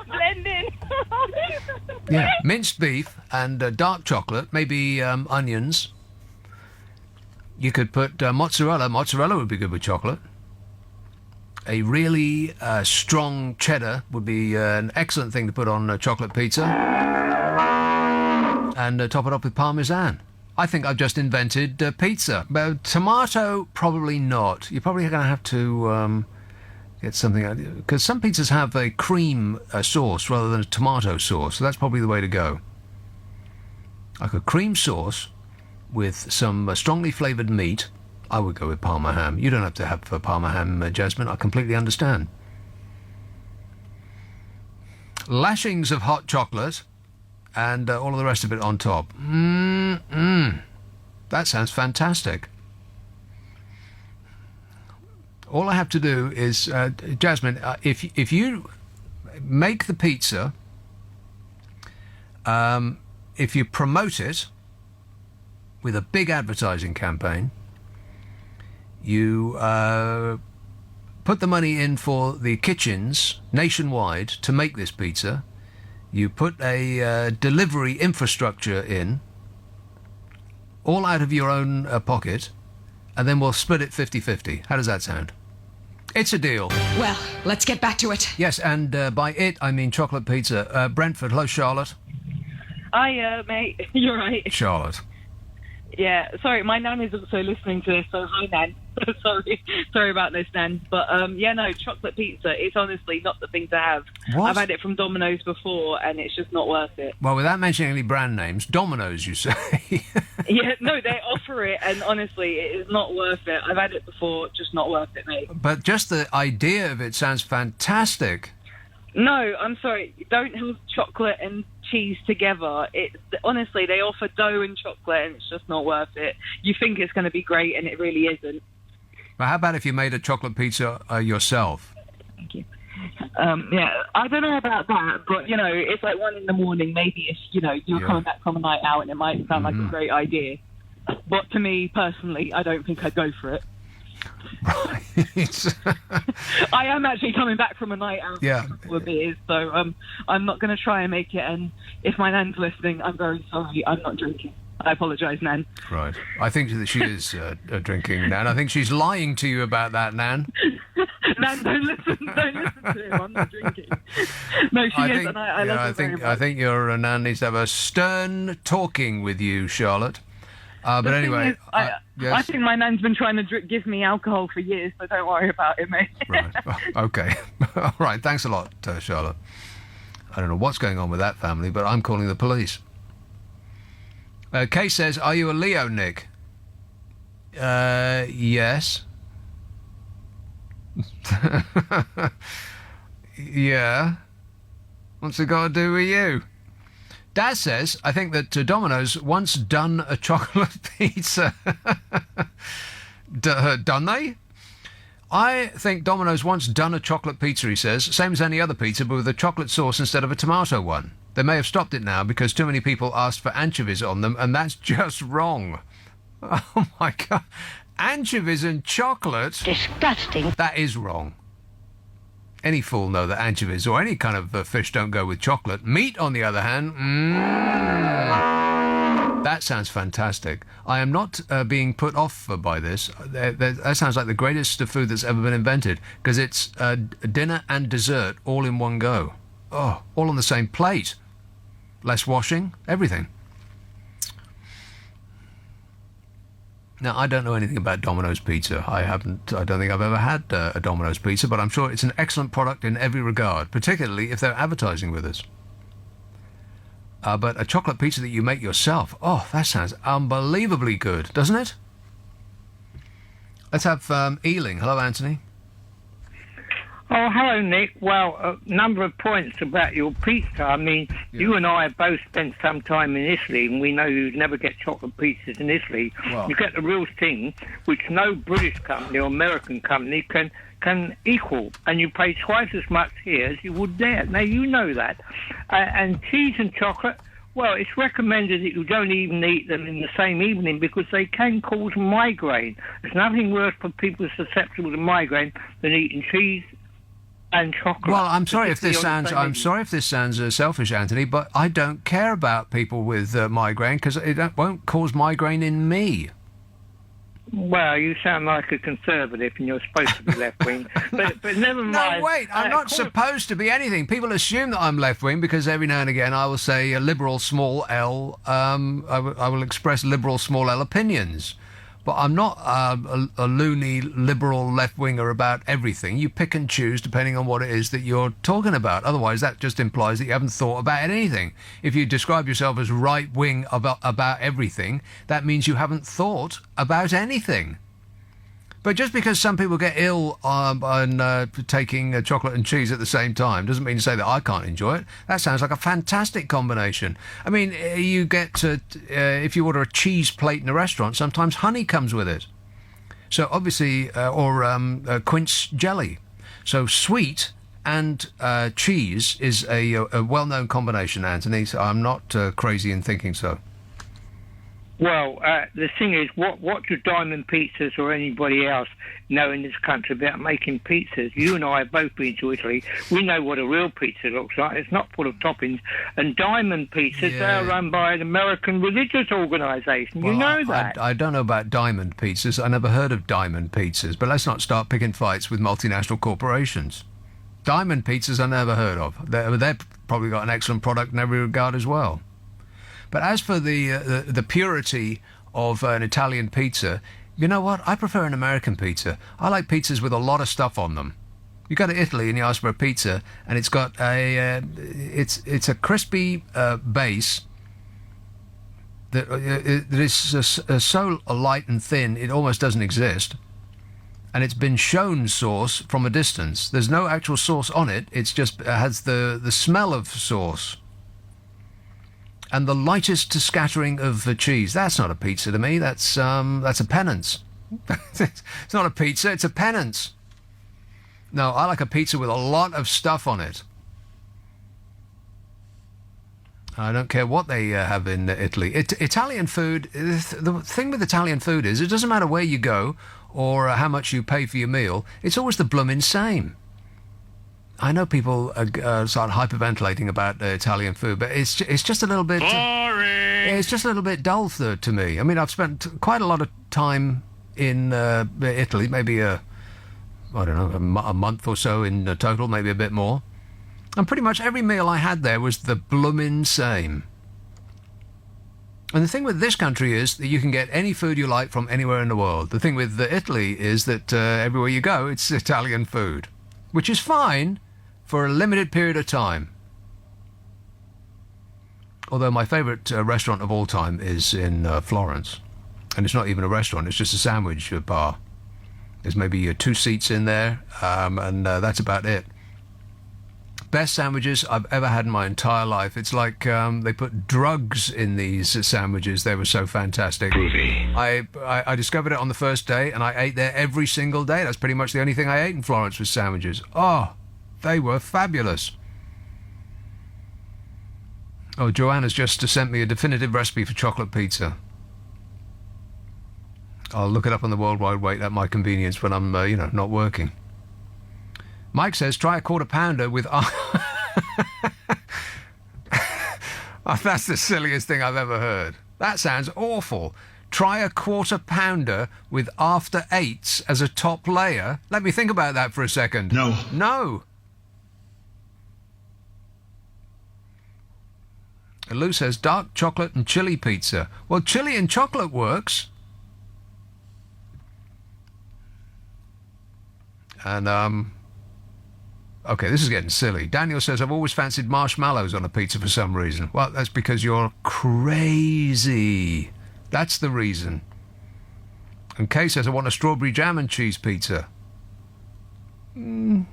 C: Blend in.
B: Yeah, minced beef and dark chocolate, maybe onions. You could put mozzarella. Mozzarella would be good with chocolate. A really strong cheddar would be an excellent thing to put on chocolate pizza. And top it up with Parmesan. I think I've just invented pizza. But tomato, probably not. You're probably going to have to get something... Because some pizzas have a cream sauce rather than a tomato sauce, so that's probably the way to go. Like a cream sauce with some strongly flavoured meat. I would go with Parma ham. You don't have to have Parma ham, Jasmine. I completely understand. Lashings of hot chocolate and all of the rest of it on top. That sounds fantastic. All I have to do is, Jasmine, if you make the pizza, if you promote it with a big advertising campaign, you put the money in for the kitchens nationwide to make this pizza, you put a delivery infrastructure in, all out of your own pocket, and then we'll split it 50-50. How does that sound? It's a deal.
L: Well, let's get back to it.
B: Yes, and by it, I mean chocolate pizza. Brentford, hello, Charlotte.
E: Hi, mate. You're right.
B: Charlotte.
E: Yeah, sorry, my nan is also listening to this, so hi, Nan. sorry about this, Nan. But, no, chocolate pizza, it's honestly not the thing to have.
B: What?
E: I've had it from Domino's before, and it's just not worth it.
B: Well, without mentioning any brand names, Domino's, you say?
E: Yeah, no, they offer it, and honestly, it is not worth it. I've had it before, just not worth it, mate.
B: But just the idea of it sounds fantastic.
E: No, I'm sorry, don't have chocolate and cheese together. It's honestly, they offer dough and chocolate, and it's just not worth it. You think it's going to be great, and it really isn't.
B: Well, how about if you made a chocolate pizza yourself?
E: Thank you. Yeah, I don't know about that, but, it's like 1 a.m, maybe if, you're coming back from a night out, and it might sound like a great idea. But to me, personally, I don't think I'd go for it.
B: Right.
E: I am actually coming back from a night out
B: Yeah.
E: for a couple of beers, so I'm not going to try and make it, and if my nan's listening, I'm very sorry, I'm not drinking. I apologise, Nan.
B: Right. I think that she is drinking, Nan. I think she's lying to you about that, Nan.
E: Nan, don't listen to him, I'm not drinking. No, she is, and I love her very much.
B: I think your Nan needs to have a stern talking with you, Charlotte. But
E: The
B: anyway,
E: thing is,
B: yes.
E: I think my nan's been trying to give me alcohol for years, so don't worry about it, mate.
B: Right. Okay. All right. Thanks a lot, Charlotte. I don't know what's going on with that family, but I'm calling the police. Kay says, "Are you a Leo, Nick?" Yes. Yeah. What's it got to do with you? Dad says, I think that Domino's once done a chocolate pizza. Done they? I think Domino's once done a chocolate pizza, he says, same as any other pizza, but with a chocolate sauce instead of a tomato one. They may have stopped it now because too many people asked for anchovies on them, and that's just wrong. Oh, my God. Anchovies and chocolate? Disgusting. That is wrong. Any fool know that anchovies or any kind of fish don't go with chocolate. Meat, on the other hand, that sounds fantastic. I am not being put off by this. That sounds like the greatest food that's ever been invented, because it's dinner and dessert all in one go. Oh, all on the same plate. Less washing, everything. Now, I don't know anything about Domino's Pizza. I don't think I've ever had a Domino's Pizza, but I'm sure it's an excellent product in every regard, particularly if they're advertising with us. But a chocolate pizza that you make yourself, oh, that sounds unbelievably good, doesn't it? Let's have Ealing. Hello, Anthony.
V: Oh, hello, Nick. Well, a number of points about your pizza. I mean, you and I have both spent some time in Italy, and we know you never get chocolate pizzas in Italy.
B: Wow.
V: You get the real thing, which no British company or American company can equal, and you pay twice as much here as you would there. Now, you know that. And cheese and chocolate, well, it's recommended that you don't even eat them in the same evening because they can cause migraine. There's nothing worse for people susceptible to migraine than eating cheese and chocolate.
B: Well, I'm sorry if this
V: particularly
B: sounds selfish, Anthony, but I don't care about people with migraine because it won't cause migraine in me.
V: Well, you sound like a conservative, and you're supposed to be left-wing. but never mind.
B: No, wait, I'm not supposed to be anything. People assume that I'm left-wing because every now and again I will say a liberal small L. I will express liberal small L opinions. But I'm not a loony liberal left-winger about everything. You pick and choose depending on what it is that you're talking about. Otherwise, that just implies that you haven't thought about anything. If you describe yourself as right-wing about everything, that means you haven't thought about anything. But just because some people get ill on taking chocolate and cheese at the same time doesn't mean to say that I can't enjoy it. That sounds like a fantastic combination. I mean, you get if you order a cheese plate in a restaurant, sometimes honey comes with it. So obviously, or quince jelly. So sweet and cheese is a well-known combination, Anthony. So I'm not crazy in thinking so.
V: Well, the thing is, what do Diamond Pizzas or anybody else know in this country about making pizzas? You and I have both been to Italy. We know what a real pizza looks like. It's not full of toppings. And Diamond Pizzas, they're run by an American religious organisation. You know that.
B: I don't know about Diamond Pizzas. I never heard of Diamond Pizzas. But let's not start picking fights with multinational corporations. Diamond Pizzas I never heard of. They've probably got an excellent product in every regard as well. But as for the purity of an Italian pizza, you know what? I prefer an American pizza. I like pizzas with a lot of stuff on them. You go to Italy and you ask for a pizza, and it's got it's a crispy base that is so light and thin it almost doesn't exist, and it's been shown sauce from a distance. There's no actual sauce on it. It's just has the smell of sauce. And the lightest scattering of cheese. That's not a pizza to me. That's a penance. It's not a pizza. It's a penance. No, I like a pizza with a lot of stuff on it. I don't care what they have in Italy. Italian food. The thing with Italian food is it doesn't matter where you go or how much you pay for your meal. It's always the blooming same. I know people start hyperventilating about Italian food, but it's just a little bit boring. It's just a little bit dull to me. I mean, I've spent quite a lot of time in Italy, maybe a month or so in total, maybe a bit more. And pretty much every meal I had there was the bloomin' same. And the thing with this country is that you can get any food you like from anywhere in the world. The thing with Italy is that everywhere you go, it's Italian food, which is fine for a limited period of time. Although my favourite restaurant of all time is in Florence. And it's not even a restaurant, it's just a sandwich bar. There's maybe 2 seats in there, and that's about it. Best sandwiches I've ever had in my entire life. It's like they put drugs in these sandwiches. They were so fantastic. Groovy. I discovered it on the first day, and I ate there every single day. That's pretty much the only thing I ate in Florence was sandwiches. Oh, they were fabulous. Oh, Joanna's just sent me a definitive recipe for chocolate pizza. I'll look it up on the World Wide Web at my convenience when I'm, not working. Mike says, try a quarter pounder with... Oh, that's the silliest thing I've ever heard. That sounds awful. Try a quarter pounder with after eights as a top layer. Let me think about that for a second. No. And Lou says, dark chocolate and chili pizza. Well, chili and chocolate works. And, okay, this is getting silly. Daniel says, I've always fancied marshmallows on a pizza for some reason. Well, that's because you're crazy. That's the reason. And Kay says, I want a strawberry jam and cheese pizza. Well,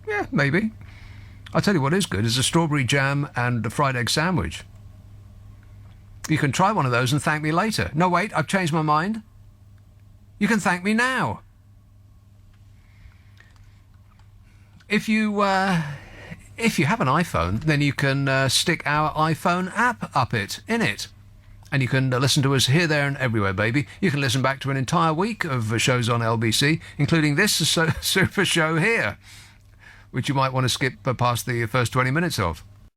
B: yeah, maybe. I'll tell you what is good is a strawberry jam and a fried egg sandwich. You can try one of those and thank me later. No, wait, I've changed my mind. You can thank me now. If you have an iPhone, then you can stick our iPhone app in it. And you can listen to us here, there and everywhere, baby. You can listen back to an entire week of shows on LBC, including this super show here, which you might want to skip past the first 20 minutes of.